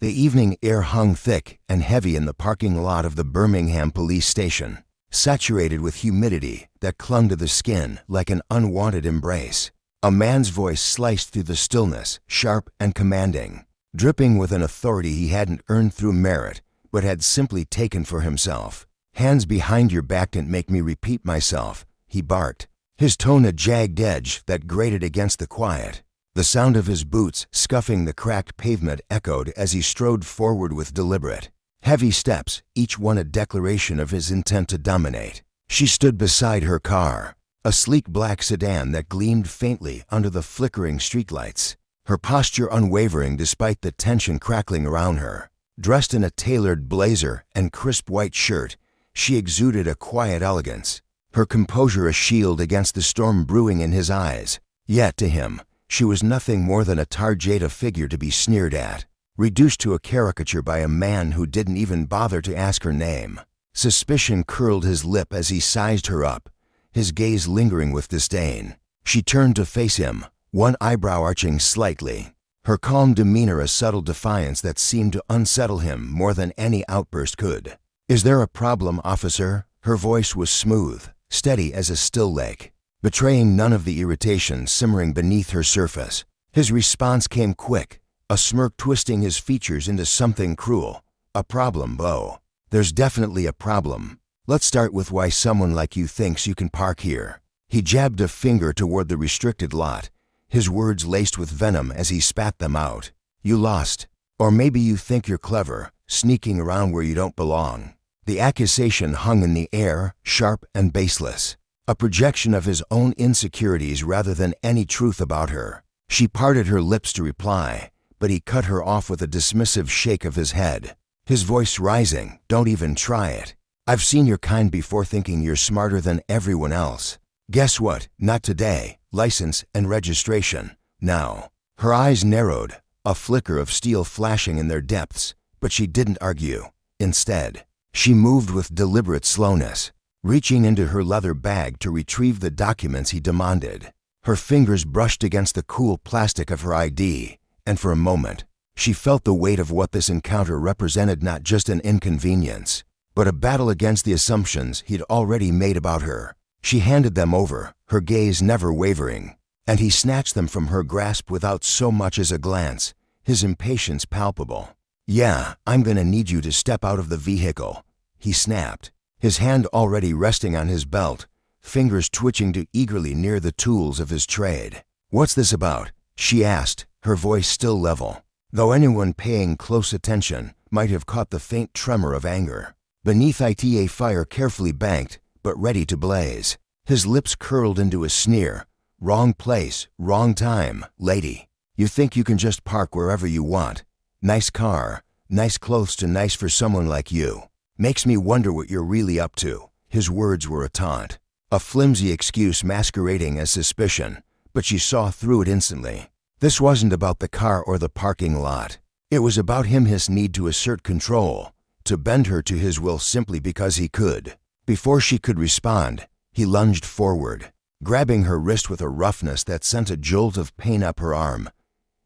The evening air hung thick and heavy in the parking lot of the Birmingham police station, saturated with humidity that clung to the skin like an unwanted embrace. A man's voice sliced through the stillness, sharp and commanding, dripping with an authority he hadn't earned through merit, but had simply taken for himself. "Hands behind your back, didn't make me repeat myself," he barked, his tone a jagged edge that grated against the quiet. The sound of his boots scuffing the cracked pavement echoed as he strode forward with deliberate, heavy steps, each one a declaration of his intent to dominate. She stood beside her car, a sleek black sedan that gleamed faintly under the flickering streetlights, her posture unwavering despite the tension crackling around her. Dressed in a tailored blazer and crisp white shirt, she exuded a quiet elegance, her composure a shield against the storm brewing in his eyes. Yet to him, she was nothing more than a tarjeta figure to be sneered at, reduced to a caricature by a man who didn't even bother to ask her name. Suspicion curled his lip as he sized her up, his gaze lingering with disdain. She turned to face him, one eyebrow arching slightly, her calm demeanor a subtle defiance that seemed to unsettle him more than any outburst could. "Is there a problem, officer?" Her voice was smooth, steady as a still lake, betraying none of the irritation simmering beneath her surface. His response came quick, a smirk twisting his features into something cruel. "A problem, Bo. There's definitely a problem. Let's start with why someone like you thinks you can park here." He jabbed a finger toward the restricted lot, his words laced with venom as he spat them out. "You lost. Or maybe you think you're clever, sneaking around where you don't belong." The accusation hung in the air, sharp and baseless, a projection of his own insecurities rather than any truth about her. She parted her lips to reply, but he cut her off with a dismissive shake of his head, his voice rising. "Don't even try it. I've seen your kind before, thinking you're smarter than everyone else. Guess what? Not today. License and registration. Now." Her eyes narrowed, a flicker of steel flashing in their depths, but she didn't argue. Instead, she moved with deliberate slowness, reaching into her leather bag to retrieve the documents he demanded. Her fingers brushed against the cool plastic of her ID, and for a moment, she felt the weight of what this encounter represented, not just an inconvenience, but a battle against the assumptions he'd already made about her. She handed them over, her gaze never wavering, and he snatched them from her grasp without so much as a glance, his impatience palpable. "Yeah, I'm gonna need you to step out of the vehicle," he snapped, his hand already resting on his belt, fingers twitching too eagerly near the tools of his trade. "What's this about?" she asked, her voice still level, though anyone paying close attention might have caught the faint tremor of anger. Beneath it, a fire carefully banked, but ready to blaze. His lips curled into a sneer. "Wrong place, wrong time, lady. You think you can just park wherever you want. Nice car, nice clothes, too nice for someone like you. Makes me wonder what you're really up to." His words were a taunt, a flimsy excuse masquerading as suspicion, but she saw through it instantly. This wasn't about the car or the parking lot. It was about him, his need to assert control, to bend her to his will simply because he could. Before she could respond, he lunged forward, grabbing her wrist with a roughness that sent a jolt of pain up her arm.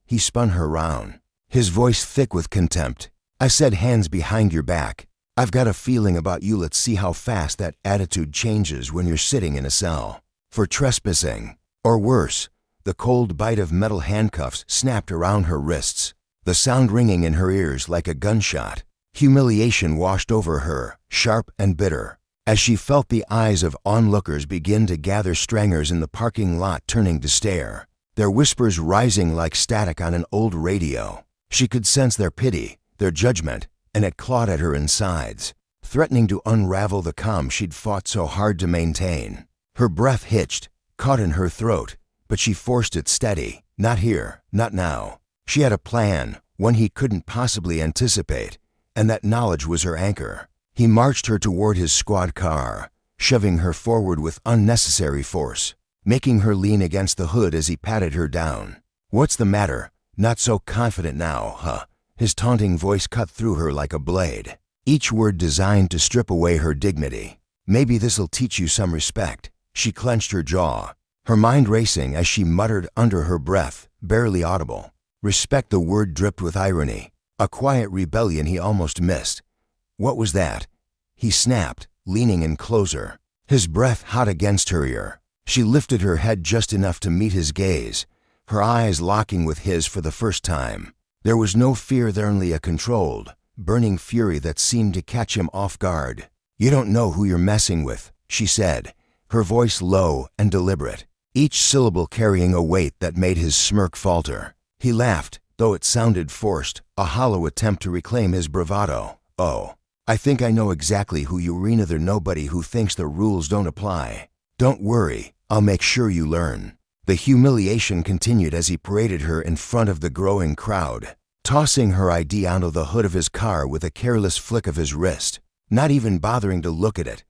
He spun her round, his voice thick with contempt. "I said hands behind your back. I've got a feeling about you. Let's see how fast that attitude changes when you're sitting in a cell for trespassing." Or worse, the cold bite of metal handcuffs snapped around her wrists, the sound ringing in her ears like a gunshot. Humiliation washed over her, sharp and bitter, as she felt the eyes of onlookers begin to gather, strangers in the parking lot turning to stare, their whispers rising like static on an old radio. She could sense their pity, their judgment, and it clawed at her insides, threatening to unravel the calm she'd fought so hard to maintain. Her breath hitched, caught in her throat, but she forced it steady. Not here, not now. She had a plan, one he couldn't possibly anticipate, and that knowledge was her anchor. He marched her toward his squad car, shoving her forward with unnecessary force, making her lean against the hood as he patted her down. "What's the matter? Not so confident now, huh?" His taunting voice cut through her like a blade, each word designed to strip away her dignity. "Maybe this'll teach you some respect." She clenched her jaw, her mind racing as she muttered under her breath, barely audible. Respect, the word dripped with irony. a quiet rebellion he almost missed. What was that? He snapped, leaning in closer, his breath hot against her ear. She lifted her head just enough to meet his gaze, her eyes locking with his for the first time. There was no fear there, only a controlled, burning fury that seemed to catch him off guard. "You don't know who you're messing with," she said, her voice low and deliberate, each syllable carrying a weight that made his smirk falter. He laughed, though it sounded forced, a hollow attempt to reclaim his bravado. "Oh, I think I know exactly who you are. They're nobody who thinks the rules don't apply. Don't worry, I'll make sure you learn." The humiliation continued as he paraded her in front of the growing crowd, tossing her ID onto the hood of his car with a careless flick of his wrist, not even bothering to look at it.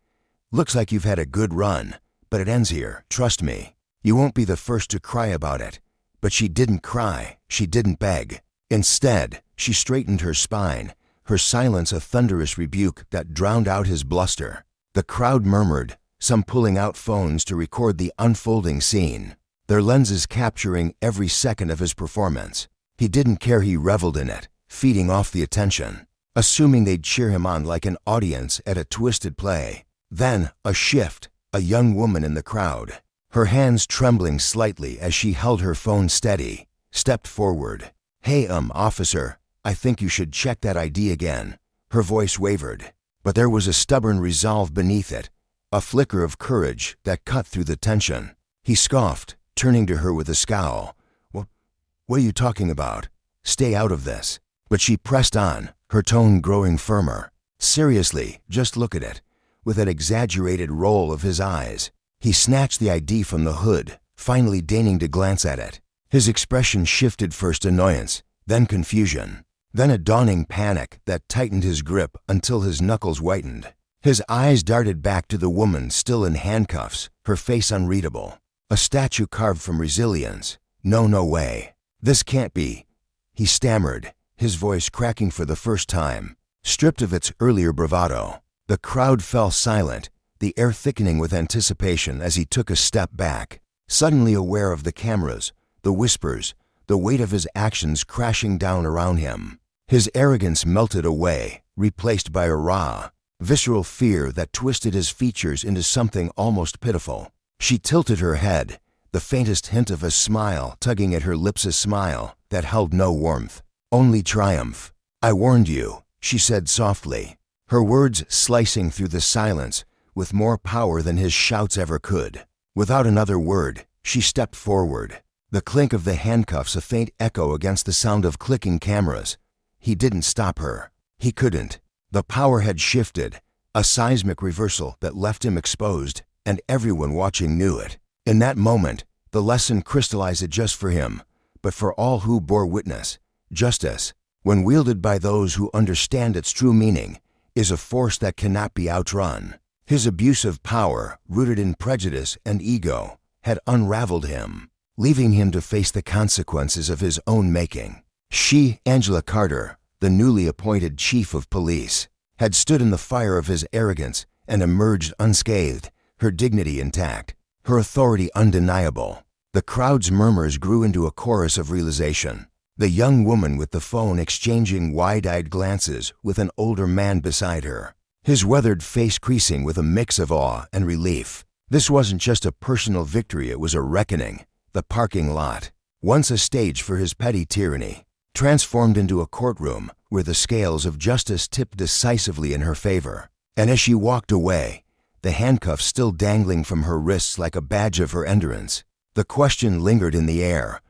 "Looks like you've had a good run, but it ends here, trust me. You won't be the first to cry about it." But she didn't cry, she didn't beg. Instead, she straightened her spine, her silence a thunderous rebuke that drowned out his bluster. The crowd murmured, some pulling out phones to record the unfolding scene, their lenses capturing every second of his performance. He didn't care, he reveled in it, feeding off the attention, assuming they'd cheer him on like an audience at a twisted play. Then, a shift, a young woman in the crowd, her hands trembling slightly as she held her phone steady, stepped forward. "Hey, officer, I think you should check that ID again." Her voice wavered, but there was a stubborn resolve beneath it, a flicker of courage that cut through the tension. He scoffed, turning to her with a scowl. What are you talking about? Stay out of this." But she pressed on, her tone growing firmer. "Seriously, just look at it." With an exaggerated roll of his eyes, he snatched the ID from the hood, finally deigning to glance at it. His expression shifted, first annoyance, then confusion, then a dawning panic that tightened his grip until his knuckles whitened. His eyes darted back to the woman still in handcuffs, her face unreadable, a statue carved from resilience. No way. "This can't be," he stammered, his voice cracking for the first time, stripped of its earlier bravado. The crowd fell silent, the air thickening with anticipation as he took a step back, suddenly aware of the cameras, the whispers, the weight of his actions crashing down around him. His arrogance melted away, replaced by a raw, visceral fear that twisted his features into something almost pitiful. She tilted her head, the faintest hint of a smile tugging at her lips, a smile that held no warmth, only triumph. "I warned you," she said softly, her words slicing through the silence with more power than his shouts ever could. Without another word, she stepped forward, the clink of the handcuffs a faint echo against the sound of clicking cameras. He didn't stop her. He couldn't. The power had shifted, a seismic reversal that left him exposed, and everyone watching knew it. In that moment, the lesson crystallized just for him, but for all who bore witness. Justice, when wielded by those who understand its true meaning, is a force that cannot be outrun. His abuse of power, rooted in prejudice and ego, had unraveled him, leaving him to face the consequences of his own making. She, Angela Carter, the newly appointed chief of police, had stood in the fire of his arrogance and emerged unscathed, her dignity intact, her authority undeniable. The crowd's murmurs grew into a chorus of realization, the young woman with the phone exchanging wide-eyed glances with an older man beside her, his weathered face creasing with a mix of awe and relief. This wasn't just a personal victory, it was a reckoning. The parking lot, once a stage for his petty tyranny, transformed into a courtroom where the scales of justice tipped decisively in her favor. And as she walked away, the handcuffs still dangling from her wrists like a badge of her endurance, the question lingered in the air.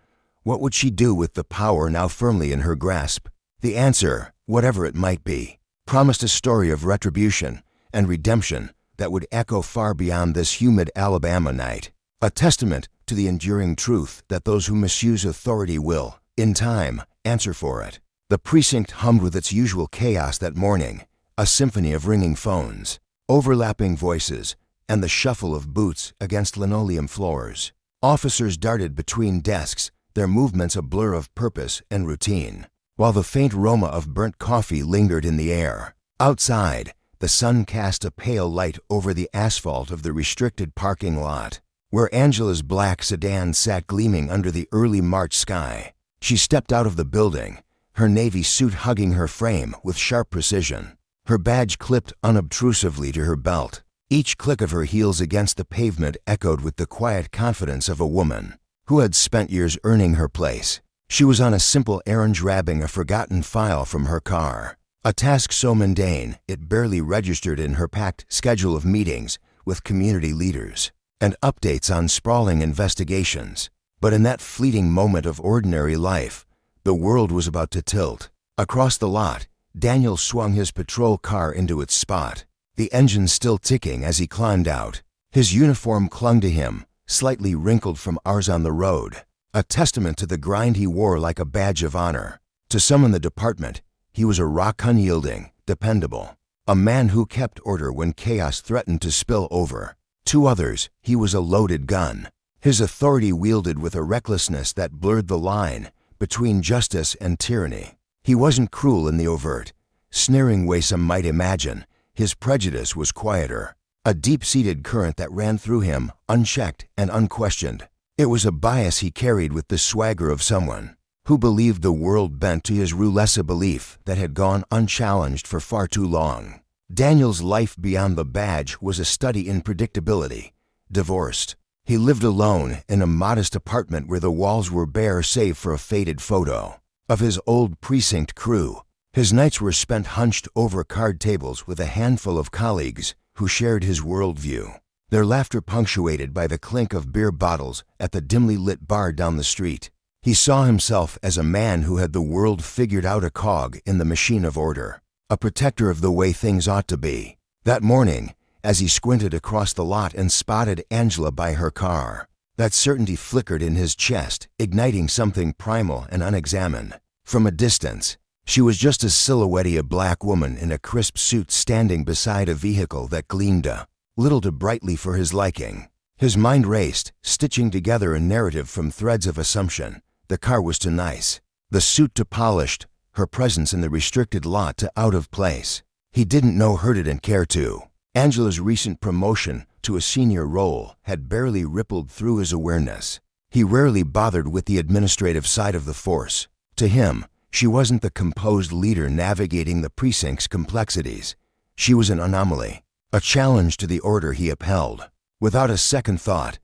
What would she do with the power now firmly in her grasp? The answer, whatever it might be, promised a story of retribution and redemption that would echo far beyond this humid Alabama night, a testament to the enduring truth that those who misuse authority will, in time, answer for it. The precinct hummed with its usual chaos that morning, a symphony of ringing phones, overlapping voices, and the shuffle of boots against linoleum floors. Officers darted between desks, their movements a blur of purpose and routine, while the faint aroma of burnt coffee lingered in the air. Outside, the sun cast a pale light over the asphalt of the restricted parking lot, where Angela's black sedan sat gleaming under the early March sky. She stepped out of the building, her navy suit hugging her frame with sharp precision. Her badge clipped unobtrusively to her belt. Each click of her heels against the pavement echoed with the quiet confidence of a woman who had spent years earning her place. She was on a simple errand, grabbing a forgotten file from her car. A task so mundane, it barely registered in her packed schedule of meetings with community leaders and updates on sprawling investigations. But in that fleeting moment of ordinary life, the world was about to tilt. Across the lot, Daniel swung his patrol car into its spot, the engine still ticking as he climbed out. His uniform clung to him, slightly wrinkled from hours on the road, a testament to the grind he wore like a badge of honor. To some in the department, he was a rock, unyielding, dependable, a man who kept order when chaos threatened to spill over. To others, he was a loaded gun, his authority wielded with a recklessness that blurred the line between justice and tyranny. He wasn't cruel in the overt, sneering way some might imagine. His prejudice was quieter, a deep-seated current that ran through him, unchecked and unquestioned. It was a bias he carried with the swagger of someone who believed the world bent to his rulesse, a belief that had gone unchallenged for far too long. Daniel's life beyond the badge was a study in predictability. Divorced, he lived alone in a modest apartment where the walls were bare save for a faded photo of his old precinct crew. His nights were spent hunched over card tables with a handful of colleagues who shared his worldview, their laughter punctuated by the clink of beer bottles at the dimly lit bar down the street. He saw himself as a man who had the world figured out, a cog in the machine of order, a protector of the way things ought to be. That morning, as he squinted across the lot and spotted Angela by her car, that certainty flickered in his chest, igniting something primal and unexamined. From a distance, she was just a silhouette, a black woman in a crisp suit standing beside a vehicle that gleamed a little too brightly for his liking. His mind raced, stitching together a narrative from threads of assumption. The car was too nice, the suit too polished, her presence in the restricted lot too out of place. He didn't know her, didn't care to. Angela's recent promotion to a senior role had barely rippled through his awareness. He rarely bothered with the administrative side of the force. To him, she wasn't the composed leader navigating the precinct's complexities. She was an anomaly, a challenge to the order he upheld. Without a second thought,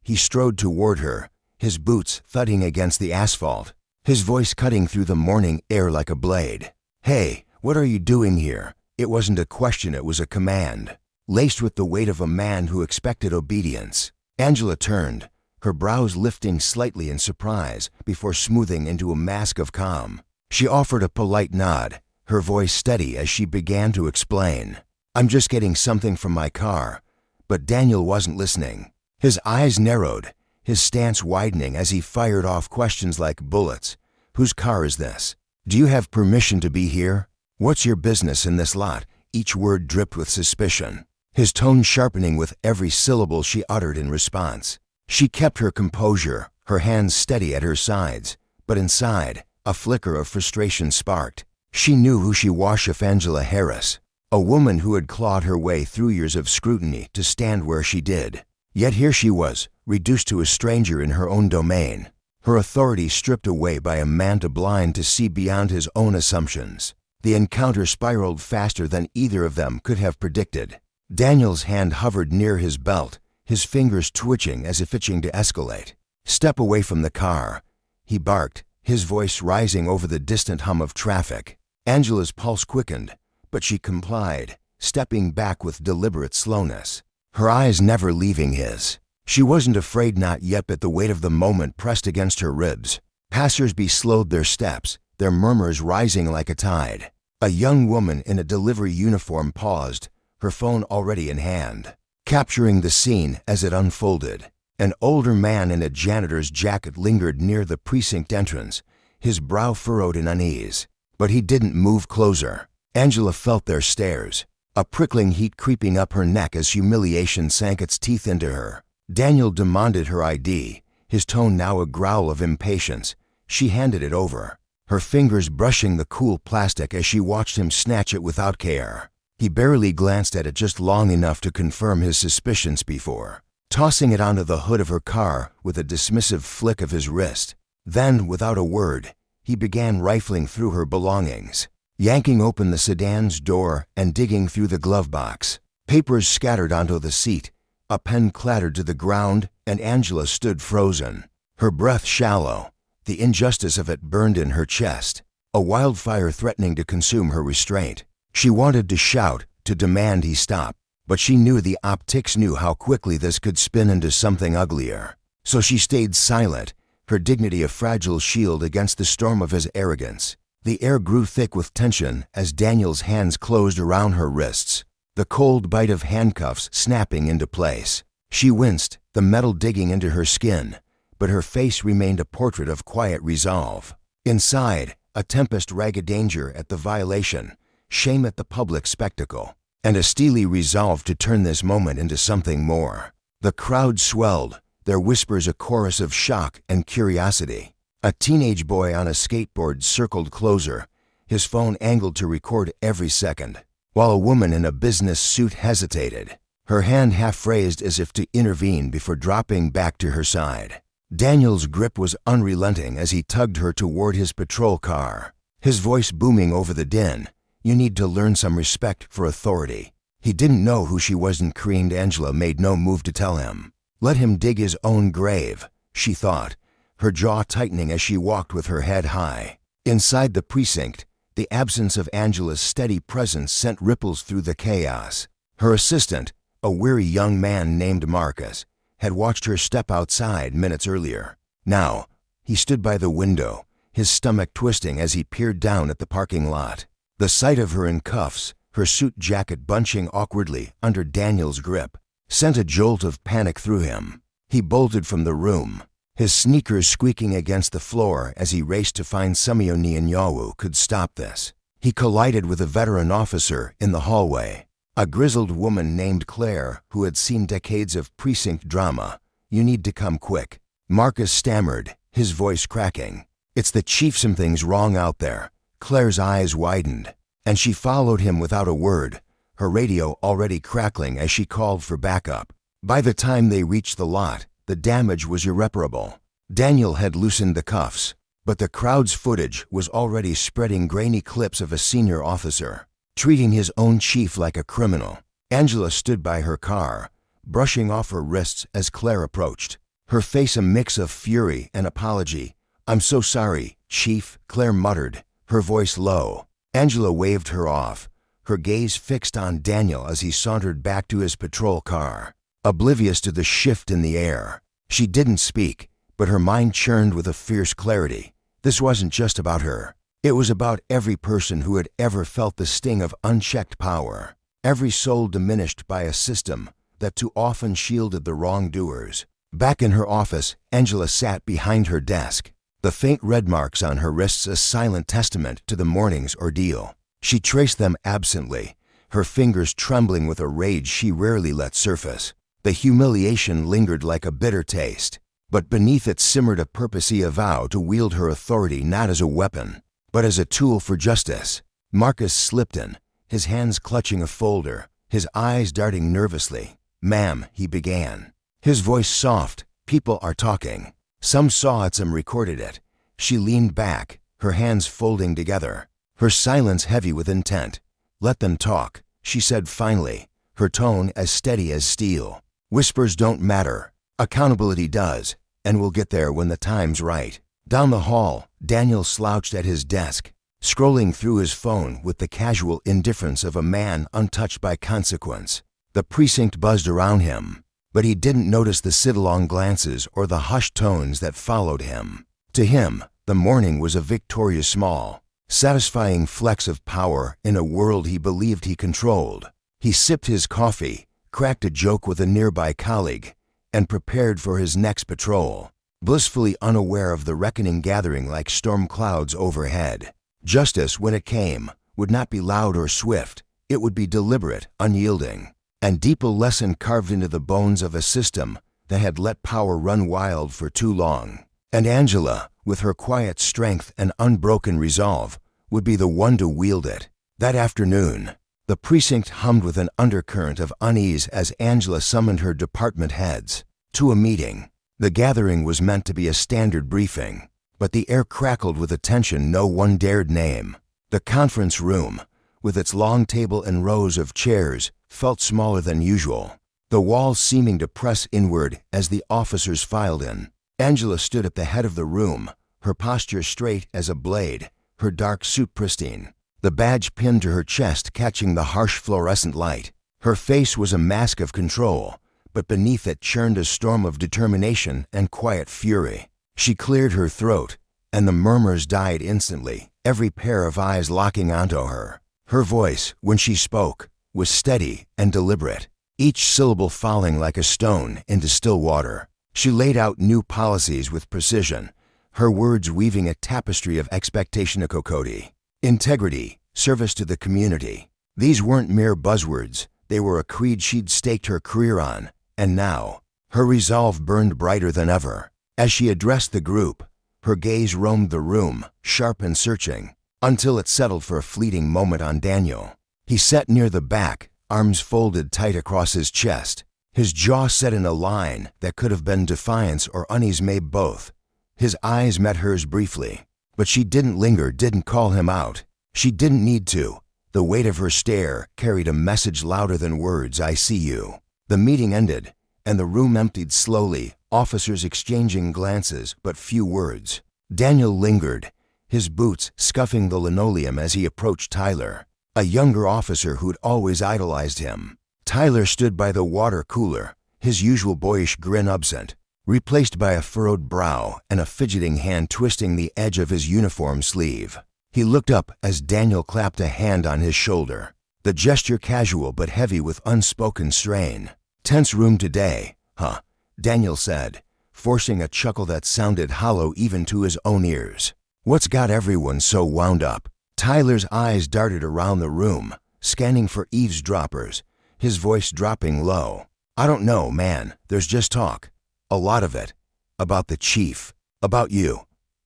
he strode toward her, his boots thudding against the asphalt, his voice cutting through the morning air like a blade. "Hey, what are you doing here?" It wasn't a question, it was a command, laced with the weight of a man who expected obedience. Angela turned, her brows lifting slightly in surprise before smoothing into a mask of calm. She offered a polite nod, her voice steady as she began to explain. "I'm just getting something from my car." But Daniel wasn't listening. His eyes narrowed, his stance widening as he fired off questions like bullets. "Whose car is this? Do you have permission to be here? What's your business in this lot?" Each word dripped with suspicion, his tone sharpening with every syllable she uttered in response. She kept her composure, her hands steady at her sides, but inside, a flicker of frustration sparked. She knew who she was: Angela Harris, a woman who had clawed her way through years of scrutiny to stand where she did. Yet here she was, reduced to a stranger in her own domain, her authority stripped away by a man too blind to see beyond his own assumptions. The encounter spiraled faster than either of them could have predicted. Daniel's hand hovered near his belt, his fingers twitching as if itching to escalate. "Step away from the car," he barked, his voice rising over the distant hum of traffic. Angela's pulse quickened, but she complied, stepping back with deliberate slowness, her eyes never leaving his. She wasn't afraid, not yet, but the weight of the moment pressed against her ribs. Passersby slowed their steps, their murmurs rising like a tide. A young woman in a delivery uniform paused, her phone already in hand, capturing the scene as it unfolded. An older man in a janitor's jacket lingered near the precinct entrance, his brow furrowed in unease. But he didn't move closer. Angela felt their stares, a prickling heat creeping up her neck as humiliation sank its teeth into her. Daniel demanded her ID, his tone now a growl of impatience. She handed it over, her fingers brushing the cool plastic as she watched him snatch it without care. He barely glanced at it, just long enough to confirm his suspicions before tossing it onto the hood of her car with a dismissive flick of his wrist. Then, without a word, he began rifling through her belongings, yanking open the sedan's door and digging through the glove box. Papers scattered onto the seat, a pen clattered to the ground, and Angela stood frozen, her breath shallow. The injustice of it burned in her chest, a wildfire threatening to consume her restraint. She wanted to shout, to demand he stop, but she knew the optics knew how quickly this could spin into something uglier. So she stayed silent, her dignity a fragile shield against the storm of his arrogance. The air grew thick with tension as Daniel's hands closed around her wrists, the cold bite of handcuffs snapping into place. She winced, the metal digging into her skin, but her face remained a portrait of quiet resolve. Inside, a tempest ragged danger at the violation, shame at the public spectacle, and a steely resolve to turn this moment into something more. The crowd swelled, their whispers a chorus of shock and curiosity. A teenage boy on a skateboard circled closer, his phone angled to record every second, while a woman in a business suit hesitated, her hand half raised as if to intervene before dropping back to her side. Daniel's grip was unrelenting as he tugged her toward his patrol car, his voice booming over the din. "You need to learn some respect for authority." He didn't know who she was, and creamed. Angela made no move to tell him. Let him dig his own grave, she thought, her jaw tightening as she walked with her head high. Inside the precinct, the absence of Angela's steady presence sent ripples through the chaos. Her assistant, a weary young man named Marcus, had watched her step outside minutes earlier. Now, he stood by the window, his stomach twisting as he peered down at the parking lot. The sight of her in cuffs, her suit jacket bunching awkwardly under Daniel's grip, sent a jolt of panic through him. He bolted from the room, his sneakers squeaking against the floor as he raced to find Samioni and Yawu could stop this. He collided with a veteran officer in the hallway, a grizzled woman named Claire who had seen decades of precinct drama. "You need to come quick," Marcus stammered, his voice cracking. "It's the chief. Something's wrong out there." Claire's eyes widened, and she followed him without a word, her radio already crackling as she called for backup. By the time they reached the lot, the damage was irreparable. Daniel had loosened the cuffs, but the crowd's footage was already spreading grainy clips of a senior officer treating his own chief like a criminal. Angela stood by her car, brushing off her wrists as Claire approached, her face a mix of fury and apology. "I'm so sorry, Chief," Claire muttered, her voice low. Angela waved her off, her gaze fixed on Daniel as he sauntered back to his patrol car, oblivious to the shift in the air. She didn't speak, but her mind churned with a fierce clarity. This wasn't just about her. It was about every person who had ever felt the sting of unchecked power, every soul diminished by a system that too often shielded the wrongdoers. Back in her office, Angela sat behind her desk, the faint red marks on her wrists a silent testament to the morning's ordeal. She traced them absently, her fingers trembling with a rage she rarely let surface. The humiliation lingered like a bitter taste, but beneath it simmered a purposey vow to wield her authority not as a weapon, but as a tool for justice. Marcus slipped in, his hands clutching a folder, his eyes darting nervously. "Ma'am," he began, his voice soft. "People are talking. Some saw it, some recorded it." She leaned back, her hands folding together, her silence heavy with intent. "Let them talk," she said finally, her tone as steady as steel. "Whispers don't matter. Accountability does, and we'll get there when the time's right." Down the hall, Daniel slouched at his desk, scrolling through his phone with the casual indifference of a man untouched by consequence. The precinct buzzed around him, but he didn't notice the sidelong glances or the hushed tones that followed him. To him, the morning was a victorious small, satisfying flex of power in a world he believed he controlled. He sipped his coffee, cracked a joke with a nearby colleague, and prepared for his next patrol, blissfully unaware of the reckoning gathering like storm clouds overhead. Justice, when it came, would not be loud or swift. It would be deliberate, unyielding, and deep a lesson carved into the bones of a system that had let power run wild for too long. And Angela, with her quiet strength and unbroken resolve, would be the one to wield it. That afternoon, the precinct hummed with an undercurrent of unease as Angela summoned her department heads to a meeting. The gathering was meant to be a standard briefing, but the air crackled with attention no one dared name. The conference room, with its long table and rows of chairs, felt smaller than usual, the walls seeming to press inward as the officers filed in. Angela stood at the head of the room, her posture straight as a blade, her dark suit pristine, the badge pinned to her chest catching the harsh fluorescent light. Her face was a mask of control, but beneath it churned a storm of determination and quiet fury. She cleared her throat, and the murmurs died instantly, every pair of eyes locking onto her. Her voice, when she spoke, was steady and deliberate, each syllable falling like a stone into still water. She laid out new policies with precision, her words weaving a tapestry of expectation to Kokoti. Integrity, service to the community. These weren't mere buzzwords, they were a creed she'd staked her career on, and now, her resolve burned brighter than ever. As she addressed the group, her gaze roamed the room, sharp and searching, until it settled for a fleeting moment on Daniel. He sat near the back, arms folded tight across his chest, his jaw set in a line that could have been defiance or unease, maybe both. His eyes met hers briefly, but she didn't linger, didn't call him out. She didn't need to. The weight of her stare carried a message louder than words. I see you. The meeting ended, and the room emptied slowly, officers exchanging glances but few words. Daniel lingered, his boots scuffing the linoleum as he approached Tyler, a younger officer who'd always idolized him. Tyler stood by the water cooler, his usual boyish grin absent, replaced by a furrowed brow and a fidgeting hand twisting the edge of his uniform sleeve. He looked up as Daniel clapped a hand on his shoulder, the gesture casual but heavy with unspoken strain. Tense room today, huh? Daniel said, forcing a chuckle that sounded hollow even to his own ears. What's got everyone so wound up? Tyler's eyes darted around the room, scanning for eavesdroppers, his voice dropping low. I don't know, man, there's just talk. A lot of it. About the chief. About you.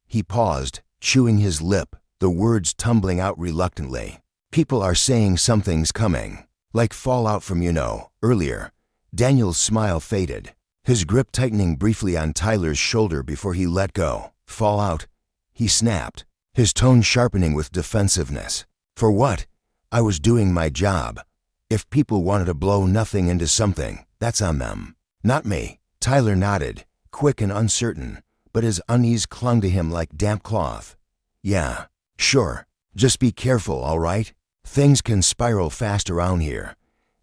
He paused, chewing his lip, the words tumbling out reluctantly. People are saying something's coming. Like fallout from, earlier. Daniel's smile faded, his grip tightening briefly on Tyler's shoulder before he let go. Fallout? He snapped, his tone sharpening with defensiveness. For what? I was doing my job. If people wanted to blow nothing into something, that's on them. Not me. Tyler nodded, quick and uncertain, but his unease clung to him like damp cloth. Yeah, sure. Just be careful, all right? Things can spiral fast around here.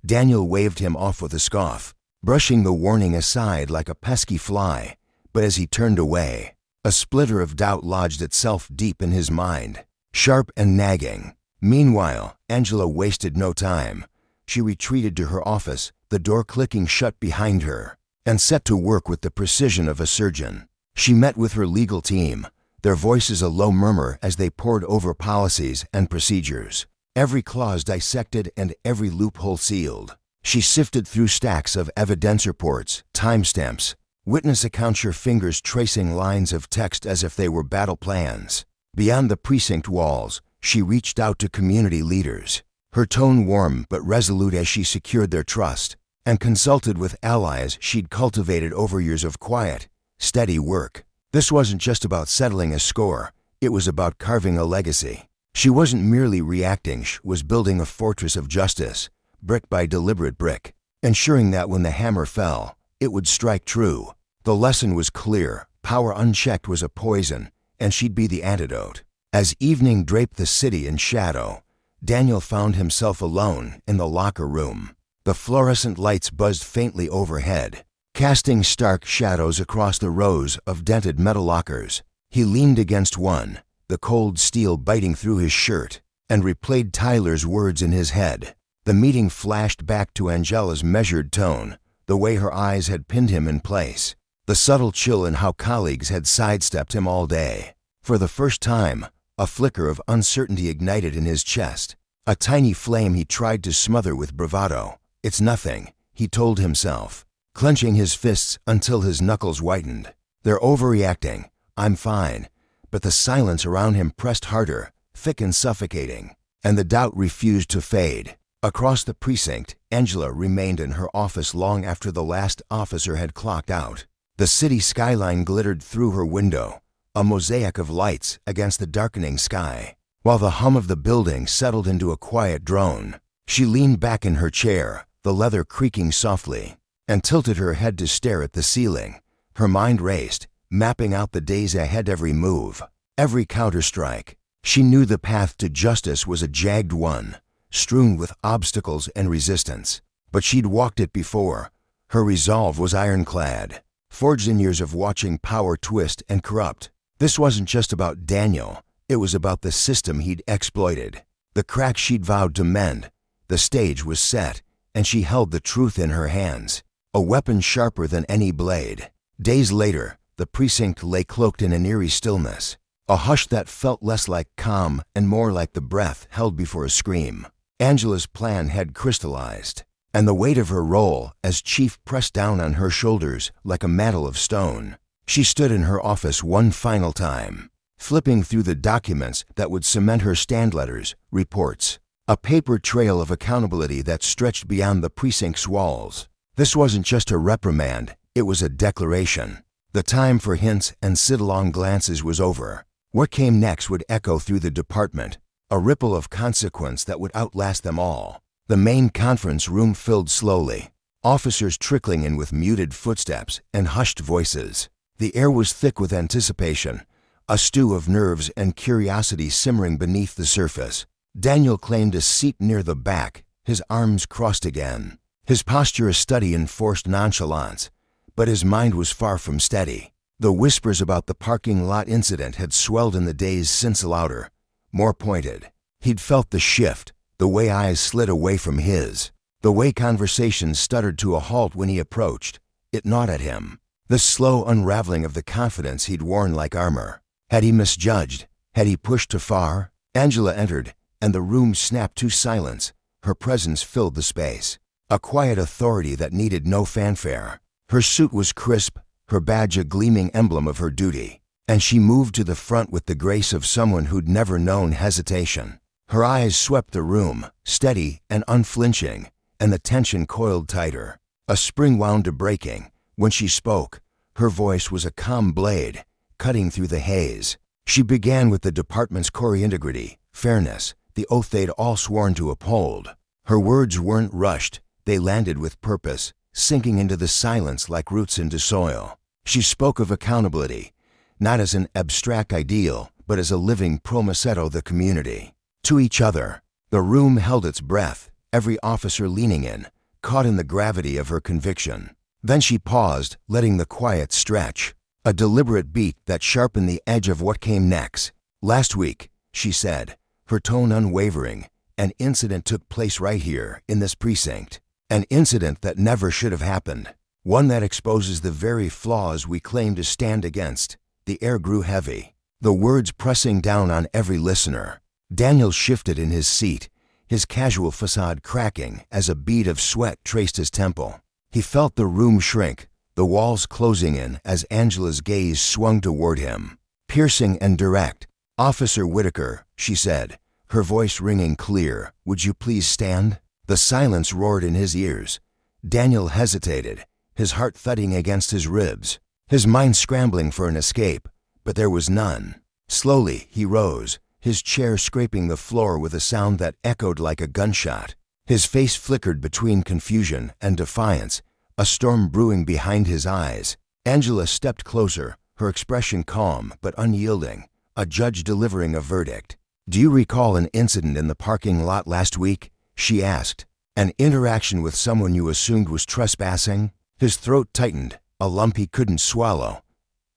Daniel waved him off with a scoff, brushing the warning aside like a pesky fly. But as he turned away, a splinter of doubt lodged itself deep in his mind, sharp and nagging. Meanwhile, Angela wasted no time. She retreated to her office, the door clicking shut behind her, and set to work with the precision of a surgeon. She met with her legal team, their voices a low murmur as they pored over policies and procedures, every clause dissected and every loophole sealed. She sifted through stacks of evidence reports, timestamps, witness accounts, her fingers tracing lines of text as if they were battle plans. Beyond the precinct walls, she reached out to community leaders, her tone warm but resolute as she secured their trust, and consulted with allies she'd cultivated over years of quiet, steady work. This wasn't just about settling a score, it was about carving a legacy. She wasn't merely reacting, she was building a fortress of justice, brick by deliberate brick, ensuring that when the hammer fell, it would strike true. The lesson was clear, power unchecked was a poison, and she'd be the antidote. As evening draped the city in shadow, Daniel found himself alone in the locker room. The fluorescent lights buzzed faintly overhead, casting stark shadows across the rows of dented metal lockers. He leaned against one, the cold steel biting through his shirt, and replayed Tyler's words in his head. The meeting flashed back to Angela's measured tone, the way her eyes had pinned him in place, the subtle chill in how colleagues had sidestepped him all day. For the first time, a flicker of uncertainty ignited in his chest, a tiny flame he tried to smother with bravado. It's nothing, he told himself, clenching his fists until his knuckles whitened. They're overreacting, I'm fine. But the silence around him pressed harder, thick and suffocating, and the doubt refused to fade. Across the precinct, Angela remained in her office long after the last officer had clocked out. The city skyline glittered through her window, a mosaic of lights against the darkening sky. While the hum of the building settled into a quiet drone, she leaned back in her chair, the leather creaking softly, and tilted her head to stare at the ceiling. Her mind raced, mapping out the days ahead, every move, every counterstrike. She knew the path to justice was a jagged one, strewn with obstacles and resistance. But she'd walked it before. Her resolve was ironclad, forged in years of watching power twist and corrupt. This wasn't just about Daniel. It was about the system he'd exploited, the cracks she'd vowed to mend. The stage was set, and she held the truth in her hands, a weapon sharper than any blade. Days later, the precinct lay cloaked in an eerie stillness, a hush that felt less like calm and more like the breath held before a scream. Angela's plan had crystallized, and the weight of her role as chief pressed down on her shoulders like a mantle of stone. She stood in her office one final time, flipping through the documents that would cement her stand letters, reports, a paper trail of accountability that stretched beyond the precinct's walls. This wasn't just a reprimand, it was a declaration. The time for hints and sit-along glances was over. What came next would echo through the department, a ripple of consequence that would outlast them all. The main conference room filled slowly, officers trickling in with muted footsteps and hushed voices. The air was thick with anticipation, a stew of nerves and curiosity simmering beneath the surface. Daniel claimed a seat near the back, his arms crossed again, his posture a study in forced nonchalance. But his mind was far from steady. The whispers about the parking lot incident had swelled in the days since, louder, more pointed. He'd felt the shift, the way eyes slid away from his, the way conversations stuttered to a halt when he approached. It gnawed at him, the slow unraveling of the confidence he'd worn like armor. Had he misjudged? Had he pushed too far? Angela entered, and the room snapped to silence. Her presence filled the space, a quiet authority that needed no fanfare. Her suit was crisp, her badge a gleaming emblem of her duty, and she moved to the front with the grace of someone who'd never known hesitation. Her eyes swept the room, steady and unflinching, and the tension coiled tighter. A spring wound to breaking. When she spoke, her voice was a calm blade, cutting through the haze. She began with the department's core integrity, fairness, the oath they'd all sworn to uphold. Her words weren't rushed, they landed with purpose, sinking into the silence like roots into soil. She spoke of accountability, not as an abstract ideal, but as a living promissetto of the community. To each other, the room held its breath, every officer leaning in, caught in the gravity of her conviction. Then she paused, letting the quiet stretch, a deliberate beat that sharpened the edge of what came next. Last week, she said, her tone unwavering, an incident took place right here, in this precinct. An incident that never should have happened. One that exposes the very flaws we claim to stand against. The air grew heavy, the words pressing down on every listener. Daniel shifted in his seat, his casual facade cracking as a bead of sweat traced his temple. He felt the room shrink, the walls closing in as Angela's gaze swung toward him. Piercing and direct. "Officer Whitaker," she said, her voice ringing clear, "would you please stand?" The silence roared in his ears. Daniel hesitated, his heart thudding against his ribs, his mind scrambling for an escape, but there was none. Slowly, he rose, his chair scraping the floor with a sound that echoed like a gunshot. His face flickered between confusion and defiance, a storm brewing behind his eyes. Angela stepped closer, her expression calm but unyielding, a judge delivering a verdict. "Do you recall an incident in the parking lot last week?" she asked. "An interaction with someone you assumed was trespassing?" His throat tightened, a lump he couldn't swallow.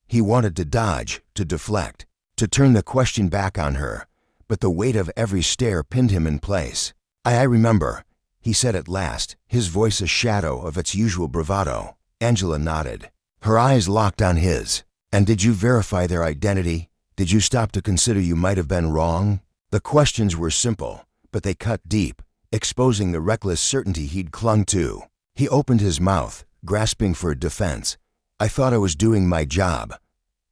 He wanted to dodge, to deflect, to turn the question back on her, but the weight of every stare pinned him in place. I remember," he said at last, his voice a shadow of its usual bravado. Angela nodded. Her eyes locked on his. "And did you verify their identity? Did you stop to consider you might have been wrong?" The questions were simple, but they cut deep, exposing the reckless certainty he'd clung to. He opened his mouth, grasping for defense. "I thought I was doing my job,"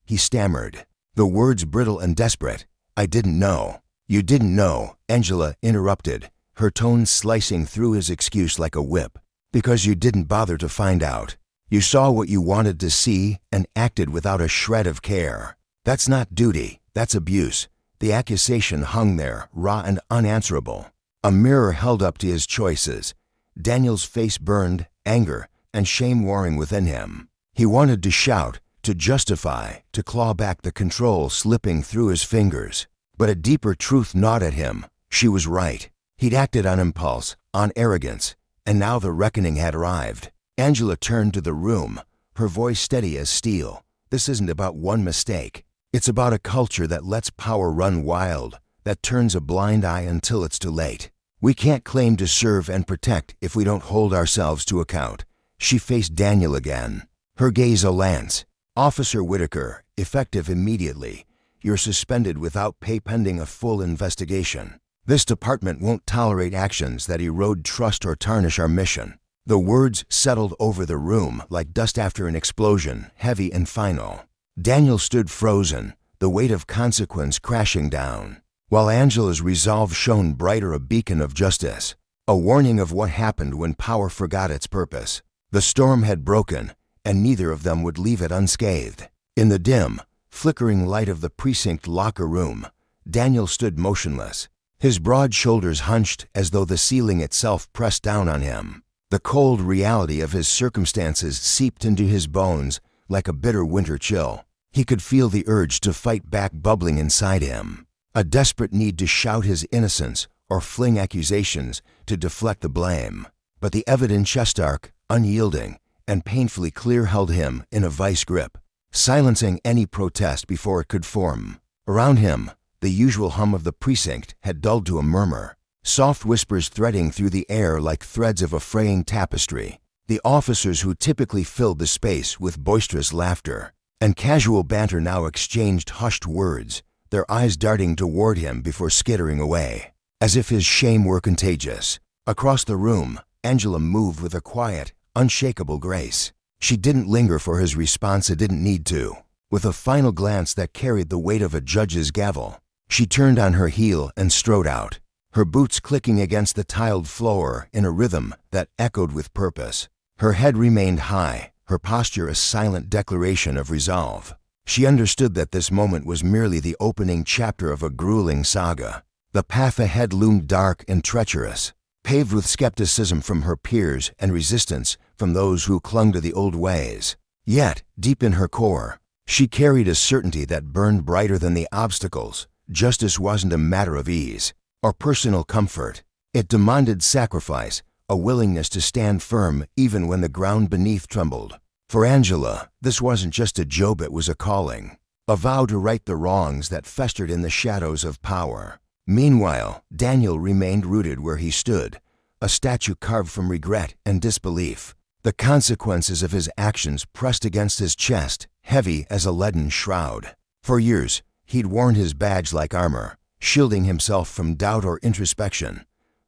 he stammered, the words brittle and desperate. "I didn't know." "You didn't know," Angela interrupted, her tone slicing through his excuse like a whip, "because you didn't bother to find out. You saw what you wanted to see and acted without a shred of care." That's not duty, that's abuse. The accusation hung there, raw and unanswerable. A mirror held up to his choices. Daniel's face burned, anger and shame warring within him. He wanted to shout, to justify, to claw back the control slipping through his fingers. But a deeper truth gnawed at him. She was right. He'd acted on impulse, on arrogance, and now the reckoning had arrived. Angela turned to the room, her voice steady as steel. This isn't about one mistake. It's about a culture that lets power run wild, that turns a blind eye until it's too late. We can't claim to serve and protect if we don't hold ourselves to account. She faced Daniel again, her gaze a lance. Officer Whitaker, effective immediately. You're suspended without pay pending a full investigation. This department won't tolerate actions that erode trust or tarnish our mission. The words settled over the room like dust after an explosion, heavy and final. Daniel stood frozen, the weight of consequence crashing down, while Angela's resolve shone brighter, a beacon of justice, a warning of what happened when power forgot its purpose. The storm had broken, and neither of them would leave it unscathed. In the dim, flickering light of the precinct locker room, Daniel stood motionless, his broad shoulders hunched as though the ceiling itself pressed down on him. The cold reality of his circumstances seeped into his bones like a bitter winter chill. He could feel the urge to fight back bubbling inside him, a desperate need to shout his innocence or fling accusations to deflect the blame. But the evidence, stark, unyielding, and painfully clear, held him in a vice grip, silencing any protest before it could form. Around him, the usual hum of the precinct had dulled to a murmur, soft whispers threading through the air like threads of a fraying tapestry. The officers who typically filled the space with boisterous laughter and casual banter now exchanged hushed words, their eyes darting toward him before skittering away, as if his shame were contagious. Across the room, Angela moved with a quiet, unshakable grace. She didn't linger for his response, it didn't need to. With a final glance that carried the weight of a judge's gavel, she turned on her heel and strode out, her boots clicking against the tiled floor in a rhythm that echoed with purpose. Her head remained high, her posture a silent declaration of resolve. She understood that this moment was merely the opening chapter of a grueling saga. The path ahead loomed dark and treacherous, paved with skepticism from her peers and resistance from those who clung to the old ways. Yet, deep in her core, she carried a certainty that burned brighter than the obstacles. Justice wasn't a matter of ease or personal comfort. It demanded sacrifice, a willingness to stand firm even when the ground beneath trembled. For Angela, this wasn't just a job, it was a calling, a vow to right the wrongs that festered in the shadows of power. Meanwhile, Daniel remained rooted where he stood, a statue carved from regret and disbelief. The consequences of his actions pressed against his chest, heavy as a leaden shroud. For years, he'd worn his badge like armor, shielding himself from doubt or introspection.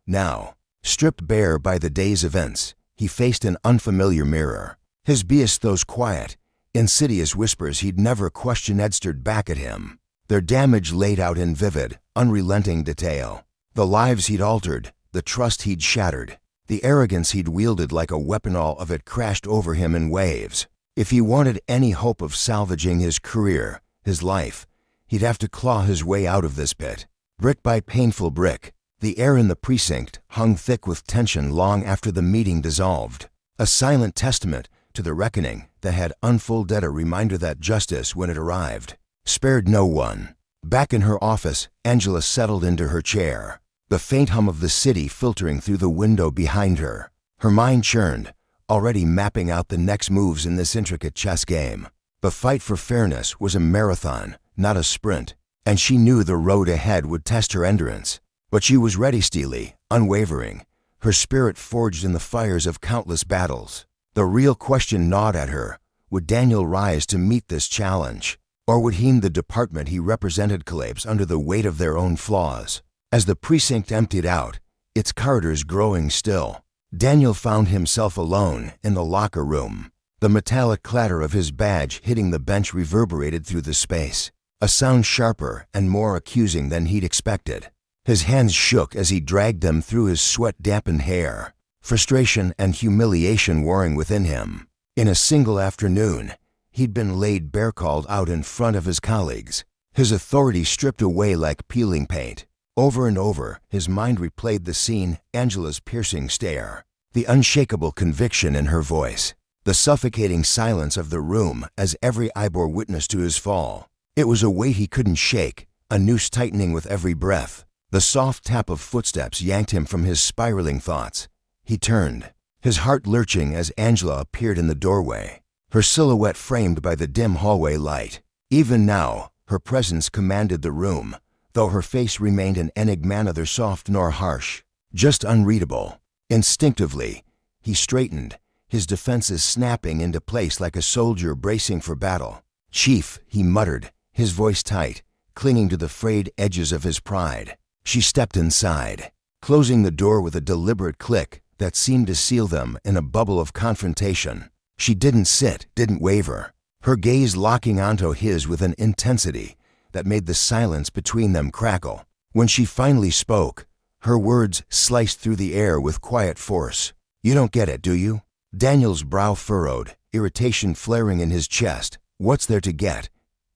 Now, stripped bare by the day's events, he faced an unfamiliar mirror. His bias, those quiet, insidious whispers he'd never questioned, edged back at him, their damage laid out in vivid, unrelenting detail. The lives he'd altered, the trust he'd shattered, the arrogance he'd wielded like a weapon, all of it crashed over him in waves. If he wanted any hope of salvaging his career, his life, he'd have to claw his way out of this pit, brick by painful brick. The air in the precinct hung thick with tension long after the meeting dissolved, a silent testament to the reckoning that had unfolded, a reminder that justice, when it arrived, spared no one. Back in her office, Angela settled into her chair, the faint hum of the city filtering through the window behind her. Her mind churned, already mapping out the next moves in this intricate chess game. The fight for fairness was a marathon, not a sprint, and she knew the road ahead would test her endurance. But she was ready, steely, unwavering, her spirit forged in the fires of countless battles. The real question gnawed at her: would Daniel rise to meet this challenge? Or would he and the department he represented collapse under the weight of their own flaws? As the precinct emptied out, its corridors growing still, Daniel found himself alone in the locker room. The metallic clatter of his badge hitting the bench reverberated through the space, a sound sharper and more accusing than he'd expected. His hands shook as he dragged them through his sweat-dampened hair, frustration and humiliation warring within him. In a single afternoon, He'd been laid bare-called out in front of his colleagues, his authority stripped away like peeling paint. Over and over, his mind replayed the scene, Angela's piercing stare, the unshakable conviction in her voice, the suffocating silence of the room as every eye bore witness to his fall. It was a weight he couldn't shake, a noose tightening with every breath. The soft tap of footsteps yanked him from his spiraling thoughts. He turned, his heart lurching as Angela appeared in the doorway, her silhouette framed by the dim hallway light. Even now, her presence commanded the room, though her face remained an enigma, neither soft nor harsh, just unreadable. Instinctively, he straightened, his defenses snapping into place like a soldier bracing for battle. "Chief," he muttered, his voice tight, clinging to the frayed edges of his pride. She stepped inside, closing the door with a deliberate click that seemed to seal them in a bubble of confrontation. She didn't sit, didn't waver, her gaze locking onto his with an intensity that made the silence between them crackle. When she finally spoke, her words sliced through the air with quiet force. "You don't get it, do you?" Daniel's brow furrowed, irritation flaring in his chest. "What's there to get?"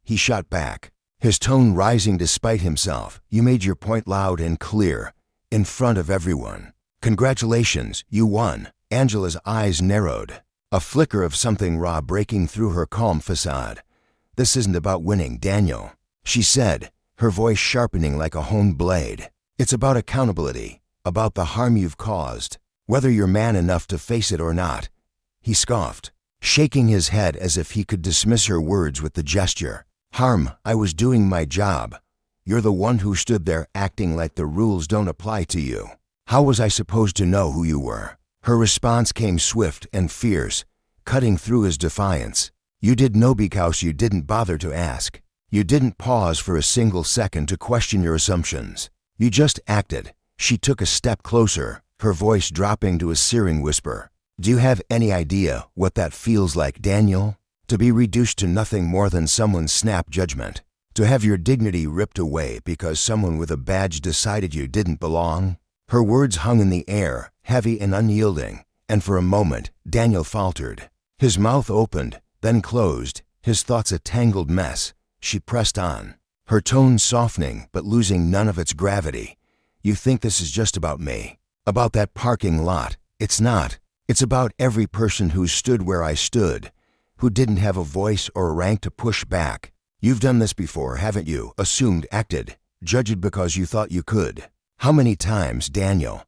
He shot back, his tone rising despite himself. "You made your point loud and clear, in front of everyone. Congratulations, you won." Angela's eyes narrowed, a flicker of something raw breaking through her calm facade. "This isn't about winning, Daniel," she said, her voice sharpening like a honed blade. "It's about accountability, about the harm you've caused, whether you're man enough to face it or not." He scoffed, shaking his head as if he could dismiss her words with the gesture. "Harm? I was doing my job. You're the one who stood there acting like the rules don't apply to you. How was I supposed to know who you were?" Her response came swift and fierce, cutting through his defiance. "You did know because you didn't bother to ask. You didn't pause for a single second to question your assumptions. You just acted." She took a step closer, her voice dropping to a searing whisper. "Do you have any idea what that feels like, Daniel? To be reduced to nothing more than someone's snap judgment? To have your dignity ripped away because someone with a badge decided you didn't belong?" Her words hung in the air, heavy and unyielding, and for a moment, Daniel faltered. His mouth opened, then closed, his thoughts a tangled mess. She pressed on, her tone softening but losing none of its gravity. "You think this is just about me, about that parking lot. It's not. It's about every person who stood where I stood, who didn't have a voice or a rank to push back. You've done this before, haven't you? Assumed, acted, judged because you thought you could. How many times, Daniel?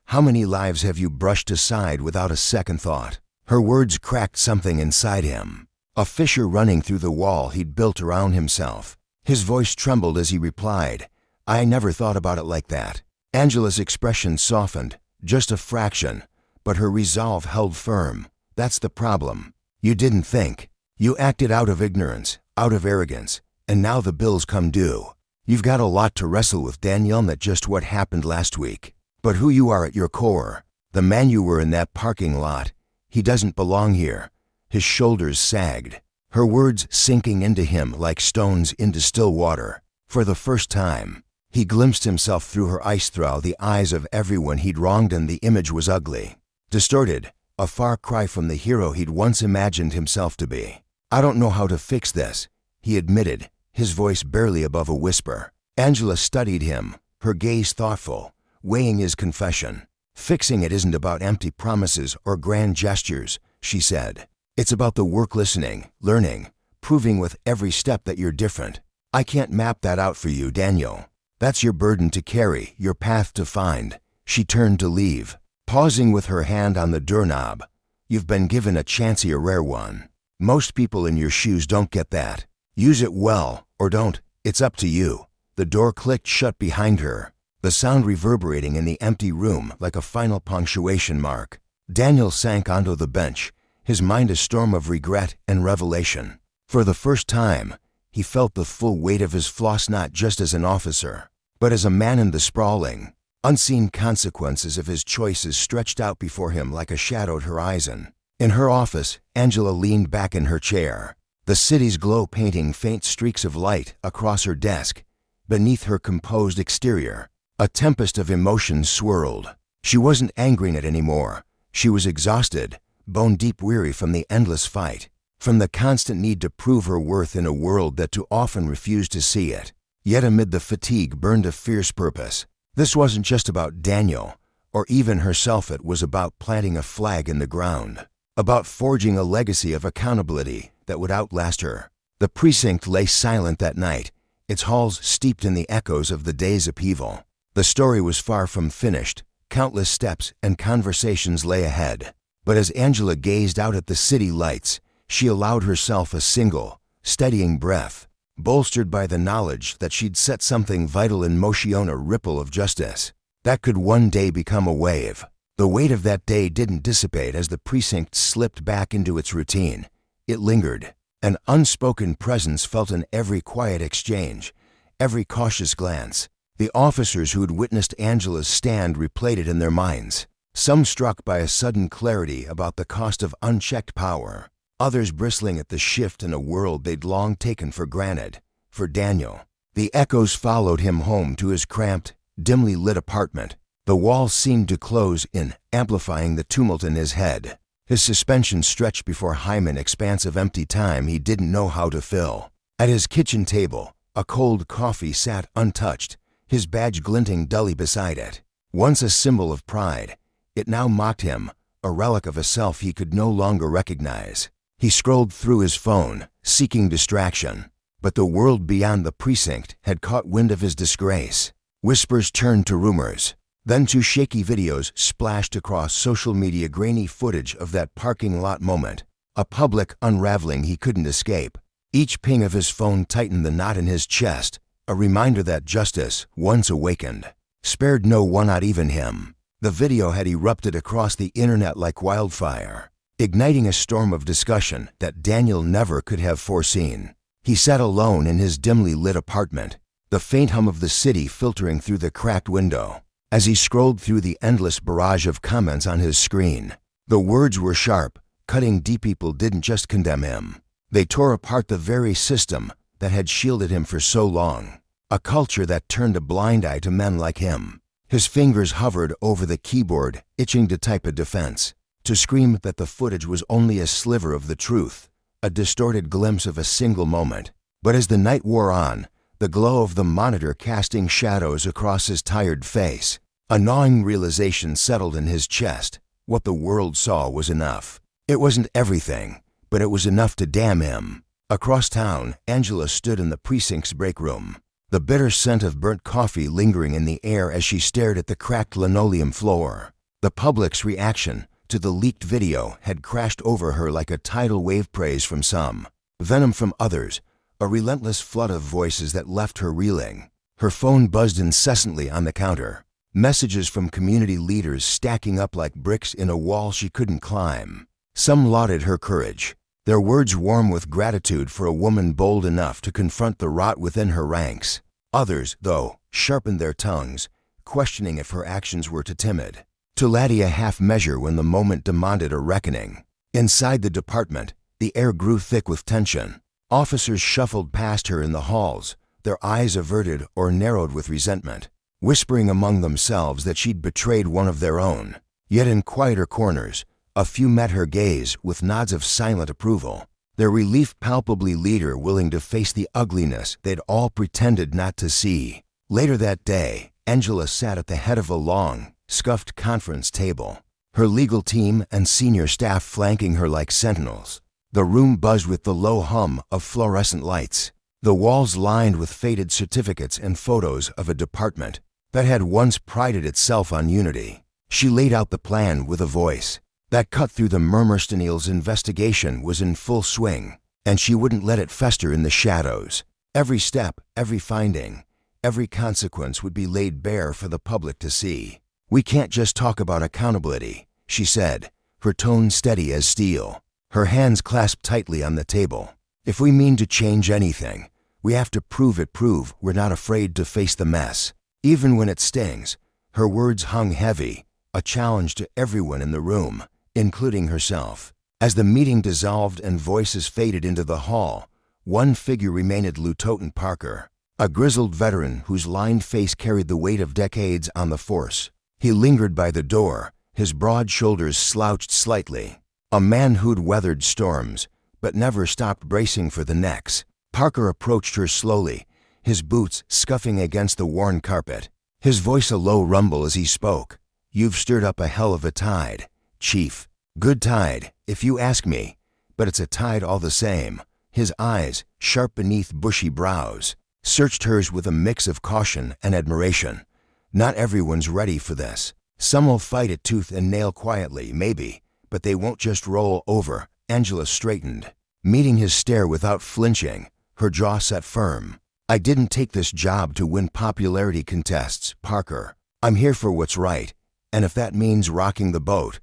How many lives have you brushed aside without a second thought?" Her words cracked something inside him, a fissure running through the wall he'd built around himself. His voice trembled as he replied, "I never thought about it like that." Angela's expression softened, just a fraction, but her resolve held firm. "That's the problem. You didn't think. You acted out of ignorance, out of arrogance, and now the bills come due. You've got a lot to wrestle with, Danielle, not just what happened last week, but who you are at your core. The man you were in that parking lot, he doesn't belong here." His shoulders sagged, her words sinking into him like stones into still water. For the first time, he glimpsed himself through her ice through the eyes of everyone he'd wronged, and the image was ugly, distorted, a far cry from the hero he'd once imagined himself to be. "I don't know how to fix this," he admitted, his voice barely above a whisper. Angela studied him, her gaze thoughtful, weighing his confession. "Fixing it isn't about empty promises or grand gestures," she said. "It's about the work, listening, learning, proving with every step that you're different. I can't map that out for you, Daniel. That's your burden to carry, your path to find." She turned to leave, pausing with her hand on the doorknob. "You've been given a chance, a rare one. Most people in your shoes don't get that. Use it well, or don't. It's up to you." The door clicked shut behind her, the sound reverberating in the empty room like a final punctuation mark. Daniel sank onto the bench, his mind a storm of regret and revelation. For the first time, he felt the full weight of his flaws, not just as an officer, but as a man, in the sprawling, unseen consequences of his choices stretched out before him like a shadowed horizon. In her office, Angela leaned back in her chair, the city's glow painting faint streaks of light across her desk. Beneath her composed exterior, a tempest of emotions swirled. She wasn't angry at it anymore. She was exhausted, bone-deep weary from the endless fight. from the constant need to prove her worth in a world that too often refused to see it. Yet amid the fatigue burned a fierce purpose. This wasn't just about Daniel, or even herself. It was about planting a flag in the ground, about forging a legacy of accountability that would outlast her. The precinct lay silent that night, its halls steeped in the echoes of the day's upheaval. The story was far from finished. Countless steps and conversations lay ahead. But as Angela gazed out at the city lights, she allowed herself a single, steadying breath, bolstered by the knowledge that she'd set something vital in motion, a ripple of justice that could one day become a wave. The weight of that day didn't dissipate as the precinct slipped back into its routine. It lingered, an unspoken presence felt in every quiet exchange, every cautious glance. The officers who'd witnessed Angela's stand replayed it in their minds, some struck by a sudden clarity about the cost of unchecked power, others bristling at the shift in a world they'd long taken for granted. For Daniel, the echoes followed him home to his cramped, dimly lit apartment. The walls seemed to close in, amplifying the tumult in his head. His suspension stretched before him, an expanse of empty time he didn't know how to fill. At his kitchen table, a cold coffee sat untouched, his badge glinting dully beside it. Once a symbol of pride, it now mocked him, a relic of a self he could no longer recognize. He scrolled through his phone, seeking distraction, but the world beyond the precinct had caught wind of his disgrace. Whispers turned to rumors, then to shaky videos splashed across social media, grainy footage of that parking lot moment, a public unraveling he couldn't escape. Each ping of his phone tightened the knot in his chest, a reminder that justice, once awakened, spared no one, not even him. The video had erupted across the internet like wildfire, igniting a storm of discussion that Daniel never could have foreseen. He sat alone in his dimly lit apartment, the faint hum of the city filtering through the cracked window. As he scrolled through the endless barrage of comments on his screen, the words were sharp, cutting deep. People didn't just condemn him. They tore apart the very system that had shielded him for so long, a culture that turned a blind eye to men like him. His fingers hovered over the keyboard, itching to type a defense, to scream that the footage was only a sliver of the truth, a distorted glimpse of a single moment. But as the night wore on, the glow of the monitor casting shadows across his tired face, a gnawing realization settled in his chest. What the world saw was enough. It wasn't everything, but it was enough to damn him. Across town, Angela stood in the precinct's break room, the bitter scent of burnt coffee lingering in the air as she stared at the cracked linoleum floor. The public's reaction to the leaked video had crashed over her like a tidal wave, praise from some, venom from others, a relentless flood of voices that left her reeling. Her phone buzzed incessantly on the counter, messages from community leaders stacking up like bricks in a wall she couldn't climb. Some lauded her courage, their words warm with gratitude for a woman bold enough to confront the rot within her ranks. Others, though, sharpened their tongues, questioning if her actions were too timid, too laddie a half measure when the moment demanded a reckoning. Inside the department, the air grew thick with tension. Officers shuffled past her in the halls, their eyes averted or narrowed with resentment, whispering among themselves that she'd betrayed one of their own. Yet in quieter corners, a few met her gaze with nods of silent approval, their relief palpably, leader willing to face the ugliness they'd all pretended not to see. Later that day, Angela sat at the head of a long, scuffed conference table, her legal team and senior staff flanking her like sentinels. The room buzzed with the low hum of fluorescent lights, the walls lined with faded certificates and photos of a department that had once prided itself on unity. She laid out the plan with a voice that cut through the murmur. Daniel's investigation was in full swing, and she wouldn't let it fester in the shadows. Every step, every finding, every consequence would be laid bare for the public to see. "We can't just talk about accountability," she said, her tone steady as steel, her hands clasped tightly on the table. "If we mean to change anything, we have to prove it. Prove we're not afraid to face the mess, even when it stings." Her words hung heavy, a challenge to everyone in the room, including herself. As the meeting dissolved and voices faded into the hall, one figure remained: Lieutenant Parker, a grizzled veteran whose lined face carried the weight of decades on the force. He lingered by the door, his broad shoulders slouched slightly. A man who'd weathered storms, but never stopped bracing for the next. Parker approached her slowly, his boots scuffing against the worn carpet. His voice a low rumble as he spoke. "You've stirred up a hell of a tide, Chief. Good tide, if you ask me, but it's a tide all the same." His eyes, sharp beneath bushy brows, searched hers with a mix of caution and admiration. "Not everyone's ready for this. Some will fight it tooth and nail quietly, maybe, but they won't just roll over." Angela straightened, meeting his stare without flinching, her jaw set firm. "I didn't take this job to win popularity contests, Parker. I'm here for what's right, and if that means rocking the boat,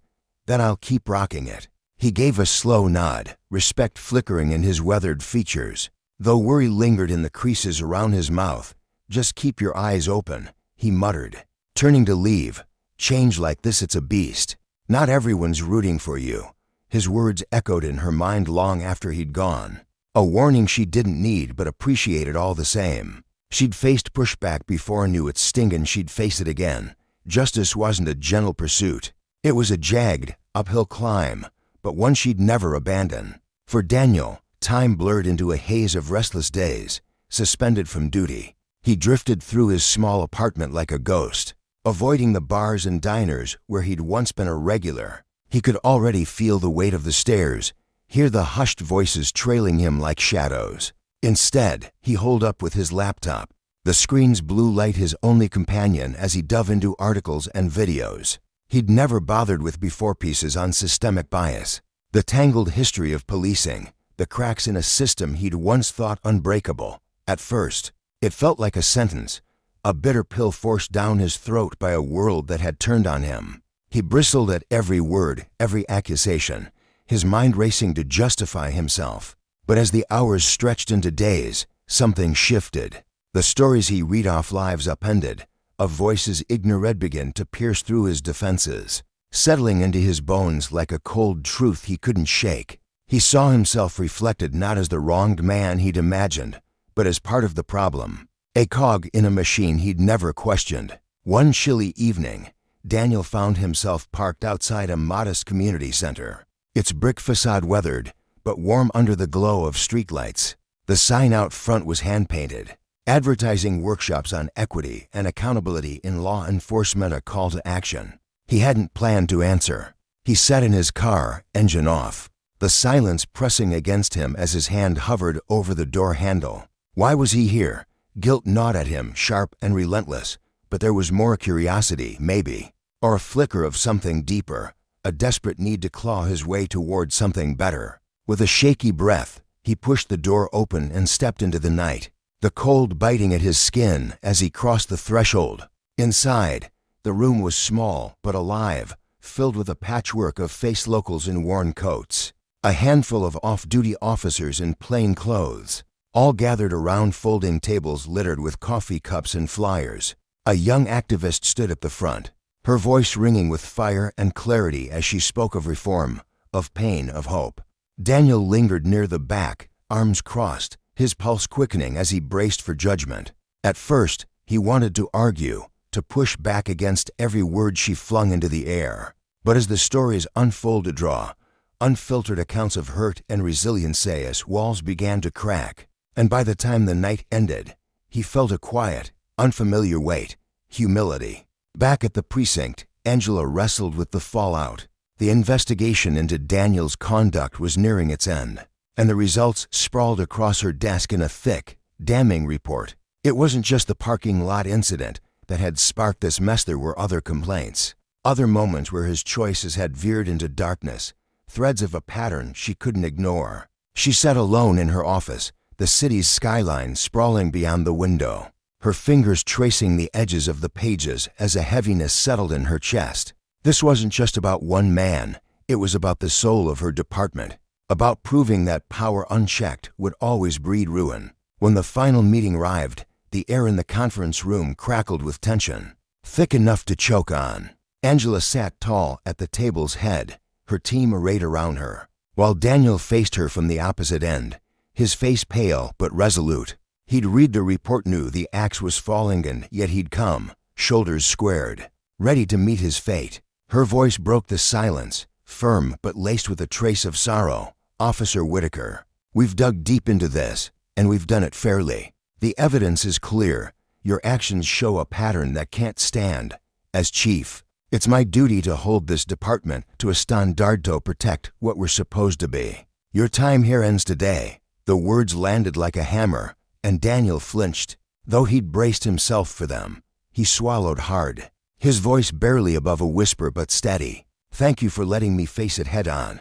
then I'll keep rocking it." He gave a slow nod, respect flickering in his weathered features, though worry lingered in the creases around his mouth. "Just keep your eyes open," he muttered, turning to leave. "Change like this, it's a beast. Not everyone's rooting for you." His words echoed in her mind long after he'd gone. A warning she didn't need but appreciated all the same. She'd faced pushback before and knew its sting, and she'd face it again. Justice wasn't a gentle pursuit. It was a jagged, uphill climb, but one she'd never abandon. For Daniel, time blurred into a haze of restless days, suspended from duty. He drifted through his small apartment like a ghost, avoiding the bars and diners where he'd once been a regular. He could already feel the weight of the stairs, hear the hushed voices trailing him like shadows. Instead, he holed up with his laptop, the screen's blue light his only companion as he dove into articles and videos he'd never bothered with before, pieces on systemic bias, the tangled history of policing, the cracks in a system he'd once thought unbreakable. At first, it felt like a sentence, a bitter pill forced down his throat by a world that had turned on him. He bristled at every word, every accusation, his mind racing to justify himself. But as the hours stretched into days, something shifted. The stories he read off lives upended, of voices ignored began to pierce through his defenses, settling into his bones like a cold truth he couldn't shake. He saw himself reflected not as the wronged man he'd imagined, but as part of the problem, a cog in a machine he'd never questioned. One chilly evening, Daniel found himself parked outside a modest community center, its brick facade weathered, but warm under the glow of streetlights. The sign out front was hand-painted, advertising workshops on equity and accountability in law enforcement, a call to action. He hadn't planned to answer. He sat in his car, engine off, the silence pressing against him as his hand hovered over the door handle. Why was he here? Guilt gnawed at him, sharp and relentless, but there was more: curiosity, maybe, or a flicker of something deeper, a desperate need to claw his way toward something better. With a shaky breath, he pushed the door open and stepped into the night, the cold biting at his skin as he crossed the threshold. Inside, the room was small but alive, filled with a patchwork of face locals in worn coats, a handful of off-duty officers in plain clothes, all gathered around folding tables littered with coffee cups and flyers. A young activist stood at the front, her voice ringing with fire and clarity as she spoke of reform, of pain, of hope. Daniel lingered near the back, arms crossed, his pulse quickening as he braced for judgment. At first, he wanted to argue, to push back against every word she flung into the air. But as the stories unfolded, draw unfiltered accounts of hurt and resilience, his walls began to crack, and by the time the night ended, he felt a quiet, unfamiliar weight, humility. Back at the precinct, Angela wrestled with the fallout. The investigation into Daniel's conduct was nearing its end, and the results sprawled across her desk in a thick, damning report. It wasn't just the parking lot incident that had sparked this mess. There were other complaints, other moments where his choices had veered into darkness, threads of a pattern she couldn't ignore. She sat alone in her office, the city's skyline sprawling beyond the window, her fingers tracing the edges of the pages as a heaviness settled in her chest. This wasn't just about one man, it was about the soul of her department, about proving that power unchecked would always breed ruin. When the final meeting arrived, the air in the conference room crackled with tension, thick enough to choke on. Angela sat tall at the table's head, her team arrayed around her, while Daniel faced her from the opposite end, his face pale but resolute. He'd read the report, knew the axe was falling, and yet he'd come, shoulders squared, ready to meet his fate. Her voice broke the silence, firm but laced with a trace of sorrow. Officer Whitaker, we've dug deep into this, and we've done it fairly. The evidence is clear. Your actions show a pattern that can't stand. As chief, it's my duty to hold this department to a standard to protect what we're supposed to be. Your time here ends today." The words landed like a hammer, and Daniel flinched. Though he'd braced himself for them, he swallowed hard, his voice barely above a whisper but steady. "Thank you for letting me face it head on.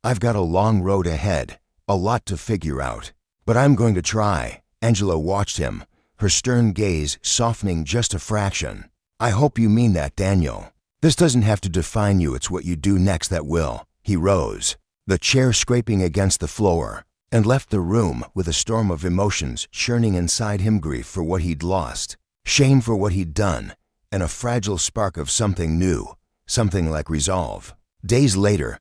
I've got a long road ahead, a lot to figure out. But I'm going to try." Angela watched him, her stern gaze softening just a fraction. "I hope you mean that, Daniel. This doesn't have to define you, it's what you do next that will." He rose, the chair scraping against the floor, and left the room with a storm of emotions churning inside him: grief for what he'd lost, shame for what he'd done, and a fragile spark of something new, something like resolve. Days later,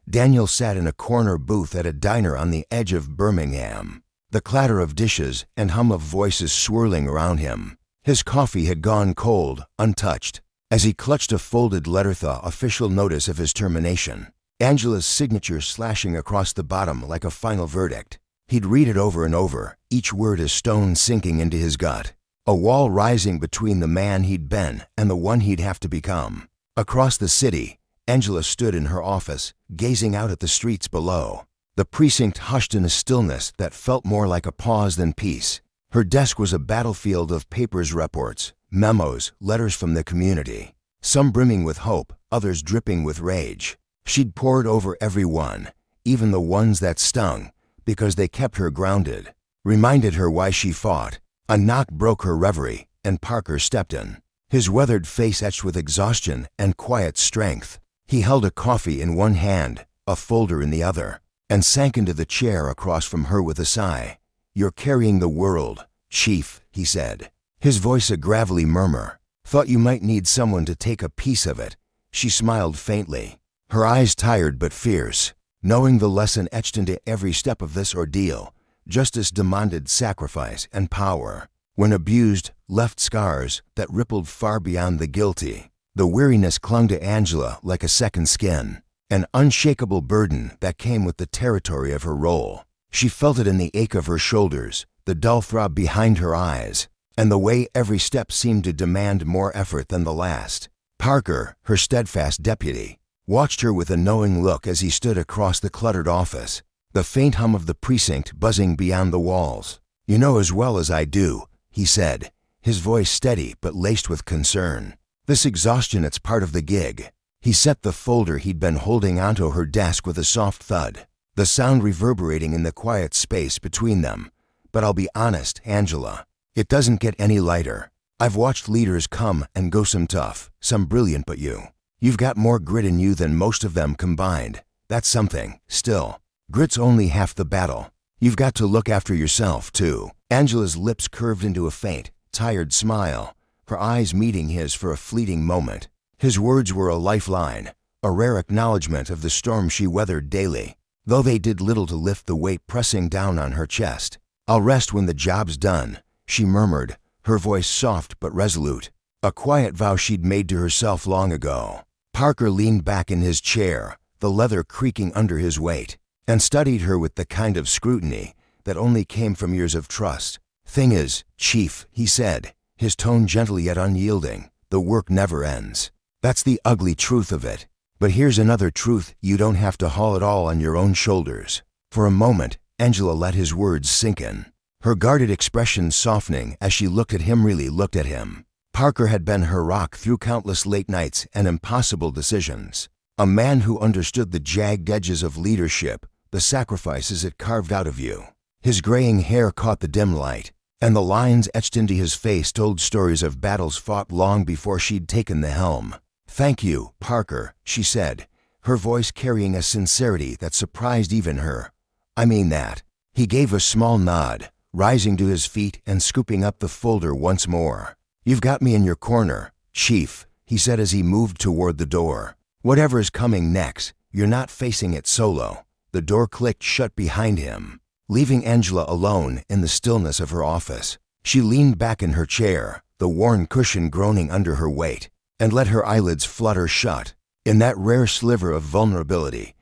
Daniel sat in a corner booth at a diner on the edge of Birmingham, the clatter of dishes and hum of voices swirling around him. His coffee had gone cold, untouched, as he clutched a folded letter, the official notice of his termination, Angela's signature slashing across the bottom like a final verdict. He'd read it over and over, each word a stone sinking into his gut, a wall rising between the man he'd been and the one he'd have to become. Across the city, Angela stood in her office, gazing out at the streets below. The precinct hushed in a stillness that felt more like a pause than peace. Her desk was a battlefield of papers, reports, memos, letters from the community, some brimming with hope, others dripping with rage. She'd pored over every one, even the ones that stung, because they kept her grounded, reminded her why she fought. A knock broke her reverie, and Parker stepped in, his weathered face etched with exhaustion and quiet strength. He held a coffee in one hand, a folder in the other, and sank into the chair across from her with a sigh. "You're carrying the world, Chief," he said, his voice a gravelly murmur. "Thought you might need someone to take a piece of it." She smiled faintly, her eyes tired but fierce, knowing the lesson etched into every step of this ordeal. Justice demanded sacrifice and power. When abused, left scars that rippled far beyond the guilty. The weariness clung to Angela like a second skin, an unshakable burden that came with the territory of her role. She felt it in the ache of her shoulders, the dull throb behind her eyes, and the way every step seemed to demand more effort than the last. Parker, her steadfast deputy, watched her with a knowing look as he stood across the cluttered office, the faint hum of the precinct buzzing beyond the walls. "You know as well as I do," he said, his voice steady but laced with concern. "This exhaustion, it's part of the gig." He set the folder he'd been holding onto her desk with a soft thud, the sound reverberating in the quiet space between them. "But I'll be honest, Angela, it doesn't get any lighter. I've watched leaders come and go, some tough, some brilliant, but you've got more grit in you than most of them combined. That's something. Still, grit's only half the battle. You've got to look after yourself, too." Angela's lips curved into a faint, tired smile, her eyes meeting his for a fleeting moment. His words were a lifeline, a rare acknowledgement of the storm she weathered daily, though they did little to lift the weight pressing down on her chest. "I'll rest when the job's done," she murmured, her voice soft but resolute, a quiet vow she'd made to herself long ago. Parker leaned back in his chair, the leather creaking under his weight, and studied her with the kind of scrutiny that only came from years of trust. "Thing is, Chief," he said, his tone gentle yet unyielding, "the work never ends. That's the ugly truth of it. But here's another truth: you don't have to haul it all on your own shoulders." For a moment, Angela let his words sink in, her guarded expression softening as she looked at him, really looked at him. Parker had been her rock through countless late nights and impossible decisions, a man who understood the jagged edges of leadership, the sacrifices it carved out of you. His graying hair caught the dim light, and the lines etched into his face told stories of battles fought long before she'd taken the helm. "Thank you, Parker," she said, her voice carrying a sincerity that surprised even her. "I mean that." He gave a small nod, rising to his feet and scooping up the folder once more. "You've got me in your corner, Chief," he said as he moved toward the door. "Whatever's coming next, you're not facing it solo." The door clicked shut behind him, leaving Angela alone in the stillness of her office. She leaned back in her chair, the worn cushion groaning under her weight, and let her eyelids flutter shut. In that rare sliver of vulnerability,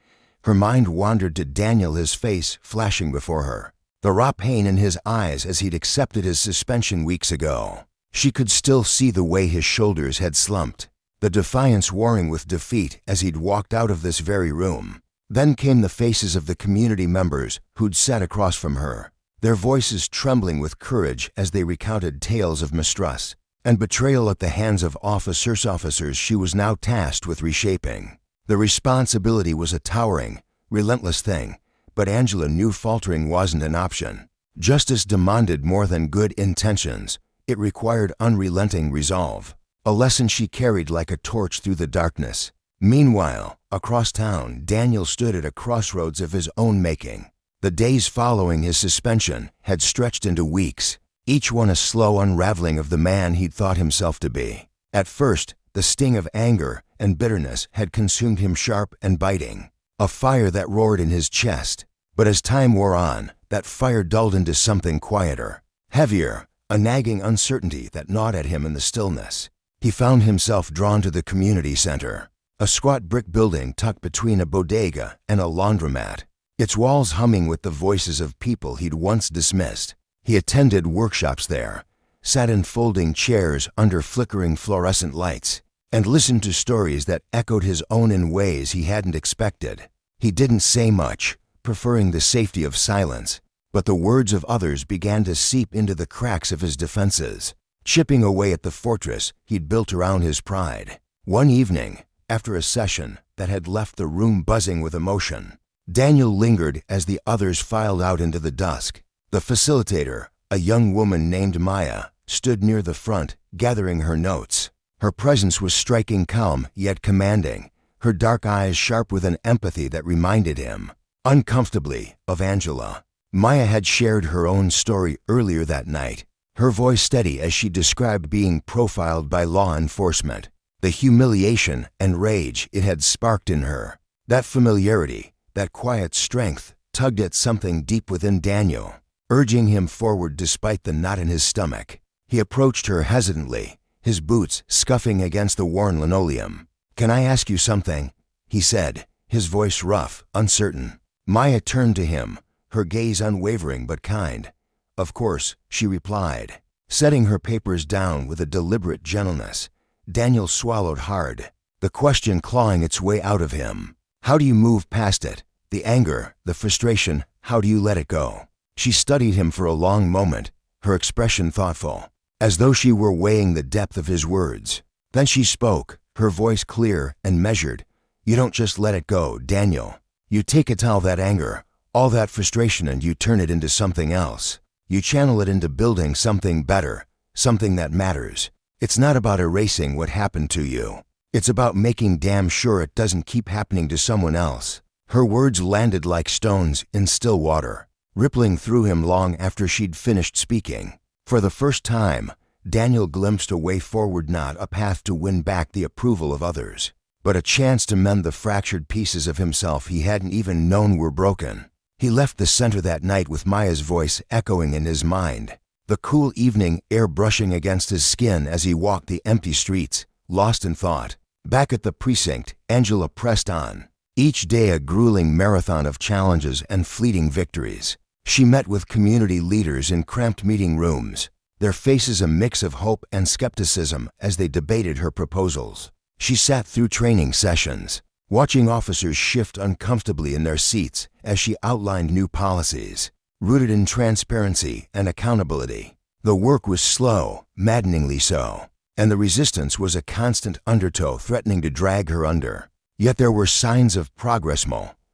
Her mind wandered to Daniel, his face flashing before her, the raw pain in his eyes as he'd accepted his suspension weeks ago. She could still see the way his shoulders had slumped, the defiance warring with defeat as he'd walked out of this very room. Then came the faces of the community members who'd sat across from her, their voices trembling with courage as they recounted tales of mistrust and betrayal at the hands of officers she was now tasked with reshaping. The responsibility was a towering, relentless thing, but Angela knew faltering wasn't an option. Justice demanded more than good intentions. It required unrelenting resolve, a lesson she carried like a torch through the darkness. Meanwhile, across town, Daniel stood at a crossroads of his own making. The days following his suspension had stretched into weeks, each one a slow unraveling of the man he'd thought himself to be. At first, the sting of anger and bitterness had consumed him sharp and biting, a fire that roared in his chest. But as time wore on, that fire dulled into something quieter, heavier, a nagging uncertainty that gnawed at him in the stillness. He found himself drawn to the community center, a squat brick building tucked between a bodega and a laundromat, its walls humming with the voices of people he'd once dismissed. He attended workshops there, sat in folding chairs under flickering fluorescent lights, and listened to stories that echoed his own in ways he hadn't expected. He didn't say much, preferring the safety of silence, but the words of others began to seep into the cracks of his defenses, chipping away at the fortress he'd built around his pride. One evening, after a session that had left the room buzzing with emotion, Daniel lingered as the others filed out into the dusk. The facilitator, a young woman named Maya, stood near the front, gathering her notes. Her presence was striking, calm yet commanding, her dark eyes sharp with an empathy that reminded him, uncomfortably, of Angela. Maya had shared her own story earlier that night, her voice steady as she described being profiled by law enforcement, the humiliation and rage it had sparked in her. That familiarity, that quiet strength, tugged at something deep within Daniel, urging him forward despite the knot in his stomach. He approached her hesitantly, his boots scuffing against the worn linoleum. "Can I ask you something?" he said, his voice rough, uncertain. Maya turned to him, her gaze unwavering but kind. "Of course," she replied, setting her papers down with a deliberate gentleness. Daniel swallowed hard, the question clawing its way out of him. How do you move past it? The anger, the frustration, how do you let it go? She studied him for a long moment, her expression thoughtful, as though she were weighing the depth of his words. Then she spoke, her voice clear and measured. "You don't just let it go, Daniel. You take it all that anger, all that frustration, and you turn it into something else. You channel it into building something better, something that matters. It's not about erasing what happened to you. It's about making damn sure it doesn't keep happening to someone else." Her words landed like stones in still water, rippling through him long after she'd finished speaking. For the first time, Daniel glimpsed a way forward, not a path to win back the approval of others, but a chance to mend the fractured pieces of himself he hadn't even known were broken. He left the center that night with Maya's voice echoing in his mind, the cool evening air brushing against his skin as he walked the empty streets, lost in thought. Back at the precinct, Angela pressed on, each day a grueling marathon of challenges and fleeting victories. She met with community leaders in cramped meeting rooms, their faces a mix of hope and skepticism as they debated her proposals. She sat through training sessions, watching officers shift uncomfortably in their seats as she outlined new policies, rooted in transparency and accountability. The work was slow, maddeningly so, and the resistance was a constant undertow threatening to drag her under. Yet there were signs of progress,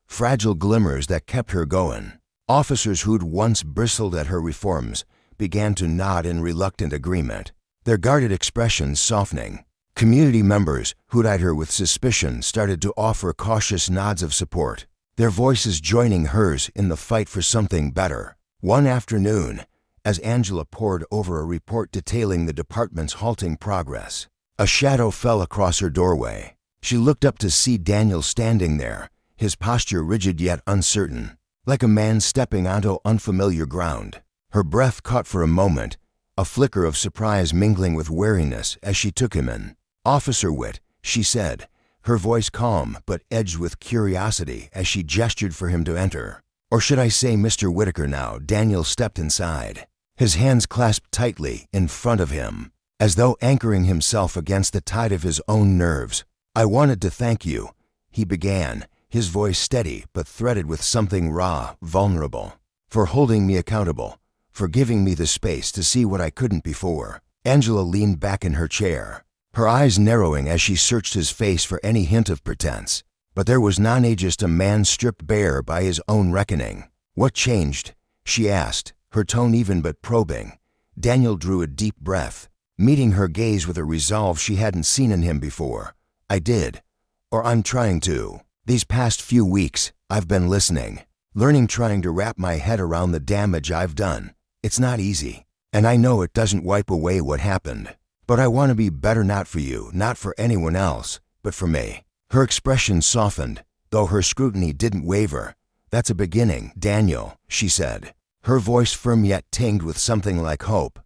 fragile glimmers that kept her going. Officers who'd once bristled at her reforms began to nod in reluctant agreement, their guarded expressions softening. Community members who'd eyed her with suspicion started to offer cautious nods of support, their voices joining hers in the fight for something better. One afternoon, as Angela pored over a report detailing the department's halting progress, a shadow fell across her doorway. She looked up to see Daniel standing there, his posture rigid yet uncertain, like a man stepping onto unfamiliar ground. Her breath caught for a moment, a flicker of surprise mingling with wariness as she took him in. "Officer Witt," she said, her voice calm but edged with curiosity as she gestured for him to enter. "Or should I say Mr. Whitaker now?" Daniel stepped inside, his hands clasped tightly in front of him, as though anchoring himself against the tide of his own nerves. "I wanted to thank you," he began, his voice steady but threaded with something raw, vulnerable, "for holding me accountable, for giving me the space to see what I couldn't before." Angela leaned back in her chair, her eyes narrowing as she searched his face for any hint of pretense. But there was none, just a man stripped bare by his own reckoning. "What changed?" she asked, her tone even but probing. Daniel drew a deep breath, meeting her gaze with a resolve she hadn't seen in him before. "I did. Or I'm trying to. These past few weeks, I've been listening, learning, trying to wrap my head around the damage I've done. It's not easy. And I know it doesn't wipe away what happened. But I want to be better, not for you, not for anyone else, but for me." Her expression softened, though her scrutiny didn't waver. "That's a beginning, Daniel," she said, her voice firm yet tinged with something like hope.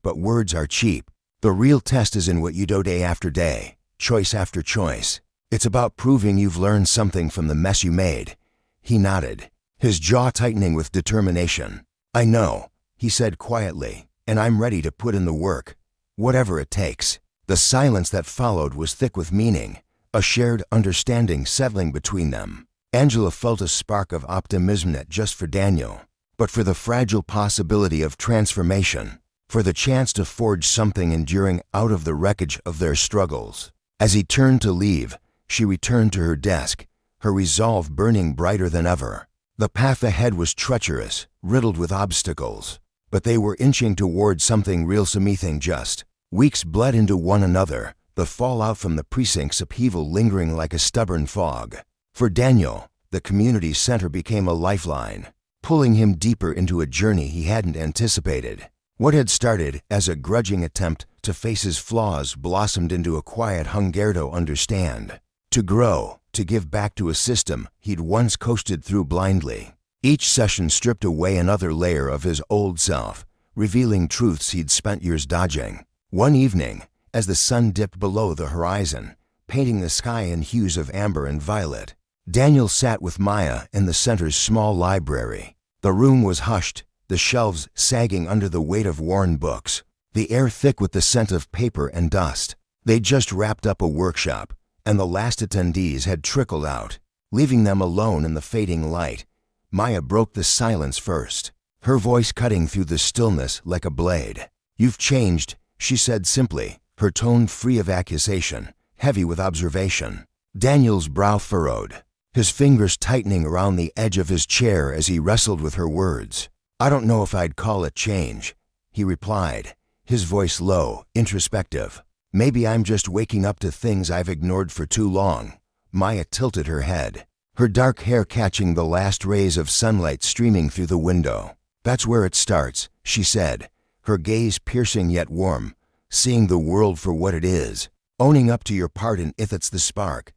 "But words are cheap. The real test is in what you do day after day, choice after choice. It's about proving you've learned something from the mess you made." He nodded, his jaw tightening with determination. "I know," he said quietly, "and I'm ready to put in the work, whatever it takes." The silence that followed was thick with meaning, a shared understanding settling between them. Angela felt a spark of optimism, not just for Daniel, but for the fragile possibility of transformation, for the chance to forge something enduring out of the wreckage of their struggles. As he turned to leave, she returned to her desk, her resolve burning brighter than ever. The path ahead was treacherous, riddled with obstacles, but they were inching toward something real. Something just. Weeks bled into one another, the fallout from the precinct's upheaval lingering like a stubborn fog. For Daniel, the community center became a lifeline, pulling him deeper into a journey he hadn't anticipated. What had started as a grudging attempt to face his flaws blossomed into a quiet hunger to understand, to grow, to give back to a system he'd once coasted through blindly. Each session stripped away another layer of his old self, revealing truths he'd spent years dodging. One evening, as the sun dipped below the horizon, painting the sky in hues of amber and violet, Daniel sat with Maya in the center's small library. The room was hushed, the shelves sagging under the weight of worn books, the air thick with the scent of paper and dust. They'd just wrapped up a workshop, and the last attendees had trickled out, leaving them alone in the fading light. Maya broke the silence first, her voice cutting through the stillness like a blade. "You've changed," she said simply, her tone free of accusation, heavy with observation. Daniel's brow furrowed, his fingers tightening around the edge of his chair as he wrestled with her words. "I don't know if I'd call it change," he replied, his voice low, introspective. "Maybe I'm just waking up to things I've ignored for too long." Maya tilted her head, her dark hair catching the last rays of sunlight streaming through the window. "That's where it starts," she said, her gaze piercing yet warm. "Seeing the world for what it is, owning up to your part in it, that's the spark.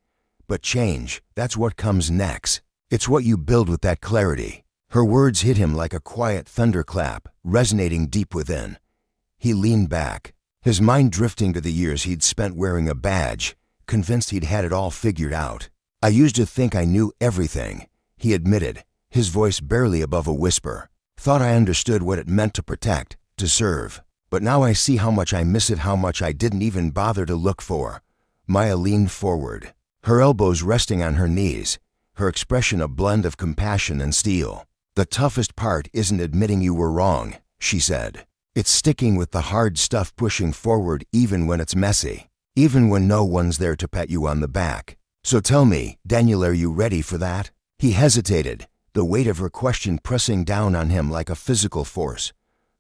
But change, that's what comes next. It's what you build with that clarity." Her words hit him like a quiet thunderclap, resonating deep within. He leaned back, his mind drifting to the years he'd spent wearing a badge, convinced he'd had it all figured out. "I used to think I knew everything," he admitted, his voice barely above a whisper. "Thought I understood what it meant to protect, to serve. But now I see how much I miss it, how much I didn't even bother to look for." Maya leaned forward, her elbows resting on her knees, her expression a blend of compassion and steel. "The toughest part isn't admitting you were wrong," she said. "It's sticking with the hard stuff, pushing forward even when it's messy, even when no one's there to pat you on the back." "So tell me, Daniel, are you ready for that?" He hesitated, the weight of her question pressing down on him like a physical force.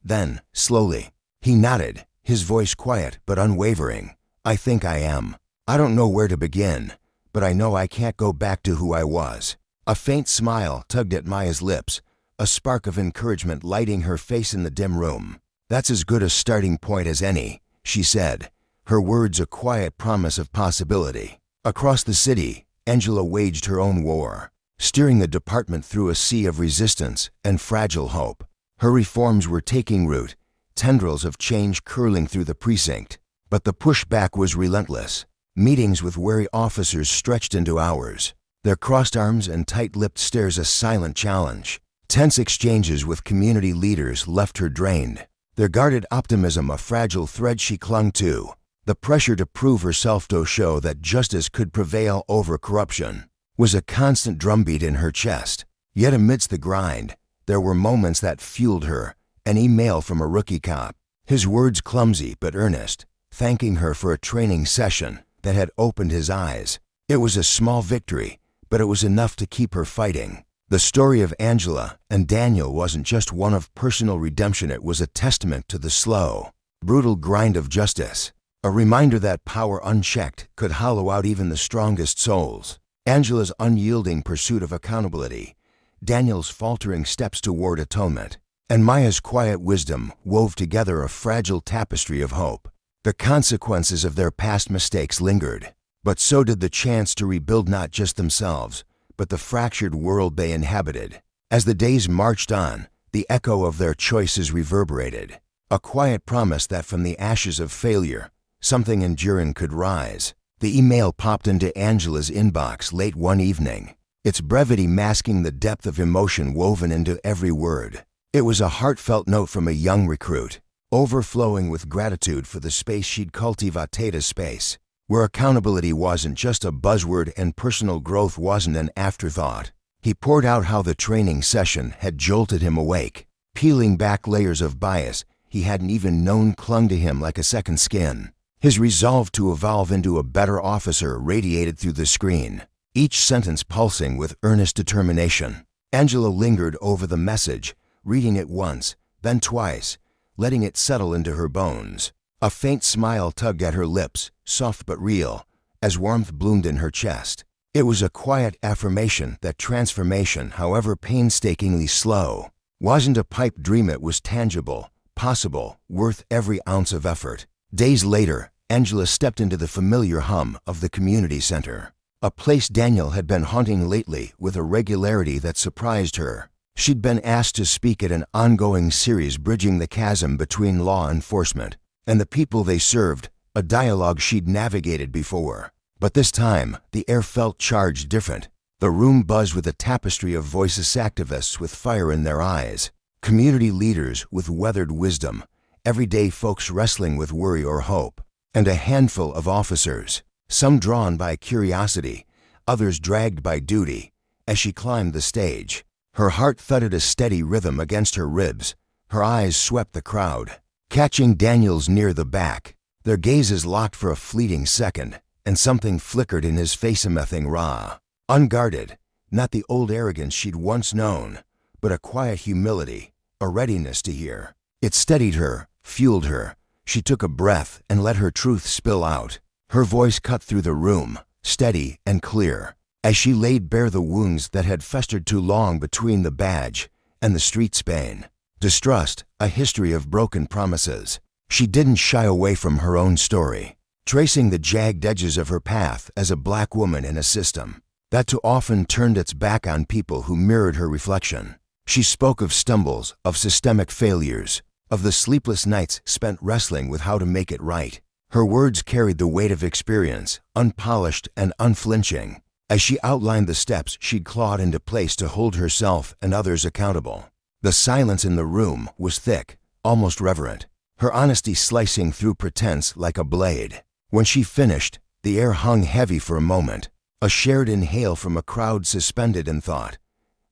Then, slowly, he nodded, his voice quiet but unwavering. "I think I am. I don't know where to begin, but I know I can't go back to who I was." A faint smile tugged at Maya's lips, a spark of encouragement lighting her face in the dim room. "That's as good a starting point as any," she said, her words a quiet promise of possibility. Across the city, Angela waged her own war, steering the department through a sea of resistance and fragile hope. Her reforms were taking root, tendrils of change curling through the precinct, but the pushback was relentless. Meetings with wary officers stretched into hours, their crossed arms and tight-lipped stares a silent challenge. Tense exchanges with community leaders left her drained, their guarded optimism a fragile thread she clung to. The pressure to prove herself to show that justice could prevail over corruption was a constant drumbeat in her chest. Yet amidst the grind, there were moments that fueled her. An email from a rookie cop, his words clumsy but earnest, thanking her for a training session that had opened his eyes. It was a small victory, but it was enough to keep her fighting. The story of Angela and Daniel wasn't just one of personal redemption, it was a testament to the slow, brutal grind of justice, a reminder that power unchecked could hollow out even the strongest souls. Angela's unyielding pursuit of accountability, Daniel's faltering steps toward atonement, and Maya's quiet wisdom wove together a fragile tapestry of hope. The consequences of their past mistakes lingered, but so did the chance to rebuild not just themselves, but the fractured world they inhabited. As the days marched on, the echo of their choices reverberated, a quiet promise that from the ashes of failure, something enduring could rise. The email popped into Angela's inbox late one evening, its brevity masking the depth of emotion woven into every word. It was a heartfelt note from a young recruit, overflowing with gratitude for the space she'd cultivated, a space where accountability wasn't just a buzzword and personal growth wasn't an afterthought. He poured out how the training session had jolted him awake, peeling back layers of bias he hadn't even known clung to him like a second skin. His resolve to evolve into a better officer radiated through the screen, each sentence pulsing with earnest determination. Angela lingered over the message, reading it once, then twice, letting it settle into her bones. A faint smile tugged at her lips, soft but real, as warmth bloomed in her chest. It was a quiet affirmation that transformation, however painstakingly slow, wasn't a pipe dream, it was tangible, possible, worth every ounce of effort. Days later, Angela stepped into the familiar hum of the community center, a place Daniel had been haunting lately with a regularity that surprised her. She'd been asked to speak at an ongoing series bridging the chasm between law enforcement and the people they served, a dialogue she'd navigated before. But this time, the air felt charged different. The room buzzed with a tapestry of voices, activists with fire in their eyes, community leaders with weathered wisdom, everyday folks wrestling with worry or hope, and a handful of officers, some drawn by curiosity, others dragged by duty. As she climbed the stage, her heart thudded a steady rhythm against her ribs. Her eyes swept the crowd, catching Daniel's near the back. Their gazes locked for a fleeting second, and something flickered in his face, something raw, unguarded, not the old arrogance she'd once known, but a quiet humility, a readiness to hear. It steadied her, fueled her. She took a breath and let her truth spill out. Her voice cut through the room, steady and clear, as she laid bare the wounds that had festered too long between the badge and the street Spain. Distrust, a history of broken promises. She didn't shy away from her own story, tracing the jagged edges of her path as a black woman in a system that too often turned its back on people who mirrored her reflection. She spoke of stumbles, of systemic failures, of the sleepless nights spent wrestling with how to make it right. Her words carried the weight of experience, unpolished and unflinching, as she outlined the steps she'd clawed into place to hold herself and others accountable. The silence in the room was thick, almost reverent, her honesty slicing through pretense like a blade. When she finished, the air hung heavy for a moment, a shared inhale from a crowd suspended in thought.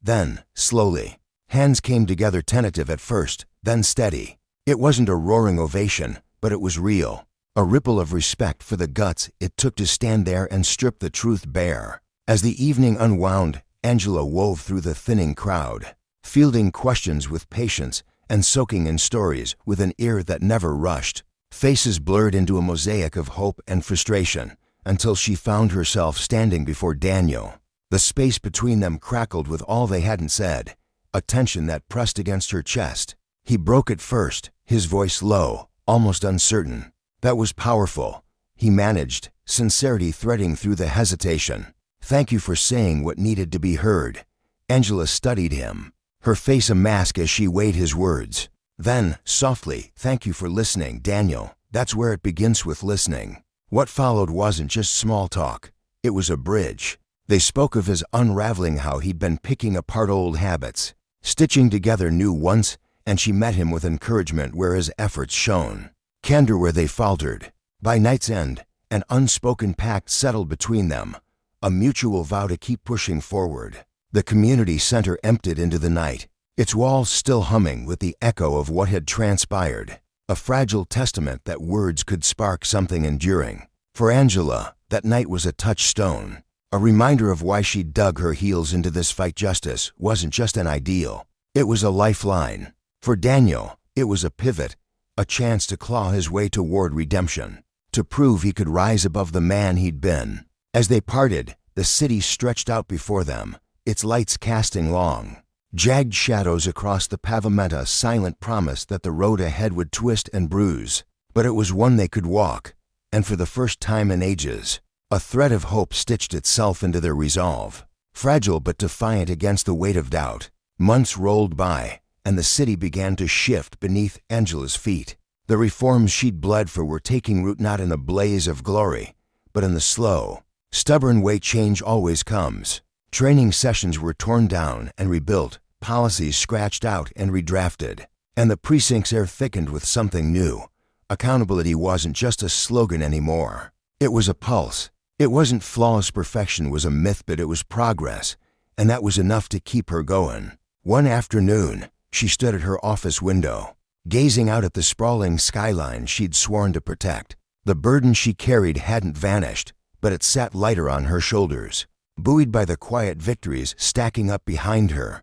Then, slowly, hands came together, tentative at first, then steady. It wasn't a roaring ovation, but it was real, a ripple of respect for the guts it took to stand there and strip the truth bare. As the evening unwound, Angela wove through the thinning crowd, fielding questions with patience and soaking in stories with an ear that never rushed. Faces blurred into a mosaic of hope and frustration until she found herself standing before Daniel. The space between them crackled with all they hadn't said, a tension that pressed against her chest. He broke it first, his voice low, almost uncertain. That was powerful. He managed, sincerity threading through the hesitation. "Thank you for saying what needed to be heard." Angela studied him, her face a mask as she weighed his words. Then, softly, "Thank you for listening, Daniel. That's where it begins, with listening. What followed wasn't just small talk. It was a bridge. They spoke of his unraveling, how he'd been picking apart old habits, stitching together new ones, and she met him with encouragement where his efforts shone, candor where they faltered. By night's end, an unspoken pact settled between them, a mutual vow to keep pushing forward. The community center emptied into the night, its walls still humming with the echo of what had transpired, a fragile testament that words could spark something enduring. For Angela, that night was a touchstone, a reminder of why she dug her heels into this fight. Justice wasn't just an ideal, it was a lifeline. For Daniel, it was a pivot, a chance to claw his way toward redemption, to prove he could rise above the man he'd been. As they parted, the city stretched out before them, its lights casting long, jagged shadows across the pavement, a silent promise that the road ahead would twist and bruise, but it was one they could walk, and for the first time in ages, a thread of hope stitched itself into their resolve. Fragile but defiant against the weight of doubt, months rolled by, and the city began to shift beneath Angela's feet. The reforms she'd bled for were taking root, not in a blaze of glory, but in the slow, stubborn way change always comes. Training sessions were torn down and rebuilt, policies scratched out and redrafted, and the precinct's air thickened with something new. Accountability wasn't just a slogan anymore. It was a pulse. It wasn't flawless perfection was a myth, but it was progress, and that was enough to keep her going. One afternoon, she stood at her office window, gazing out at the sprawling skyline she'd sworn to protect. The burden she carried hadn't vanished, but it sat lighter on her shoulders, buoyed by the quiet victories stacking up behind her.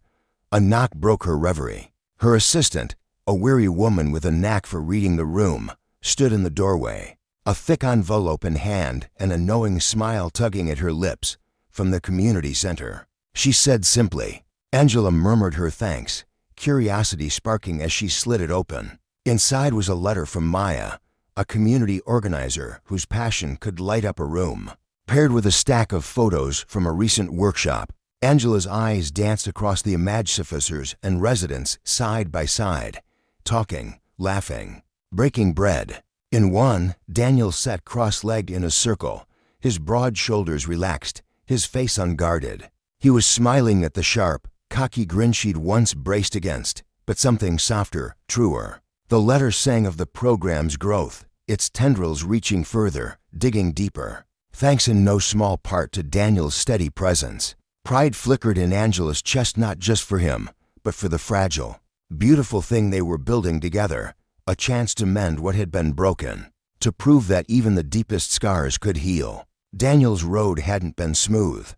A knock broke her reverie. Her assistant, a weary woman with a knack for reading the room, stood in the doorway, a thick envelope in hand and a knowing smile tugging at her lips. From the community center, she said simply. Angela murmured her thanks, curiosity sparking as she slid it open. Inside was a letter from Maya, a community organizer whose passion could light up a room. Paired with a stack of photos from a recent workshop, Angela's eyes danced across the officers and residents side by side, talking, laughing, breaking bread. In one, Daniel sat cross-legged in a circle, his broad shoulders relaxed, his face unguarded. He was smiling at the sharp, cocky grin she'd once braced against, but something softer, truer. The letter sang of the program's growth, its tendrils reaching further, digging deeper. Thanks in no small part to Daniel's steady presence. Pride flickered in Angela's chest, not just for him, but for the fragile, beautiful thing they were building together. A chance to mend what had been broken, to prove that even the deepest scars could heal. Daniel's road hadn't been smooth.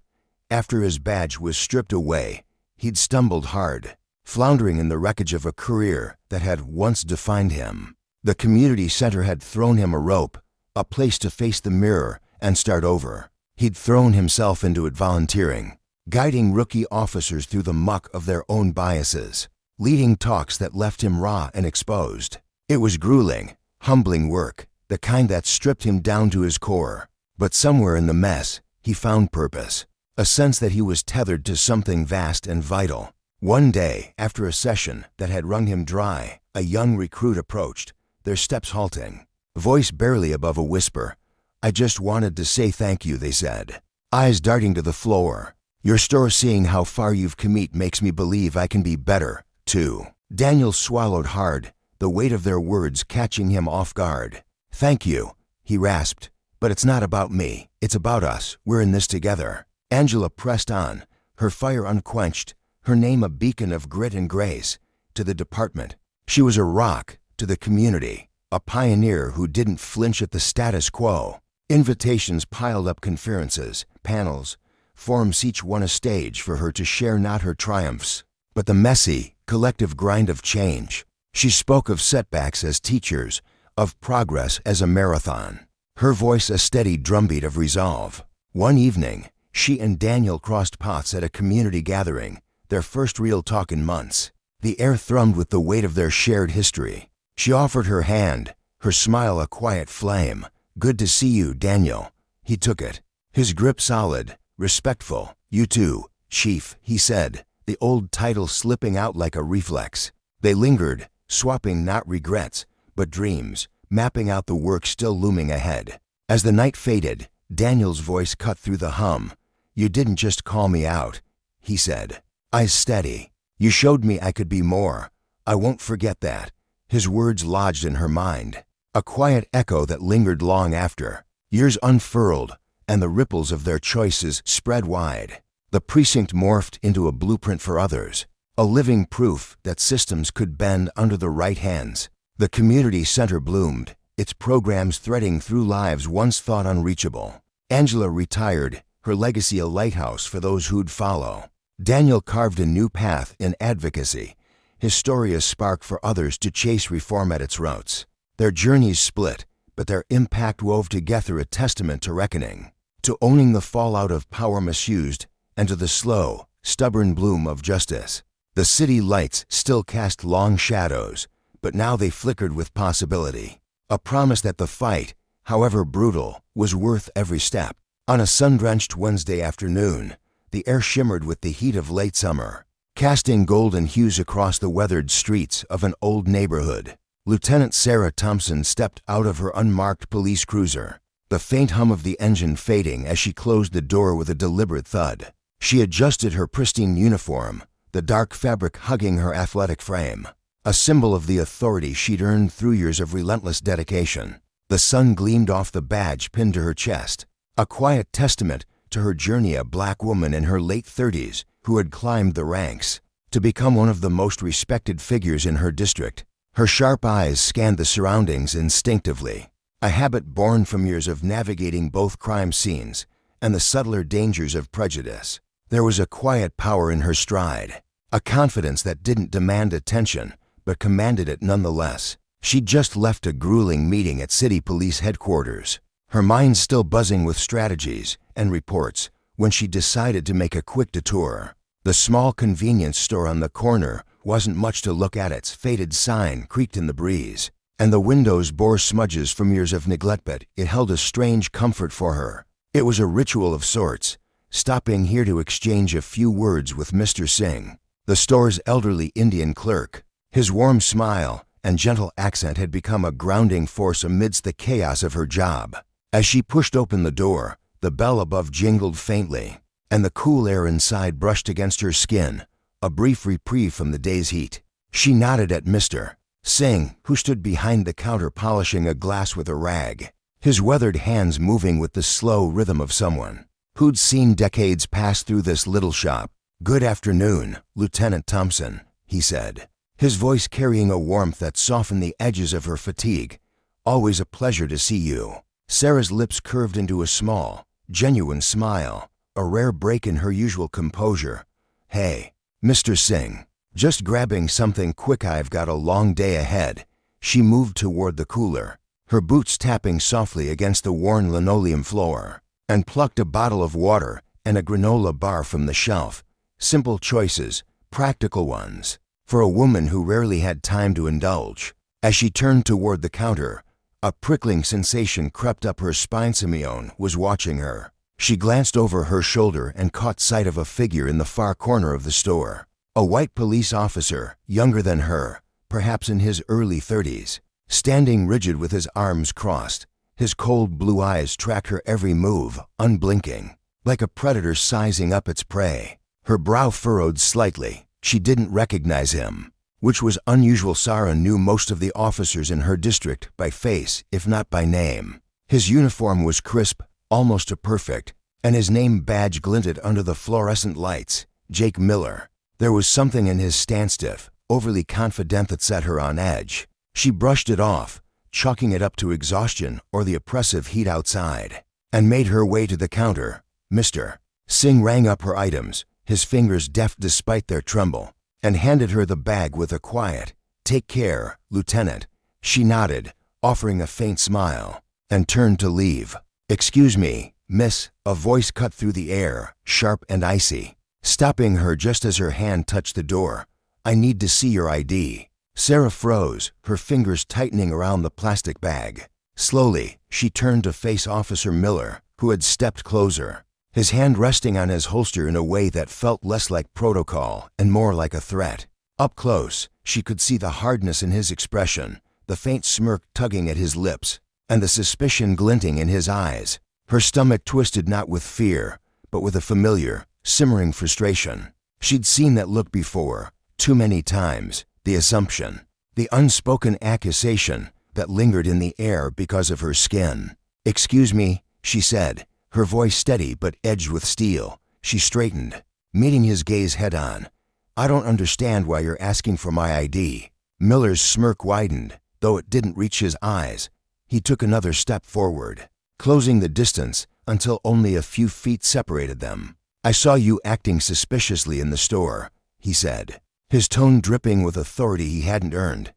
After his badge was stripped away, he'd stumbled hard, floundering in the wreckage of a career that had once defined him. The community center had thrown him a rope, a place to face the mirror and start over. He'd thrown himself into it, volunteering, guiding rookie officers through the muck of their own biases, leading talks that left him raw and exposed. It was grueling, humbling work, the kind that stripped him down to his core. But somewhere in the mess, he found purpose, a sense that he was tethered to something vast and vital. One day, after a session that had wrung him dry, a young recruit approached, their steps halting, voice barely above a whisper. "I just wanted to say thank you," they said, eyes darting to the floor. "Your story, seeing how far you've come, makes me believe I can be better, too." Daniel swallowed hard, the weight of their words catching him off guard. "Thank you," he rasped, "but it's not about me, it's about us. We're in this together." Angela pressed on, her fire unquenched, her name a beacon of grit and grace. To the department, she was a rock. To the community, a pioneer who didn't flinch at the status quo. Invitations piled up, conferences, panels, forums, each one a stage for her to share not her triumphs, but the messy, collective grind of change. She spoke of setbacks as teachers, of progress as a marathon, her voice a steady drumbeat of resolve. One evening, she and Daniel crossed paths at a community gathering, their first real talk in months. The air thrummed with the weight of their shared history. She offered her hand, her smile a quiet flame. "Good to see you, Daniel." He took it, his grip solid, respectful. "You too, Chief," he said, the old title slipping out like a reflex. They lingered, swapping not regrets, but dreams, mapping out the work still looming ahead. As the night faded, Daniel's voice cut through the hum. "You didn't just call me out," he said. "Eyes steady. You showed me I could be more. I won't forget that." His words lodged in her mind, a quiet echo that lingered long after. Years unfurled, and the ripples of their choices spread wide. The precinct morphed into a blueprint for others, a living proof that systems could bend under the right hands. The community center bloomed, its programs threading through lives once thought unreachable. Angela retired, her legacy a lighthouse for those who'd follow. Daniel carved a new path in advocacy, his story a spark for others to chase reform at its roots. Their journeys split, but their impact wove together a testament to reckoning, to owning the fallout of power misused, and to the slow, stubborn bloom of justice. The city lights still cast long shadows, but now they flickered with possibility, a promise that the fight, however brutal, was worth every step. On a sun-drenched Wednesday afternoon, the air shimmered with the heat of late summer, casting golden hues across the weathered streets of an old neighborhood. Lieutenant Sarah Thompson stepped out of her unmarked police cruiser, the faint hum of the engine fading as she closed the door with a deliberate thud. She adjusted her pristine uniform, the dark fabric hugging her athletic frame, a symbol of the authority she'd earned through years of relentless dedication. The sun gleamed off the badge pinned to her chest, a quiet testament to her journey, a black woman in her late 30s who had climbed the ranks to become one of the most respected figures in her district. Her sharp eyes scanned the surroundings instinctively, a habit born from years of navigating both crime scenes and the subtler dangers of prejudice. There was a quiet power in her stride, a confidence that didn't demand attention but commanded it nonetheless. She'd just left a grueling meeting at City Police Headquarters, her mind still buzzing with strategies and reports, when she decided to make a quick detour. The small convenience store on the corner wasn't much to look at. Its faded sign creaked in the breeze, and the windows bore smudges from years of neglect, but it held a strange comfort for her. It was a ritual of sorts, stopping here to exchange a few words with Mr. Singh, the store's elderly Indian clerk. His warm smile and gentle accent had become a grounding force amidst the chaos of her job. As she pushed open the door, the bell above jingled faintly, and the cool air inside brushed against her skin, a brief reprieve from the day's heat. She nodded at Mr. Singh, who stood behind the counter polishing a glass with a rag, his weathered hands moving with the slow rhythm of someone who'd seen decades pass through this little shop. "Good afternoon, Lieutenant Thompson," he said, his voice carrying a warmth that softened the edges of her fatigue. "Always a pleasure to see you." Sarah's lips curved into a small, genuine smile, a rare break in her usual composure. "Hey, Mr. Singh, just grabbing something quick. I've got a long day ahead." She moved toward the cooler, her boots tapping softly against the worn linoleum floor, and plucked a bottle of water and a granola bar from the shelf. Simple choices, practical ones, for a woman who rarely had time to indulge. As she turned toward the counter, a prickling sensation crept up her spine. Simeon was watching her. She glanced over her shoulder and caught sight of a figure in the far corner of the store. A white police officer, younger than her, perhaps in his early 30s, standing rigid with his arms crossed. His cold blue eyes tracked her every move, unblinking, like a predator sizing up its prey. Her brow furrowed slightly. She didn't recognize him, which was unusual. Sarah knew most of the officers in her district by face, if not by name. His uniform was crisp, almost to perfect, and his name badge glinted under the fluorescent lights. Jake Miller. There was something in his stance, stiff, overly confident, that set her on edge. She brushed it off, chalking it up to exhaustion or the oppressive heat outside, and made her way to the counter. Mr. Singh rang up her items, his fingers deft despite their tremble, and handed her the bag with a quiet, "Take care, Lieutenant." She nodded, offering a faint smile, and turned to leave. "Excuse me, miss," a voice cut through the air, sharp and icy, stopping her just as her hand touched the door. "I need to see your ID." Sarah froze, her fingers tightening around the plastic bag. Slowly, she turned to face Officer Miller, who had stepped closer, his hand resting on his holster in a way that felt less like protocol and more like a threat. Up close, she could see the hardness in his expression, the faint smirk tugging at his lips, and the suspicion glinting in his eyes. Her stomach twisted not with fear, but with a familiar, simmering frustration. She'd seen that look before, too many times, the assumption, the unspoken accusation that lingered in the air because of her skin. "Excuse me," she said, her voice steady but edged with steel. She straightened, meeting his gaze head-on. "I don't understand why you're asking for my ID." Miller's smirk widened, though it didn't reach his eyes. He took another step forward, closing the distance until only a few feet separated them. "I saw you acting suspiciously in the store," he said, his tone dripping with authority he hadn't earned.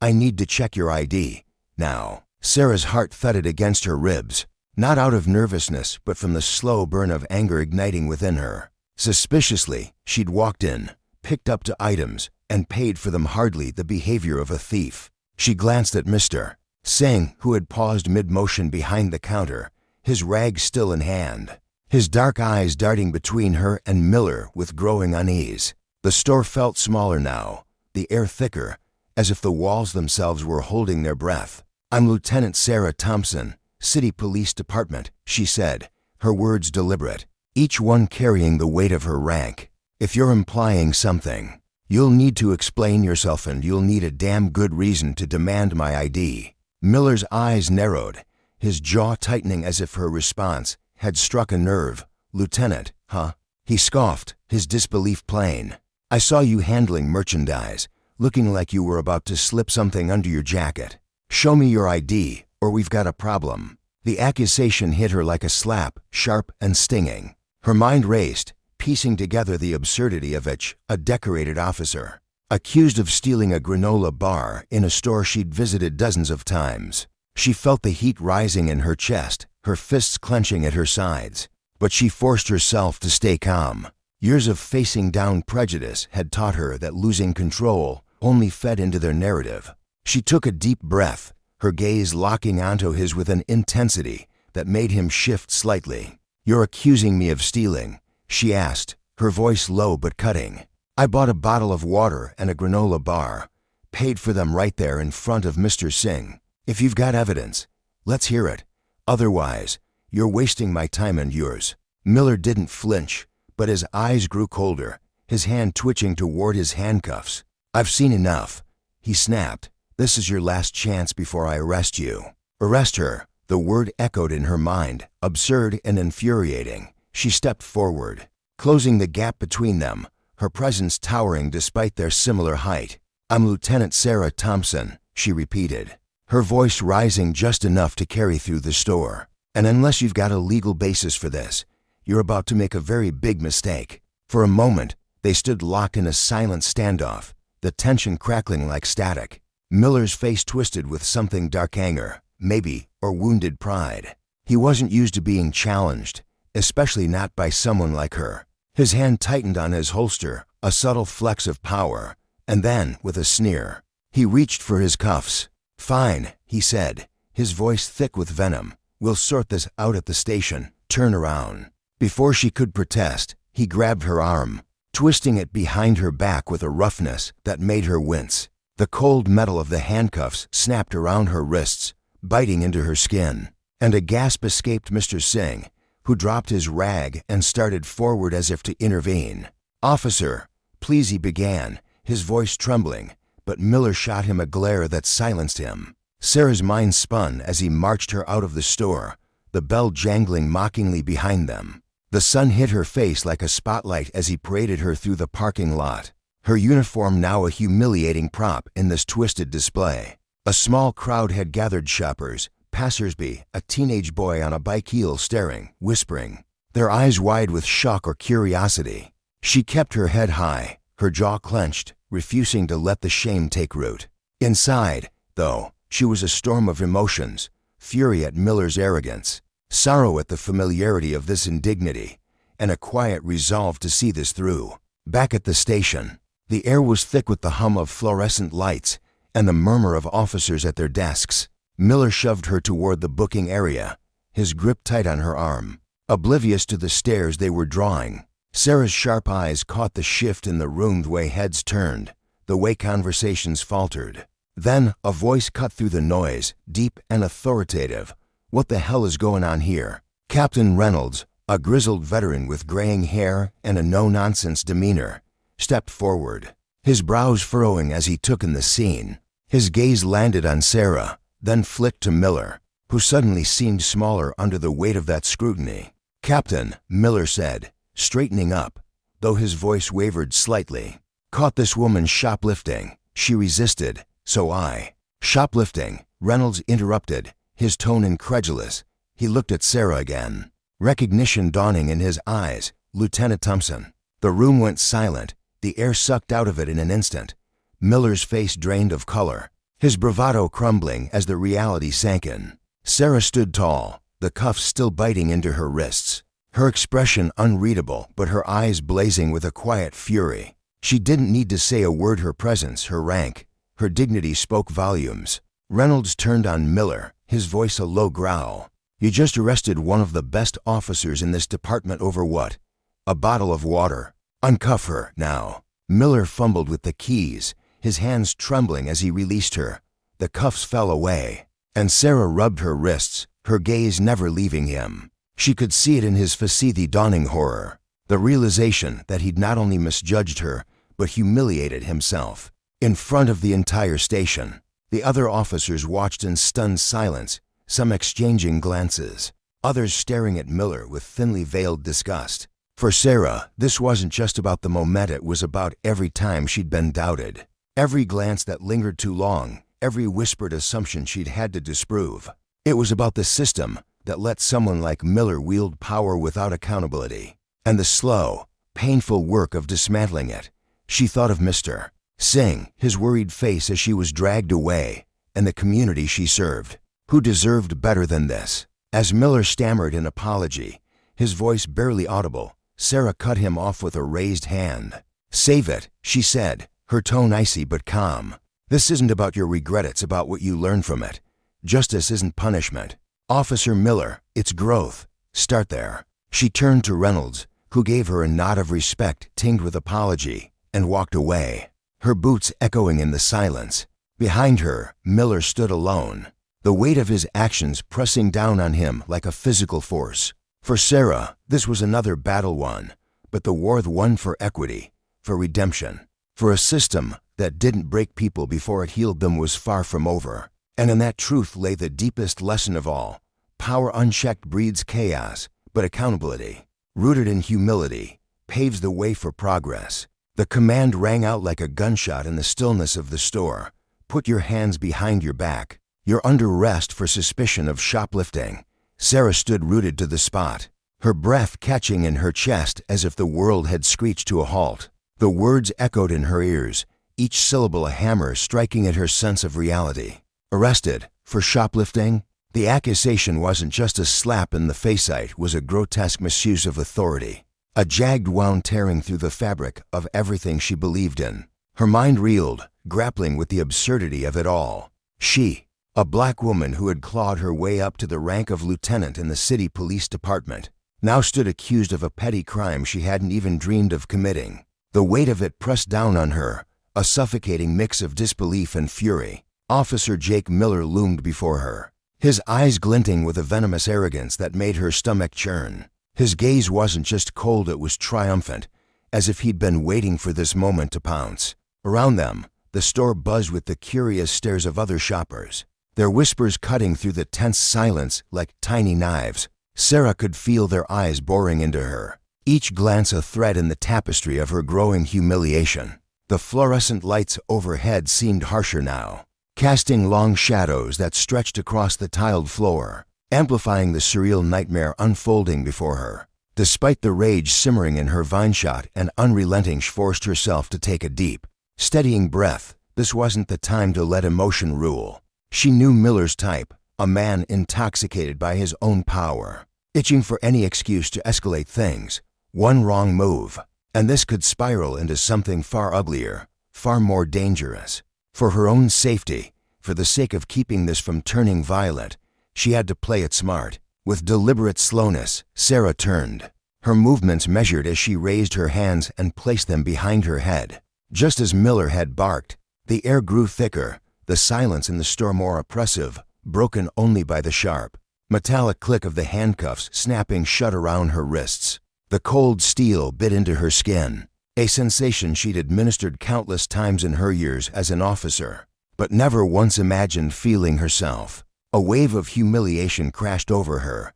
"I need to check your ID, now." Sarah's heart thudded against her ribs, not out of nervousness but from the slow burn of anger igniting within her. Suspiciously, she'd walked in, picked up the items, and paid for them, hardly the behavior of a thief. She glanced at Mr. Singh, who had paused mid-motion behind the counter, his rag still in hand, his dark eyes darting between her and Miller with growing unease. The store felt smaller now, the air thicker, as if the walls themselves were holding their breath. "I'm Lieutenant Sarah Thompson, City Police Department," she said, her words deliberate, each one carrying the weight of her rank. "If you're implying something, you'll need to explain yourself, and you'll need a damn good reason to demand my ID." Miller's eyes narrowed, his jaw tightening as if her response had struck a nerve. "Lieutenant, huh?" He scoffed, his disbelief plain. "I saw you handling merchandise, looking like you were about to slip something under your jacket. Show me your ID, or we've got a problem." The accusation hit her like a slap, sharp and stinging. Her mind raced, piecing together the absurdity of it. A decorated officer, accused of stealing a granola bar in a store she'd visited dozens of times. She felt the heat rising in her chest, her fists clenching at her sides. But she forced herself to stay calm. Years of facing down prejudice had taught her that losing control only fed into their narrative. She took a deep breath, her gaze locking onto his with an intensity that made him shift slightly. "You're accusing me of stealing?" she asked, her voice low but cutting. "I bought a bottle of water and a granola bar, paid for them right there in front of Mr. Singh. If you've got evidence, let's hear it. Otherwise, you're wasting my time and yours." Miller didn't flinch, but his eyes grew colder, his hand twitching toward his handcuffs. "I've seen enough," he snapped. "This is your last chance before I arrest you." Arrest her, the word echoed in her mind, absurd and infuriating. She stepped forward, closing the gap between them, her presence towering despite their similar height. "I'm Lieutenant Sarah Thompson," she repeated, her voice rising just enough to carry through the store. "And unless you've got a legal basis for this, you're about to make a very big mistake." For a moment, they stood locked in a silent standoff, the tension crackling like static. Miller's face twisted with something dark, anger, maybe, or wounded pride. He wasn't used to being challenged, especially not by someone like her. His hand tightened on his holster, a subtle flex of power, and then, with a sneer, he reached for his cuffs. "Fine," he said, his voice thick with venom. "We'll sort this out at the station. Turn around." Before she could protest, he grabbed her arm, twisting it behind her back with a roughness that made her wince. The cold metal of the handcuffs snapped around her wrists, biting into her skin, and a gasp escaped Mr. Singh, who dropped his rag and started forward as if to intervene. "Officer, please," he began, his voice trembling, but Miller shot him a glare that silenced him. Sarah's mind spun as he marched her out of the store, the bell jangling mockingly behind them. The sun hit her face like a spotlight as he paraded her through the parking lot, her uniform now a humiliating prop in this twisted display. A small crowd had gathered, shoppers, passersby, a teenage boy on a bike heel staring, whispering, their eyes wide with shock or curiosity. She kept her head high, her jaw clenched, refusing to let the shame take root. Inside, though, she was a storm of emotions, fury at Miller's arrogance, sorrow at the familiarity of this indignity, and a quiet resolve to see this through. Back at the station, the air was thick with the hum of fluorescent lights and the murmur of officers at their desks. Miller shoved her toward the booking area, his grip tight on her arm, oblivious to the stares they were drawing. Sarah's sharp eyes caught the shift in the room, the way heads turned, the way conversations faltered. Then, a voice cut through the noise, deep and authoritative. "What the hell is going on here?" Captain Reynolds, a grizzled veteran with graying hair and a no-nonsense demeanor, stepped forward, his brows furrowing as he took in the scene. His gaze landed on Sarah, then flicked to Miller, who suddenly seemed smaller under the weight of that scrutiny. "Captain," Miller said, straightening up, though his voice wavered slightly. "Caught this woman shoplifting. She resisted, so I—" "Shoplifting," Reynolds interrupted, his tone incredulous. He looked at Sarah again, recognition dawning in his eyes. "Lieutenant Thompson." The room went silent, the air sucked out of it in an instant. Miller's face drained of color, his bravado crumbling as the reality sank in. Sarah stood tall, the cuffs still biting into her wrists, her expression unreadable but her eyes blazing with a quiet fury. She didn't need to say a word. Her presence, her rank, her dignity spoke volumes. Reynolds turned on Miller, his voice a low growl. "You just arrested one of the best officers in this department over what? A bottle of water. Uncuff her, now." Miller fumbled with the keys, his hands trembling as he released her. The cuffs fell away, and Sarah rubbed her wrists, her gaze never leaving him. She could see it in his face, the dawning horror, the realization that he'd not only misjudged her, but humiliated himself. In front of the entire station, the other officers watched in stunned silence, some exchanging glances, others staring at Miller with thinly veiled disgust. For Sarah, this wasn't just about the moment, it was about every time she'd been doubted, every glance that lingered too long, every whispered assumption she'd had to disprove. It was about the system that let someone like Miller wield power without accountability, and the slow, painful work of dismantling it. She thought of Mr. Singh, his worried face as she was dragged away, and the community she served, who deserved better than this. As Miller stammered an apology, his voice barely audible, Sarah cut him off with a raised hand. "Save it," she said, her tone icy but calm. "This isn't about your regret, it's about what you learn from it. Justice isn't punishment. Officer Miller, it's growth. Start there." She turned to Reynolds, who gave her a nod of respect tinged with apology, and walked away, her boots echoing in the silence. Behind her, Miller stood alone, the weight of his actions pressing down on him like a physical force. For Sarah, this was another battle won, but the war won for equity, for redemption, for a system that didn't break people before it healed them was far from over. And in that truth lay the deepest lesson of all. Power unchecked breeds chaos, but accountability, rooted in humility, paves the way for progress. The command rang out like a gunshot in the stillness of the store. "Put your hands behind your back. You're under arrest for suspicion of shoplifting." Sarah stood rooted to the spot, her breath catching in her chest as if the world had screeched to a halt. The words echoed in her ears, each syllable a hammer striking at her sense of reality. Arrested for shoplifting? The accusation wasn't just a slap in the face, it was a grotesque misuse of authority, a jagged wound tearing through the fabric of everything she believed in. Her mind reeled, grappling with the absurdity of it all. She, a black woman who had clawed her way up to the rank of lieutenant in the city police department, now stood accused of a petty crime she hadn't even dreamed of committing. The weight of it pressed down on her, a suffocating mix of disbelief and fury. Officer Jake Miller loomed before her, his eyes glinting with a venomous arrogance that made her stomach churn. His gaze wasn't just cold, it was triumphant, as if he'd been waiting for this moment to pounce. Around them, the store buzzed with the curious stares of other shoppers, their whispers cutting through the tense silence like tiny knives. Sarah could feel their eyes boring into her, each glance a thread in the tapestry of her growing humiliation. The fluorescent lights overhead seemed harsher now, casting long shadows that stretched across the tiled floor, amplifying the surreal nightmare unfolding before her. Despite the rage simmering in her vine-shot and unrelenting, she forced herself to take a deep, steadying breath. This wasn't the time to let emotion rule. She knew Miller's type, a man intoxicated by his own power, itching for any excuse to escalate things. One wrong move, and this could spiral into something far uglier, far more dangerous. For her own safety, for the sake of keeping this from turning violent, she had to play it smart. With deliberate slowness, Sarah turned, her movements measured as she raised her hands and placed them behind her head. Just as Miller had barked, the air grew thicker, the silence in the store more oppressive, broken only by the sharp, metallic click of the handcuffs snapping shut around her wrists. The cold steel bit into her skin, a sensation she'd administered countless times in her years as an officer, but never once imagined feeling herself. A wave of humiliation crashed over her,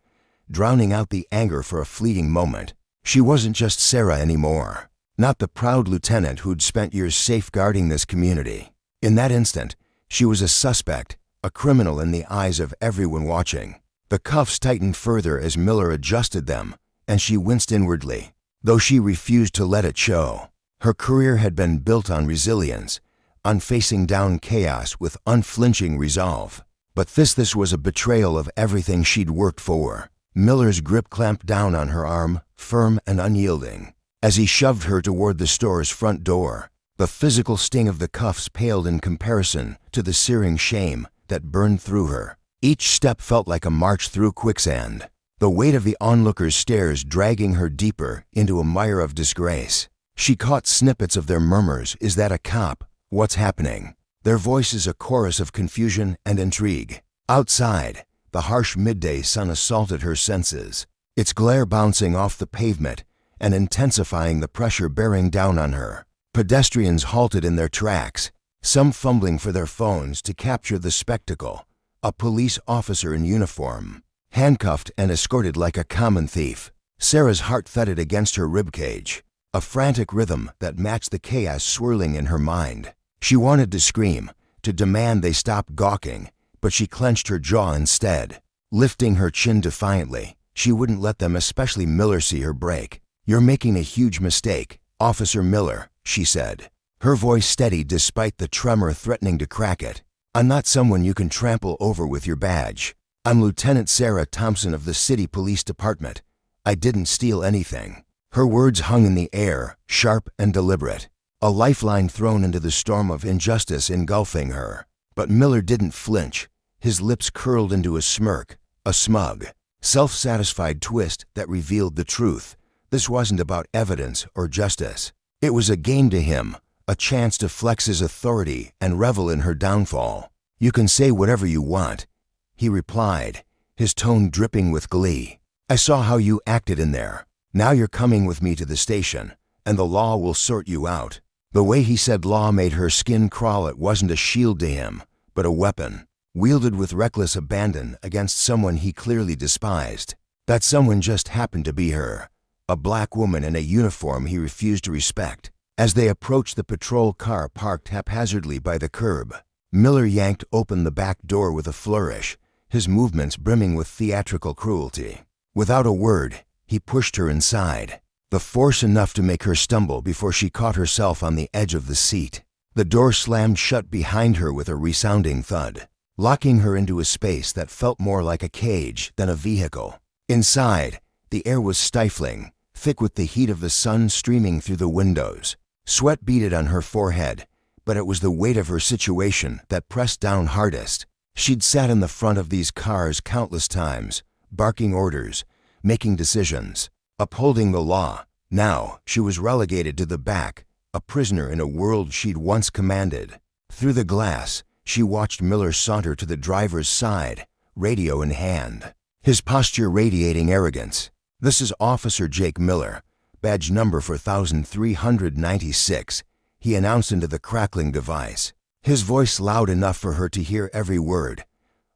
drowning out the anger for a fleeting moment. She wasn't just Sarah anymore, not the proud lieutenant who'd spent years safeguarding this community. In that instant, she was a suspect, a criminal in the eyes of everyone watching. The cuffs tightened further as Miller adjusted them, and she winced inwardly, though she refused to let it show. Her career had been built on resilience, on facing down chaos with unflinching resolve. But this was a betrayal of everything she'd worked for. Miller's grip clamped down on her arm, firm and unyielding. As he shoved her toward the store's front door, the physical sting of the cuffs paled in comparison to the searing shame that burned through her. Each step felt like a march through quicksand, the weight of the onlookers' stares dragging her deeper into a mire of disgrace. She caught snippets of their murmurs. Is that a cop? What's happening? Their voices a chorus of confusion and intrigue. Outside, the harsh midday sun assaulted her senses, its glare bouncing off the pavement and intensifying the pressure bearing down on her. Pedestrians halted in their tracks, some fumbling for their phones to capture the spectacle. A police officer in uniform, handcuffed and escorted like a common thief. Sarah's heart thudded against her ribcage, a frantic rhythm that matched the chaos swirling in her mind. She wanted to scream, to demand they stop gawking, but she clenched her jaw instead. Lifting her chin defiantly, she wouldn't let them, especially Miller, see her break. "You're making a huge mistake, Officer Miller," she said, her voice steady despite the tremor threatening to crack it. "I'm not someone you can trample over with your badge. I'm Lieutenant Sarah Thompson of the City Police Department. I didn't steal anything." Her words hung in the air, sharp and deliberate, a lifeline thrown into the storm of injustice engulfing her. But Miller didn't flinch, his lips curled into a smirk, a smug, self-satisfied twist that revealed the truth. This wasn't about evidence or justice. It was a game to him, a chance to flex his authority and revel in her downfall. "You can say whatever you want," he replied, his tone dripping with glee. "I saw how you acted in there. Now you're coming with me to the station, and the law will sort you out." The way he said law made her skin crawl. It wasn't a shield to him, but a weapon, wielded with reckless abandon against someone he clearly despised. That someone just happened to be her, a black woman in a uniform he refused to respect. As they approached the patrol car parked haphazardly by the curb, Miller yanked open the back door with a flourish, his movements brimming with theatrical cruelty. Without a word, he pushed her inside, the force enough to make her stumble before she caught herself on the edge of the seat. The door slammed shut behind her with a resounding thud, locking her into a space that felt more like a cage than a vehicle. Inside, the air was stifling, thick with the heat of the sun streaming through the windows. Sweat beaded on her forehead, but it was the weight of her situation that pressed down hardest. She'd sat in the front of these cars countless times, barking orders, making decisions, upholding the law. Now she was relegated to the back, a prisoner in a world she'd once commanded. Through the glass, she watched Miller saunter to the driver's side, radio in hand, his posture radiating arrogance. "This is Officer Jake Miller, badge number 4396, he announced into the crackling device, his voice loud enough for her to hear every word.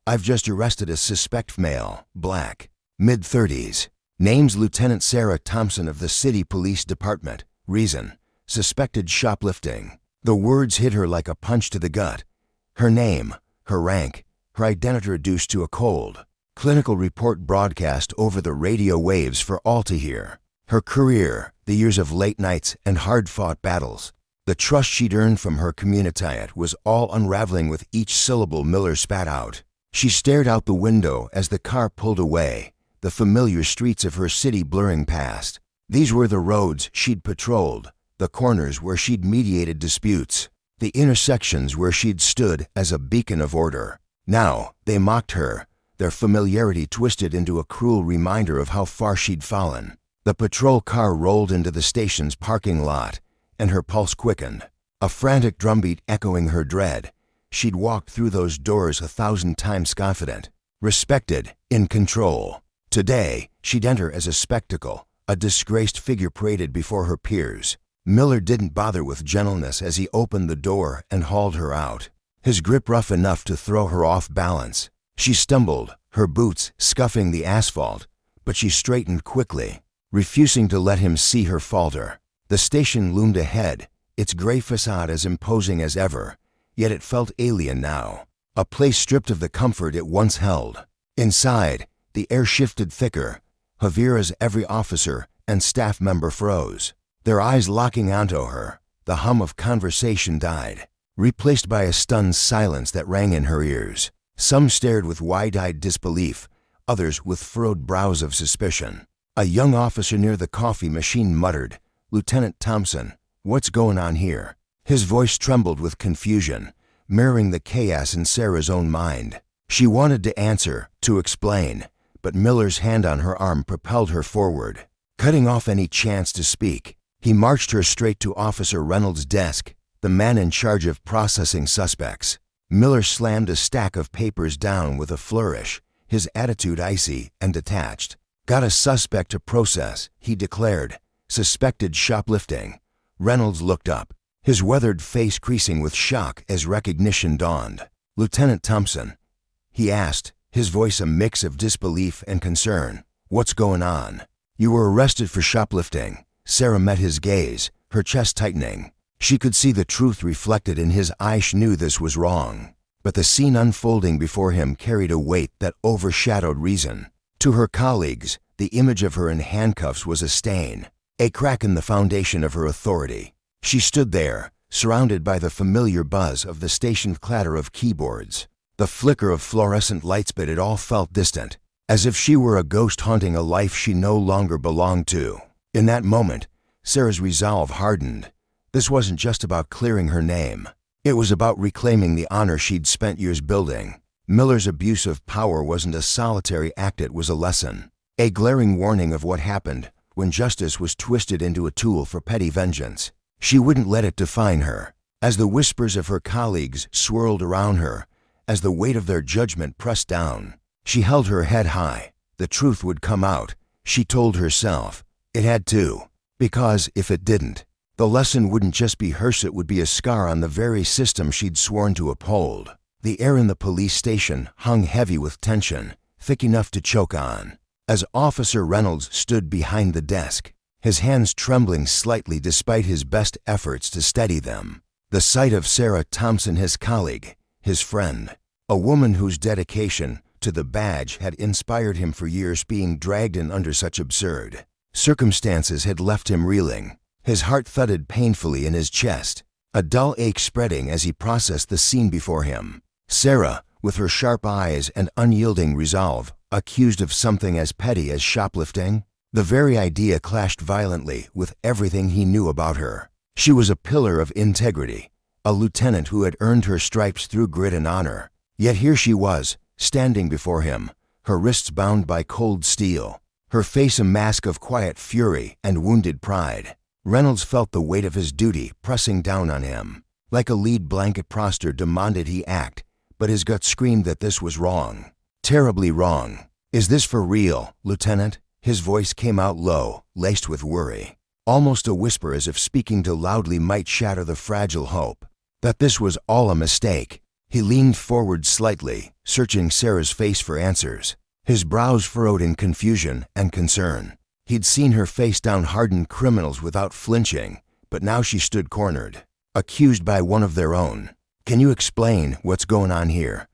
"I've just arrested a suspect male, black, mid-30s. Name's Lieutenant Sarah Thompson of the City Police Department. Reason, suspected shoplifting." The words hit her like a punch to the gut. Her name, her rank, her identity reduced to a cold, clinical report broadcast over the radio waves for all to hear. Her career, the years of late nights and hard-fought battles, the trust she'd earned from her community, was all unraveling with each syllable Miller spat out. She stared out the window as the car pulled away, the familiar streets of her city blurring past. These were the roads she'd patrolled, the corners where she'd mediated disputes, the intersections where she'd stood as a beacon of order. Now they mocked her, their familiarity twisted into a cruel reminder of how far she'd fallen. The patrol car rolled into the station's parking lot, and her pulse quickened, a frantic drumbeat echoing her dread. she'd walked through those doors 1,000 times confident, respected, in control. Today, she'd enter as a spectacle, a disgraced figure paraded before her peers. Miller didn't bother with gentleness as he opened the door and hauled her out, his grip rough enough to throw her off balance. She stumbled, her boots scuffing the asphalt, but she straightened quickly, refusing to let him see her falter. The station loomed ahead, its gray facade as imposing as ever, yet it felt alien now, a place stripped of the comfort it once held. Inside, the air shifted thicker, heavier as every officer and staff member froze, their eyes locking onto her. The hum of conversation died, replaced by a stunned silence that rang in her ears. Some stared with wide-eyed disbelief, others with furrowed brows of suspicion. A young officer near the coffee machine muttered, "Lieutenant Thompson, what's going on here?" His voice trembled with confusion, mirroring the chaos in Sarah's own mind. She wanted to answer, to explain, but Miller's hand on her arm propelled her forward, cutting off any chance to speak. He marched her straight to Officer Reynolds' desk, the man in charge of processing suspects. Miller slammed a stack of papers down with a flourish, his attitude icy and detached. "Got a suspect to process," he declared. "Suspected shoplifting." Reynolds looked up, his weathered face creasing with shock as recognition dawned. "Lieutenant Thompson," he asked, his voice a mix of disbelief and concern, "what's going on?" "You were arrested for shoplifting." Sarah met his gaze, her chest tightening. She could see the truth reflected in his eyes. She knew this was wrong, but the scene unfolding before him carried a weight that overshadowed reason. To her colleagues, the image of her in handcuffs was a stain, a crack in the foundation of her authority. She stood there, surrounded by the familiar buzz of the station's clatter of keyboards, the flicker of fluorescent lights, but it all felt distant, as if she were a ghost haunting a life she no longer belonged to. In that moment, Sarah's resolve hardened. This wasn't just about clearing her name. It was about reclaiming the honor she'd spent years building. Miller's abuse of power wasn't a solitary act, it was a lesson, a glaring warning of what happened when justice was twisted into a tool for petty vengeance. She wouldn't let it define her. As the whispers of her colleagues swirled around her, as the weight of their judgment pressed down, she held her head high. The truth would come out, she told herself. It had to, because if it didn't, the lesson wouldn't just be hers, it would be a scar on the very system she'd sworn to uphold. The air in the police station hung heavy with tension, thick enough to choke on. As Officer Reynolds stood behind the desk, his hands trembling slightly despite his best efforts to steady them, the sight of Sarah Thompson, his colleague, his friend, a woman whose dedication to the badge had inspired him for years, being dragged in under such absurd circumstances had left him reeling. His heart thudded painfully in his chest, a dull ache spreading as he processed the scene before him. Sarah, with her sharp eyes and unyielding resolve, accused of something as petty as shoplifting? The very idea clashed violently with everything he knew about her. She was a pillar of integrity, a lieutenant who had earned her stripes through grit and honor. Yet here she was, standing before him, her wrists bound by cold steel, her face a mask of quiet fury and wounded pride. Reynolds felt the weight of his duty pressing down on him. Like a lead blanket proster demanded he act, but his gut screamed that this was wrong. Terribly wrong. "Is this for real, Lieutenant?" His voice came out low, laced with worry, almost a whisper, as if speaking too loudly might shatter the fragile hope that this was all a mistake. He leaned forward slightly, searching Sarah's face for answers, his brows furrowed in confusion and concern. He'd seen her face down hardened criminals without flinching, but now she stood cornered, accused by one of their own. "Can you explain what's going on here?"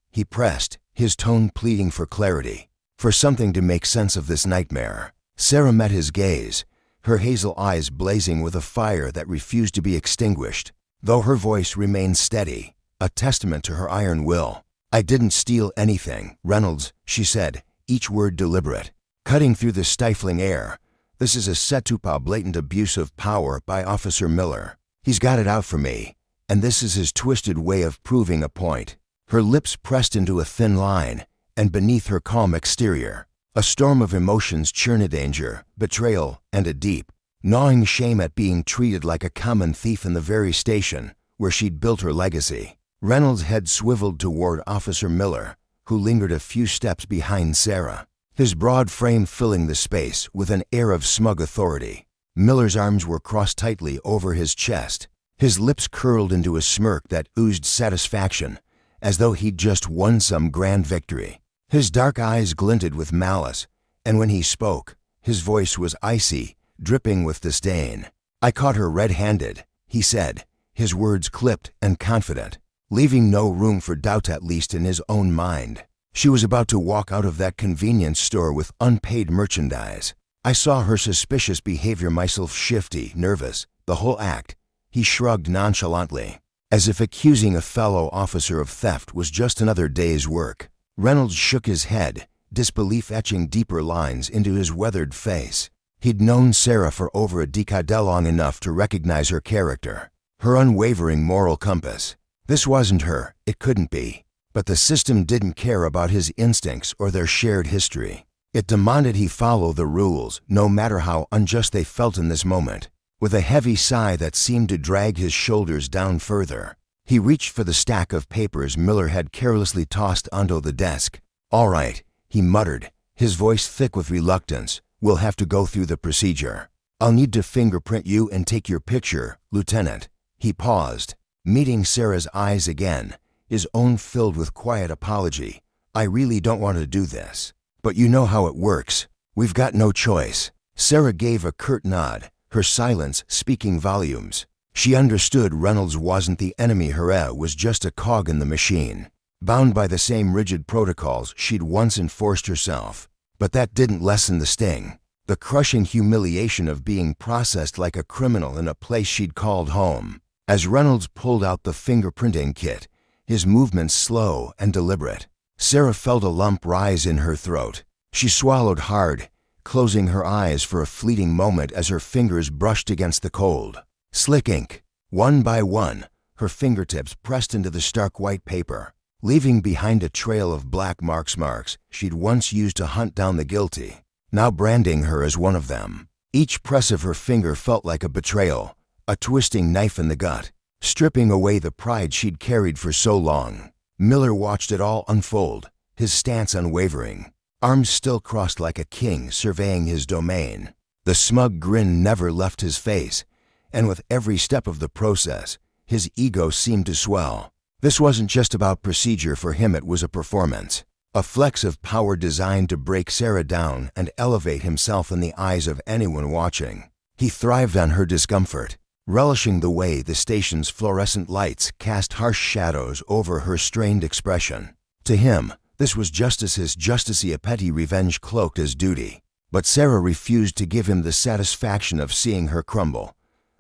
he pressed, his tone pleading for clarity, for something to make sense of this nightmare. Sarah met his gaze, her hazel eyes blazing with a fire that refused to be extinguished, though her voice remained steady, a testament to her iron will. "I didn't steal anything, Reynolds," she said, each word deliberate, cutting through the stifling air. "This is a set-to blatant abuse of power by Officer Miller. He's got it out for me, and this is his twisted way of proving a point." Her lips pressed into a thin line, and beneath her calm exterior, a storm of emotions churned: danger, betrayal, and a deep, gnawing shame at being treated like a common thief in the very station where she'd built her legacy. Reynolds' head swiveled toward Officer Miller, who lingered a few steps behind Sarah, his broad frame filling the space with an air of smug authority. Miller's arms were crossed tightly over his chest, his lips curled into a smirk that oozed satisfaction, as though he'd just won some grand victory. His dark eyes glinted with malice, and when he spoke, his voice was icy, dripping with disdain. "I caught her red-handed," he said, his words clipped and confident, leaving no room for doubt, at least in his own mind. "She was about to walk out of that convenience store with unpaid merchandise. I saw her suspicious behavior myself, shifty, nervous, the whole act." He shrugged nonchalantly, as if accusing a fellow officer of theft was just another day's work. Reynolds shook his head, disbelief etching deeper lines into his weathered face. He'd known Sarah for over a decade, long enough to recognize her character, her unwavering moral compass. This wasn't her, it couldn't be. But the system didn't care about his instincts or their shared history. It demanded he follow the rules, no matter how unjust they felt in this moment. With a heavy sigh that seemed to drag his shoulders down further, he reached for the stack of papers Miller had carelessly tossed onto the desk. "All right," he muttered, his voice thick with reluctance. "We'll have to go through the procedure. I'll need to fingerprint you and take your picture, Lieutenant." He paused, meeting Sarah's eyes again, his own filled with quiet apology. "I really don't want to do this, but you know how it works. We've got no choice." Sarah gave a curt nod, her silence speaking volumes. She understood Reynolds wasn't the enemy, her was just a cog in the machine, bound by the same rigid protocols she'd once enforced herself. But that didn't lessen the sting, the crushing humiliation of being processed like a criminal in a place she'd called home. As Reynolds pulled out the fingerprinting kit, his movements slow and deliberate, Sarah felt a lump rise in her throat. She swallowed hard, closing her eyes for a fleeting moment as her fingers brushed against the cold, slick ink. One by one, her fingertips pressed into the stark white paper, leaving behind a trail of black marks she'd once used to hunt down the guilty, now branding her as one of them. Each press of her finger felt like a betrayal, a twisting knife in the gut, stripping away the pride she'd carried for so long. Miller watched it all unfold, his stance unwavering, arms still crossed like a king surveying his domain. The smug grin never left his face, and with every step of the process, his ego seemed to swell. This wasn't just about procedure for him, it was a performance, a flex of power designed to break Sarah down and elevate himself in the eyes of anyone watching. He thrived on her discomfort, relishing the way the station's fluorescent lights cast harsh shadows over her strained expression. To him, this was justicey, a petty revenge cloaked as duty. But Sarah refused to give him the satisfaction of seeing her crumble.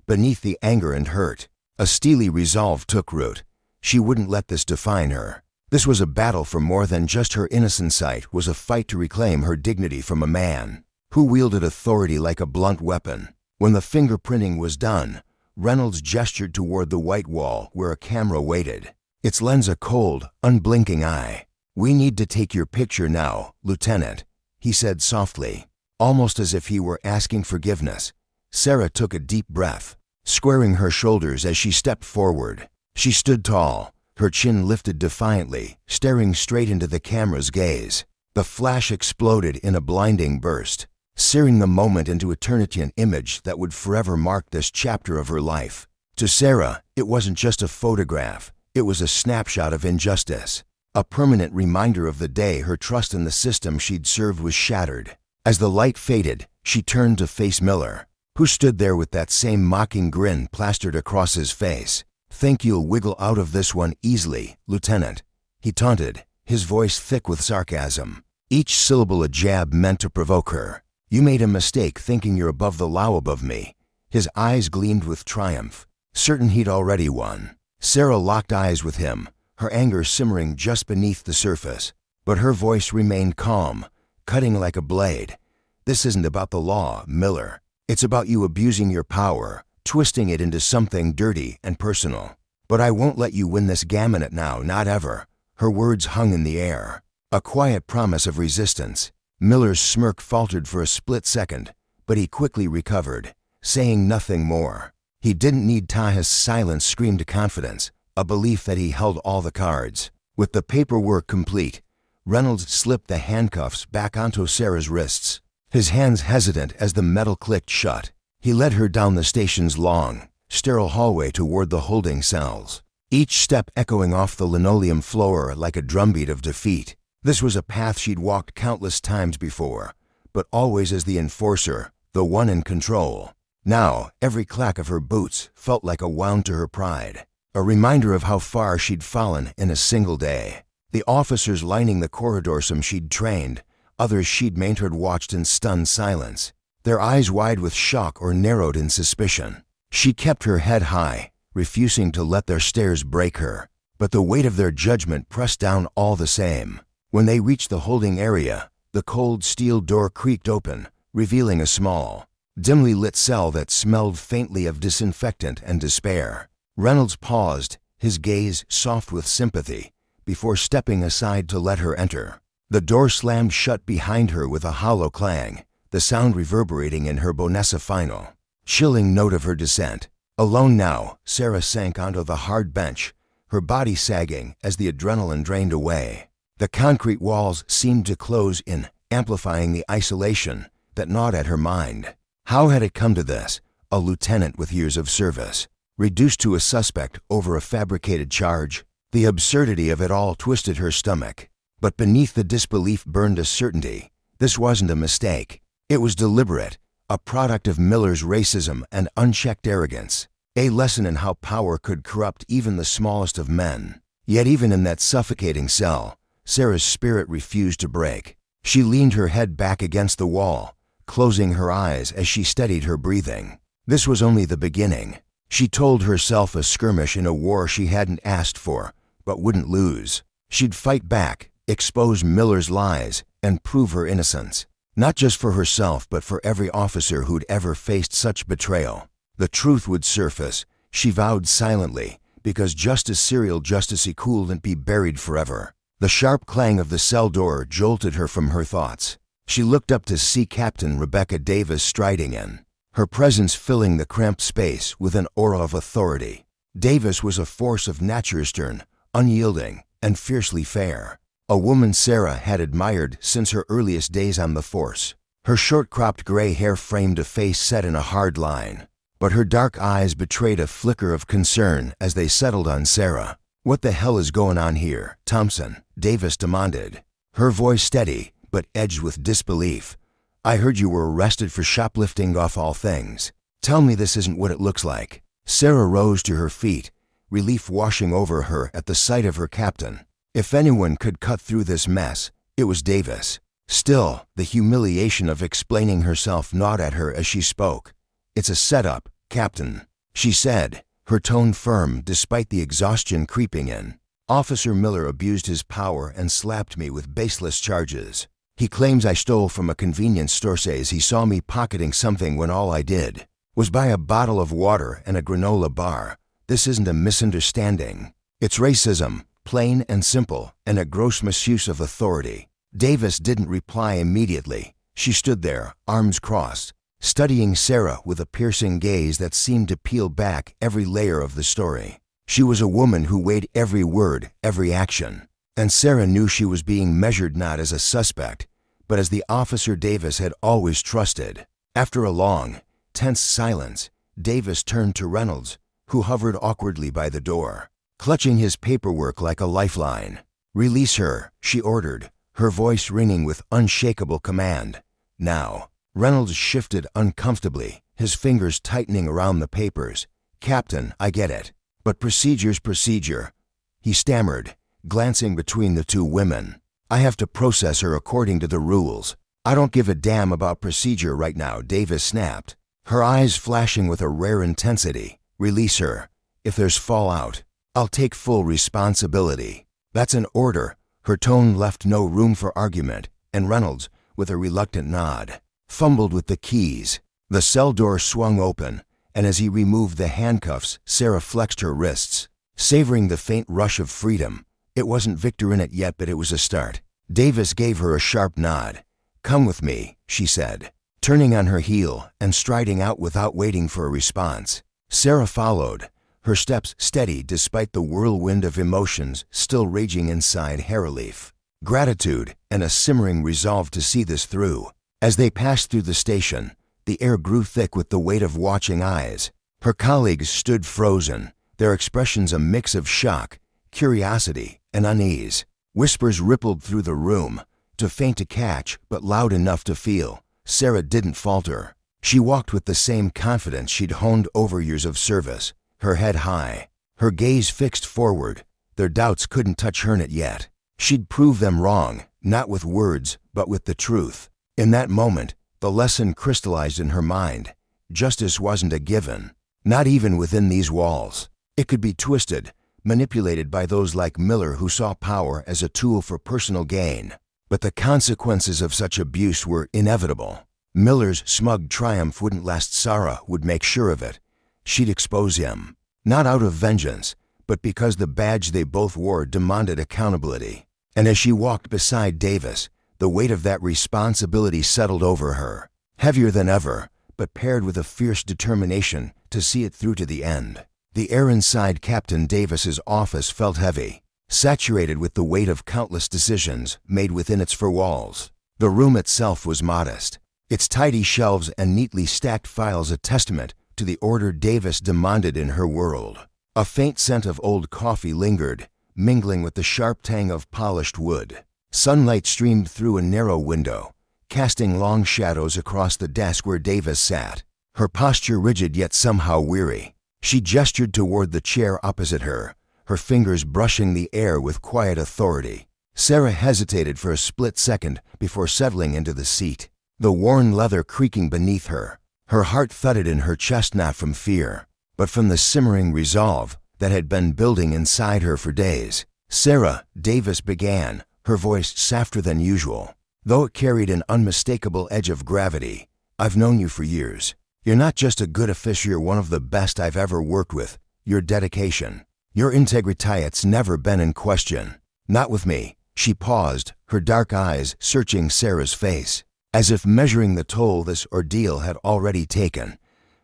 Beneath the anger and hurt, a steely resolve took root. She wouldn't let this define her. This was a battle for more than just her innocent sight, was a fight to reclaim her dignity from a man who wielded authority like a blunt weapon. When the fingerprinting was done, Reynolds gestured toward the white wall where a camera waited, its lens a cold, unblinking eye. "We need to take your picture now, Lieutenant," he said softly, almost as if he were asking forgiveness. Sarah took a deep breath, squaring her shoulders as she stepped forward. She stood tall, her chin lifted defiantly, staring straight into the camera's gaze. The flash exploded in a blinding burst, searing the moment into eternity, an image that would forever mark this chapter of her life. To Sarah, it wasn't just a photograph, it was a snapshot of injustice, a permanent reminder of the day her trust in the system she'd served was shattered. As the light faded, she turned to face Miller, who stood there with that same mocking grin plastered across his face. "Think you'll wiggle out of this one easily, Lieutenant?" he taunted, his voice thick with sarcasm, each syllable a jab meant to provoke her. "You made a mistake thinking you're above the law, above me." His eyes gleamed with triumph, certain he'd already won. Sarah locked eyes with him, her anger simmering just beneath the surface, but her voice remained calm, cutting like a blade. "This isn't about the law, Miller. It's about you abusing your power, twisting it into something dirty and personal. But I won't let you win this gamut now, not ever." Her words hung in the air, a quiet promise of resistance. Miller's smirk faltered for a split second, but he quickly recovered, saying nothing more. He didn't need Taha's silence screamed confidence, a belief that he held all the cards. With the paperwork complete, Reynolds slipped the handcuffs back onto Sarah's wrists, his hands hesitant as the metal clicked shut. He led her down the station's long, sterile hallway toward the holding cells, each step echoing off the linoleum floor like a drumbeat of defeat. This was a path she'd walked countless times before, but always as the enforcer, the one in control. Now, every clack of her boots felt like a wound to her pride, a reminder of how far she'd fallen in a single day. The officers lining the corridor, some she'd trained, others she'd mentored, watched in stunned silence, their eyes wide with shock or narrowed in suspicion. She kept her head high, refusing to let their stares break her, but the weight of their judgment pressed down all the same. When they reached the holding area, the cold steel door creaked open, revealing a small, dimly lit cell that smelled faintly of disinfectant and despair. Reynolds paused, his gaze soft with sympathy, before stepping aside to let her enter. The door slammed shut behind her with a hollow clang, the sound reverberating in her Bonessa final, chilling note of her descent. Alone now, Sarah sank onto the hard bench, her body sagging as the adrenaline drained away. The concrete walls seemed to close in, amplifying the isolation that gnawed at her mind. How had it come to this? A lieutenant with years of service, reduced to a suspect over a fabricated charge? The absurdity of it all twisted her stomach. But beneath the disbelief burned a certainty. This wasn't a mistake. It was deliberate, a product of Miller's racism and unchecked arrogance, a lesson in how power could corrupt even the smallest of men. Yet even in that suffocating cell, Sarah's spirit refused to break. She leaned her head back against the wall, closing her eyes as she steadied her breathing. This was only the beginning. She told herself a skirmish in a war she hadn't asked for, but wouldn't lose. She'd fight back, expose Miller's lies, and prove her innocence. Not just for herself, but for every officer who'd ever faced such betrayal. The truth would surface, she vowed silently, because just as serial justice couldn't be buried forever. The sharp clang of the cell door jolted her from her thoughts. She looked up to see Captain Rebecca Davis striding in, her presence filling the cramped space with an aura of authority. Davis was a force of nature, stern, unyielding, and fiercely fair. A woman Sarah had admired since her earliest days on the force. Her short-cropped gray hair framed a face set in a hard line, but her dark eyes betrayed a flicker of concern as they settled on Sarah. "What the hell is going on here, Thompson?" Davis demanded, her voice steady but edged with disbelief. "I heard you were arrested for shoplifting, off all things. Tell me this isn't what it looks like." Sarah rose to her feet, relief washing over her at the sight of her captain. If anyone could cut through this mess, it was Davis. Still, the humiliation of explaining herself gnawed at her as she spoke. "It's a setup, Captain," she said, her tone firm despite the exhaustion creeping in. "Officer Miller abused his power and slapped me with baseless charges. He claims I stole from a convenience store, says he saw me pocketing something when all I did was buy a bottle of water and a granola bar. This isn't a misunderstanding. It's racism, plain and simple, and a gross misuse of authority." Davis didn't reply immediately. She stood there, arms crossed, studying Sarah with a piercing gaze that seemed to peel back every layer of the story. She was a woman who weighed every word, every action. And Sarah knew she was being measured not as a suspect, but as the officer Davis had always trusted. After a long, tense silence, Davis turned to Reynolds, who hovered awkwardly by the door, clutching his paperwork like a lifeline. "Release her," she ordered, her voice ringing with unshakable command. "Now." Reynolds shifted uncomfortably, his fingers tightening around the papers. "Captain, I get it. But procedure's procedure," he stammered, glancing between the two women. "I have to process her according to the rules." "I don't give a damn about procedure right now," Davis snapped, her eyes flashing with a rare intensity. "Release her. If there's fallout, I'll take full responsibility." "That's an order." Her tone left no room for argument, and Reynolds, with a reluctant nod, fumbled with the keys. The cell door swung open, and as he removed the handcuffs, Sarah flexed her wrists, savoring the faint rush of freedom. It wasn't victor in it yet, but it was a start. Davis gave her a sharp nod. "Come with me," she said, turning on her heel and striding out without waiting for a response. Sarah followed, her steps steady despite the whirlwind of emotions still raging inside Harrowleaf. Gratitude and a simmering resolve to see this through. As they passed through the station, the air grew thick with the weight of watching eyes. Her colleagues stood frozen, their expressions a mix of shock, curiosity, and unease. Whispers rippled through the room, too faint to catch but loud enough to feel. Sarah didn't falter. She walked with the same confidence she'd honed over years of service, her head high, her gaze fixed forward. Their doubts couldn't touch her yet. She'd prove them wrong, not with words, but with the truth. In that moment, the lesson crystallized in her mind. Justice wasn't a given, not even within these walls. It could be twisted, manipulated by those like Miller who saw power as a tool for personal gain. But the consequences of such abuse were inevitable. Miller's smug triumph wouldn't last. Sarah would make sure of it. She'd expose him, not out of vengeance, but because the badge they both wore demanded accountability. And as she walked beside Davis, the weight of that responsibility settled over her, heavier than ever, but paired with a fierce determination to see it through to the end. The air inside Captain Davis's office felt heavy, saturated with the weight of countless decisions made within its four walls. The room itself was modest, its tidy shelves and neatly stacked files a testament to the order Davis demanded in her world. A faint scent of old coffee lingered, mingling with the sharp tang of polished wood. Sunlight streamed through a narrow window, casting long shadows across the desk where Davis sat, her posture rigid yet somehow weary. She gestured toward the chair opposite her, her fingers brushing the air with quiet authority. Sarah hesitated for a split second before settling into the seat, the worn leather creaking beneath her. Her heart thudded in her chest, not from fear, but from the simmering resolve that had been building inside her for days. "Sarah," Davis began, her voice softer than usual, though it carried an unmistakable edge of gravity. "I've known you for years. You're not just a good official, you're one of the best I've ever worked with. Your dedication, your integrity, it's never been in question. Not with me." She paused, her dark eyes searching Sarah's face, as if measuring the toll this ordeal had already taken.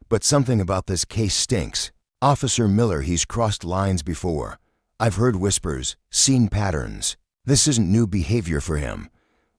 "But something about this case stinks. Officer Miller, he's crossed lines before. I've heard whispers, seen patterns. This isn't new behavior for him.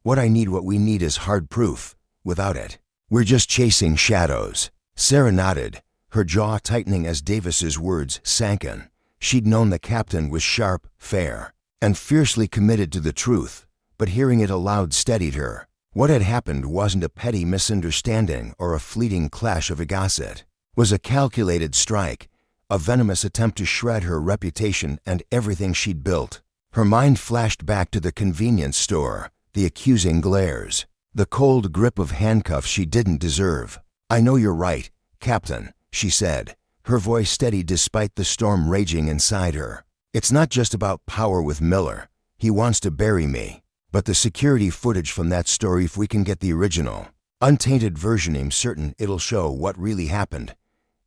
What we need is hard proof. Without it, we're just chasing shadows." Sarah nodded, her jaw tightening as Davis's words sank in. She'd known the captain was sharp, fair, and fiercely committed to the truth, but hearing it aloud steadied her. What had happened wasn't a petty misunderstanding or a fleeting clash of egos. It was a calculated strike, a venomous attempt to shred her reputation and everything she'd built. Her mind flashed back to the convenience store, the accusing glares, the cold grip of handcuffs she didn't deserve. "I know you're right, Captain," she said, her voice steady despite the storm raging inside her. "It's not just about power with Miller. He wants to bury me. But the security footage from that story, if we can get the original, untainted version, I'm certain it'll show what really happened.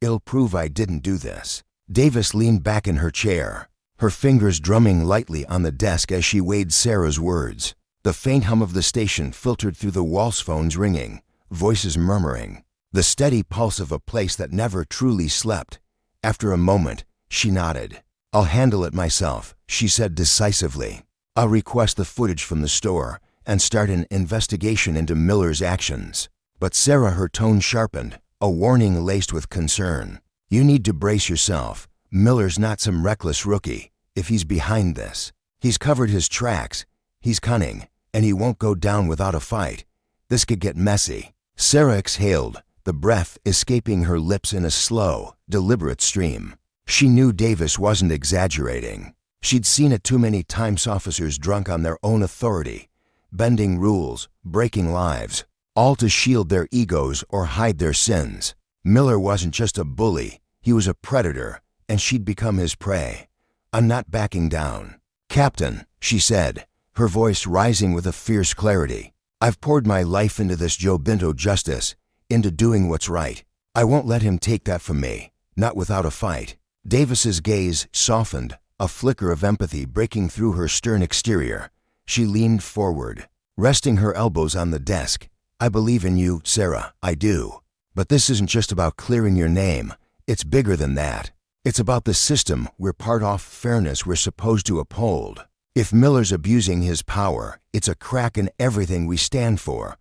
It'll prove I didn't do this." Davis leaned back in her chair, her fingers drumming lightly on the desk as she weighed Sarah's words. The faint hum of the station filtered through the walls, phones ringing, voices murmuring, the steady pulse of a place that never truly slept. After a moment, she nodded. "I'll handle it myself," she said decisively. "I'll request the footage from the store and start an investigation into Miller's actions." But Sarah, her tone sharpened, a warning laced with concern. "You need to brace yourself. Miller's not some reckless rookie. If he's behind this, he's covered his tracks. He's cunning, and he won't go down without a fight. This could get messy." Sarah exhaled, the breath escaping her lips in a slow, deliberate stream. She knew Davis wasn't exaggerating. She'd seen it too many times, officers drunk on their own authority, bending rules, breaking lives, all to shield their egos or hide their sins. Miller wasn't just a bully, he was a predator, and she'd become his prey. "I'm not backing down." "Captain," she said, her voice rising with a fierce clarity, "I've poured my life into this Joe Binto justice, into doing what's right. I won't let him take that from me, not without a fight." Davis's gaze softened, a flicker of empathy breaking through her stern exterior. She leaned forward, resting her elbows on the desk. "I believe in you, Sarah, I do. But this isn't just about clearing your name. It's bigger than that. It's about the system we're part of, fairness we're supposed to uphold. If Miller's abusing his power, it's a crack in everything we stand for.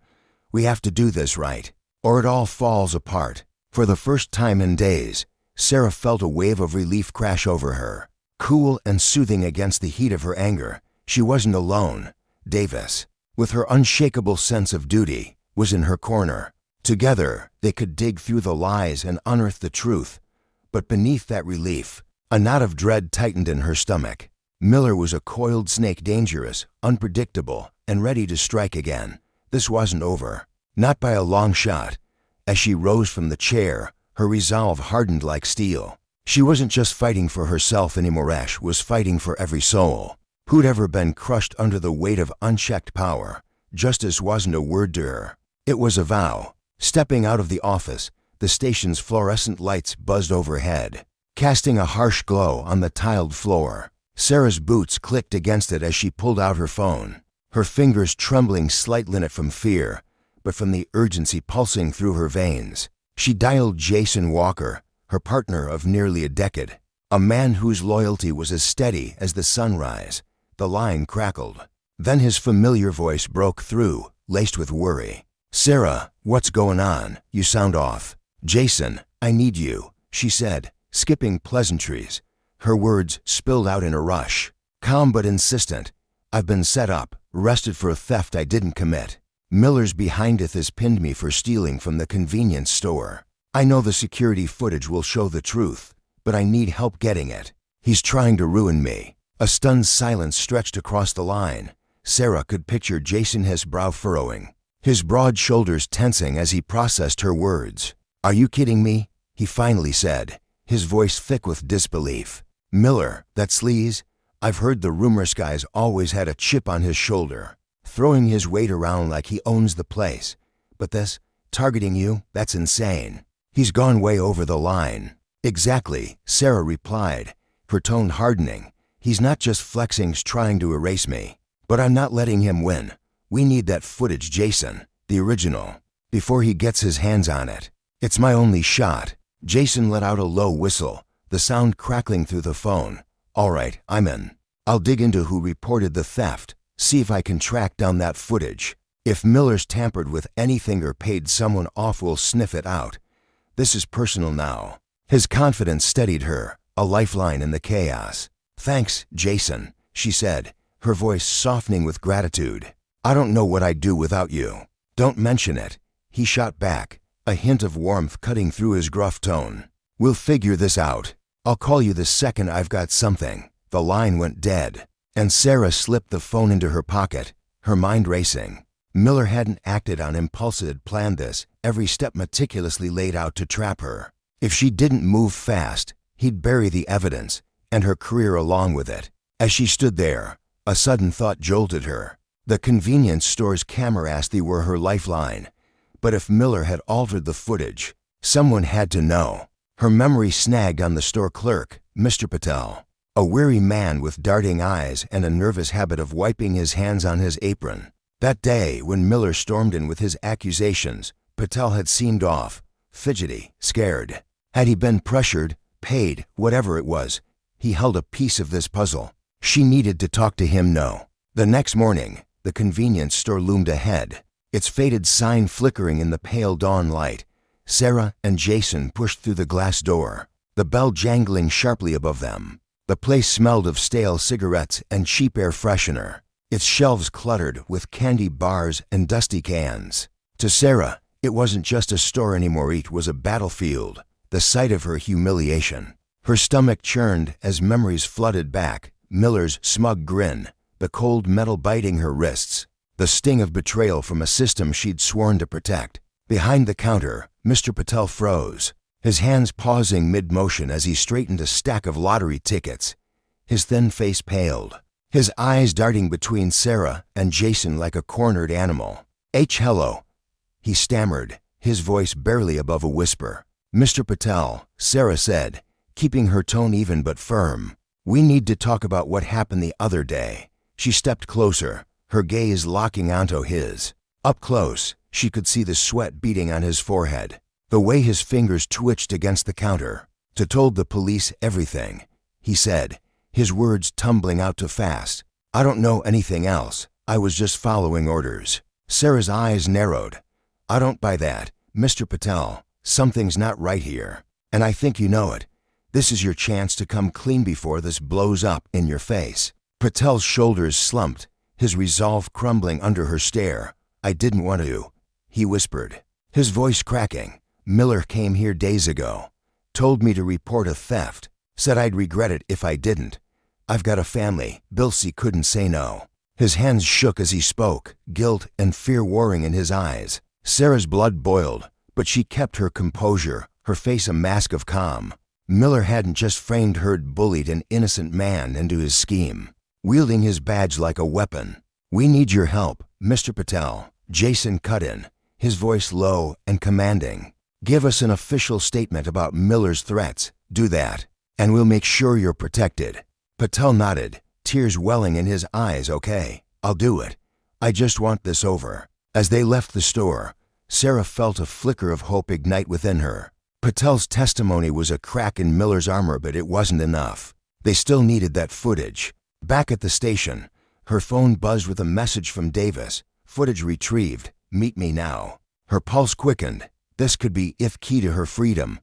We have to do this right, or it all falls apart. For the first time in days, Sarah felt a wave of relief crash over her. Cool and soothing against the heat of her anger, she wasn't alone. Davis, with her unshakable sense of duty, was in her corner. Together, they could dig through the lies and unearth the truth. But beneath that relief, a knot of dread tightened in her stomach. Miller was a coiled snake, dangerous, unpredictable, and ready to strike again. This wasn't over. Not by a long shot. As she rose from the chair, her resolve hardened like steel. She wasn't just fighting for herself anymore, she was fighting for every soul who'd ever been crushed under the weight of unchecked power. Justice wasn't a word to her. It was a vow. Stepping out of the office, the station's fluorescent lights buzzed overhead, casting a harsh glow on the tiled floor. Sarah's boots clicked against it as she pulled out her phone, her fingers trembling slightly not from fear, but from the urgency pulsing through her veins. She dialed Jason Walker, her partner of nearly a decade, a man whose loyalty was as steady as the sunrise. The line crackled. Then his familiar voice broke through, laced with worry. "Sarah, what's going on? You sound off." "Jason, I need you," she said, skipping pleasantries. Her words spilled out in a rush, calm but insistent. "I've been set up, arrested for a theft I didn't commit. Miller's behind it has pinned me for stealing from the convenience store. I know the security footage will show the truth, but I need help getting it. He's trying to ruin me." A stunned silence stretched across the line. Sarah could picture Jason, his brow furrowing, his broad shoulders tensing as he processed her words. "Are you kidding me?" he finally said, his voice thick with disbelief. "Miller, that sleaze? I've heard the rumors guy's always had a chip on his shoulder, throwing his weight around like he owns the place. But this, targeting you, that's insane. He's gone way over the line." "Exactly," Sarah replied, her tone hardening. "He's not just flexing, trying to erase me. But I'm not letting him win. We need that footage, Jason, the original, before he gets his hands on it. It's my only shot." Jason let out a low whistle, the sound crackling through the phone. "All right, I'm in. I'll dig into who reported the theft, see if I can track down that footage. If Miller's tampered with anything or paid someone off, we'll sniff it out. This is personal now." His confidence steadied her, a lifeline in the chaos. "Thanks, Jason," she said, her voice softening with gratitude. "I don't know what I'd do without you." "Don't mention it," he shot back, a hint of warmth cutting through his gruff tone. "We'll figure this out. I'll call you the second I've got something." The line went dead, and Sarah slipped the phone into her pocket, her mind racing. Miller hadn't acted on impulse, had planned this, every step meticulously laid out to trap her. If she didn't move fast, he'd bury the evidence, and her career along with it. As she stood there, a sudden thought jolted her. The convenience store's cameras, they were her lifeline. But if Miller had altered the footage, someone had to know. Her memory snagged on the store clerk, Mr. Patel, a weary man with darting eyes and a nervous habit of wiping his hands on his apron. That day when Miller stormed in with his accusations, Patel had seemed off, fidgety, scared. Had he been pressured, paid, whatever it was, he held a piece of this puzzle. She needed to talk to him. No. The next morning, the convenience store loomed ahead, its faded sign flickering in the pale dawn light. Sarah and Jason pushed through the glass door, the bell jangling sharply above them. The place smelled of stale cigarettes and cheap air freshener, its shelves cluttered with candy bars and dusty cans. To Sarah, it wasn't just a store anymore, it was a battlefield, the site of her humiliation. Her stomach churned as memories flooded back, Miller's smug grin, the cold metal biting her wrists, the sting of betrayal from a system she'd sworn to protect. Behind the counter, Mr. Patel froze, his hands pausing mid-motion as he straightened a stack of lottery tickets. His thin face paled, his eyes darting between Sarah and Jason like a cornered animal. Hello," he stammered, his voice barely above a whisper. "Mr. Patel," Sarah said, keeping her tone even but firm. "We need to talk about what happened the other day." She stepped closer, her gaze locking onto his. Up close, she could see the sweat beading on his forehead, the way his fingers twitched against the counter. "To told the police everything," he said, his words tumbling out too fast. "I don't know anything else. I was just following orders." Sarah's eyes narrowed. "I don't buy that, Mr. Patel. Something's not right here. And I think you know it. This is your chance to come clean before this blows up in your face." Patel's shoulders slumped, his resolve crumbling under her stare. "I didn't want to," he whispered, his voice cracking. "Miller came here days ago. Told me to report a theft. Said I'd regret it if I didn't. I've got a family." Bilsey couldn't say no. His hands shook as he spoke, guilt and fear warring in his eyes. Sarah's blood boiled, but she kept her composure, her face a mask of calm. Miller hadn't just framed her, bullied an innocent man into his scheme, wielding his badge like a weapon. "We need your help, Mr. Patel," Jason cut in, his voice low and commanding. "Give us an official statement about Miller's threats. Do that, and we'll make sure you're protected." Patel nodded, tears welling in his eyes. "Okay, I'll do it. I just want this over." As they left the store, Sarah felt a flicker of hope ignite within her. Patel's testimony was a crack in Miller's armor, but it wasn't enough. They still needed that footage. Back at the station, her phone buzzed with a message from Davis. "Footage retrieved. Meet me now." Her pulse quickened. This could be if key to her freedom.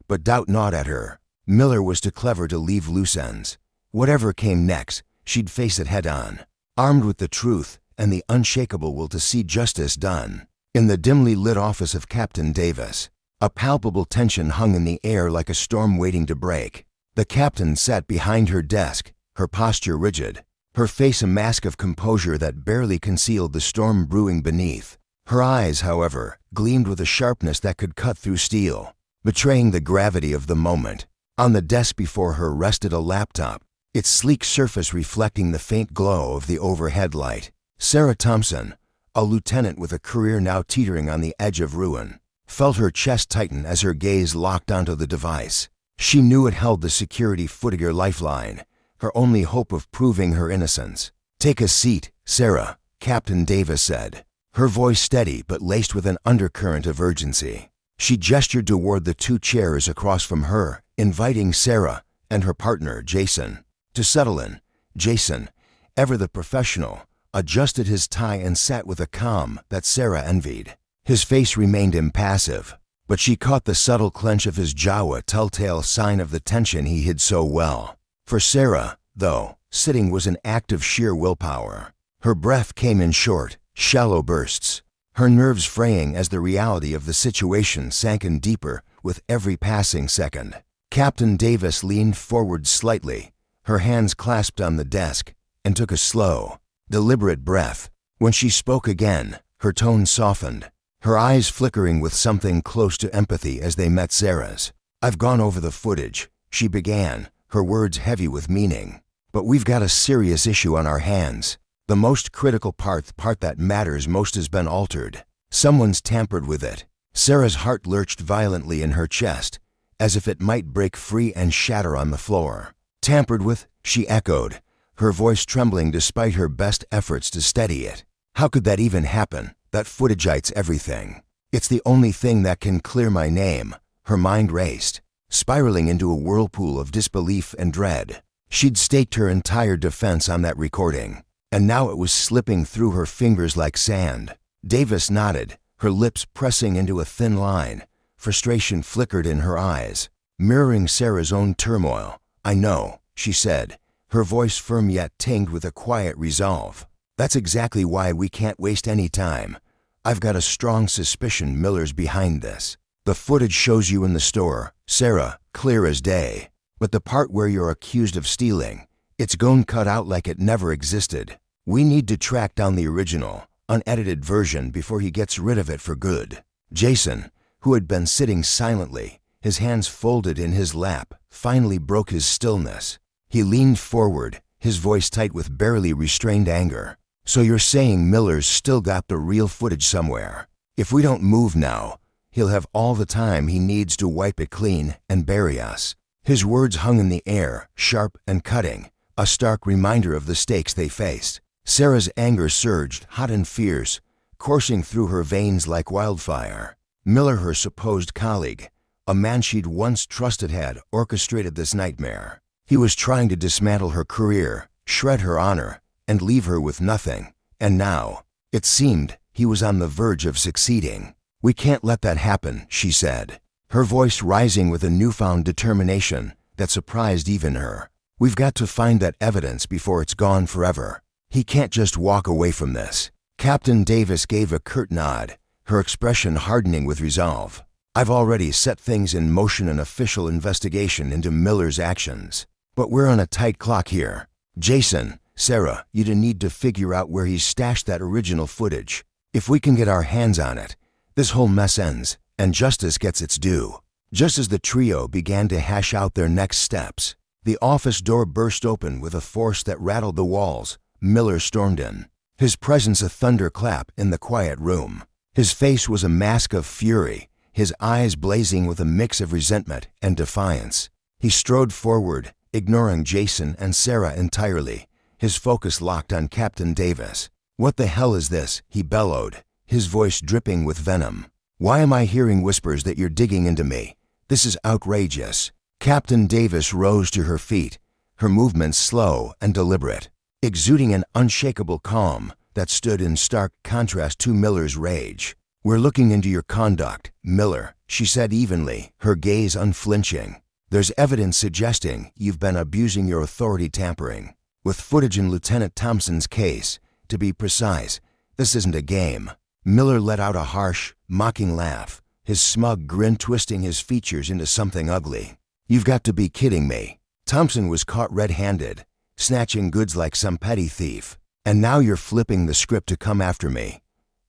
But doubt gnawed at her. Miller was too clever to leave loose ends. Whatever came next, she'd face it head on, armed with the truth and the unshakable will to see justice done. In the dimly lit office of Captain Davis, a palpable tension hung in the air like a storm waiting to break. The captain sat behind her desk, her posture rigid, her face a mask of composure that barely concealed the storm brewing beneath. Her eyes, however, gleamed with a sharpness that could cut through steel, betraying the gravity of the moment. On the desk before her rested a laptop, its sleek surface reflecting the faint glow of the overhead light. Sarah Thompson, a lieutenant with a career now teetering on the edge of ruin, felt her chest tighten as her gaze locked onto the device. She knew it held the security footage, her lifeline, her only hope of proving her innocence. "Take a seat, Sarah," Captain Davis said, her voice steady but laced with an undercurrent of urgency. She gestured toward the two chairs across from her, inviting Sarah and her partner, Jason, to settle in. Jason, ever the professional, adjusted his tie and sat with a calm that Sarah envied. His face remained impassive, but she caught the subtle clench of his jaw, a telltale sign of the tension he hid so well. For Sarah, though, sitting was an act of sheer willpower. Her breath came in short, shallow bursts, her nerves fraying as the reality of the situation sank in deeper with every passing second. Captain Davis leaned forward slightly, her hands clasped on the desk, and took a slow, deliberate breath. When she spoke again, her tone softened, her eyes flickering with something close to empathy as they met Sarah's. "I've gone over the footage," she began, her words heavy with meaning. "But we've got a serious issue on our hands. The most critical part that matters most has been altered. Someone's tampered with it." Sarah's heart lurched violently in her chest, as if it might break free and shatter on the floor. "Tampered with?" she echoed, her voice trembling despite her best efforts to steady it. "How could that even happen? That footage's everything. It's the only thing that can clear my name." Her mind raced, spiraling into a whirlpool of disbelief and dread. She'd staked her entire defense on that recording, and now it was slipping through her fingers like sand. Davis nodded, her lips pressing into a thin line. Frustration flickered in her eyes, mirroring Sarah's own turmoil. "I know," she said, her voice firm yet tinged with a quiet resolve. "That's exactly why we can't waste any time. I've got a strong suspicion Miller's behind this. The footage shows you in the store, Sarah, clear as day. But the part where you're accused of stealing, it's gone cut out like it never existed. We need to track down the original, unedited version before he gets rid of it for good." Jason, who had been sitting silently, his hands folded in his lap, finally broke his stillness. He leaned forward, his voice tight with barely restrained anger. "So you're saying Miller's still got the real footage somewhere? If we don't move now, he'll have all the time he needs to wipe it clean and bury us." His words hung in the air, sharp and cutting, a stark reminder of the stakes they faced. Sarah's anger surged, hot and fierce, coursing through her veins like wildfire. Miller, her supposed colleague, A man she'd once trusted had orchestrated this nightmare. He was trying to dismantle her career, shred her honor, and leave her with nothing. And now, it seemed, he was on the verge of succeeding. "We can't let that happen," she said, her voice rising with a newfound determination that surprised even her. "We've got to find that evidence before it's gone forever. He can't just walk away from this." Captain Davis gave a curt nod, her expression hardening with resolve. "I've already set things in motion, an official investigation into Miller's actions. But we're on a tight clock here. Jason, Sarah, you'd need to figure out where he stashed that original footage. If we can get our hands on it, this whole mess ends, and justice gets its due." Just as the trio began to hash out their next steps, the office door burst open with a force that rattled the walls. Miller stormed in, his presence a thunderclap in the quiet room. His face was a mask of fury, his eyes blazing with a mix of resentment and defiance. He strode forward, ignoring Jason and Sarah entirely, his focus locked on Captain Davis. "What the hell is this?" he bellowed, his voice dripping with venom. "Why am I hearing whispers that you're digging into me? This is outrageous." Captain Davis rose to her feet, her movements slow and deliberate, exuding an unshakable calm that stood in stark contrast to Miller's rage. "We're looking into your conduct, Miller," she said evenly, her gaze unflinching. "There's evidence suggesting you've been abusing your authority, tampering with footage in Lieutenant Thompson's case. To be precise, this isn't a game." Miller let out a harsh, mocking laugh, his smug grin twisting his features into something ugly. "You've got to be kidding me. Thompson was caught red-handed, snatching goods like some petty thief. And now you're flipping the script to come after me.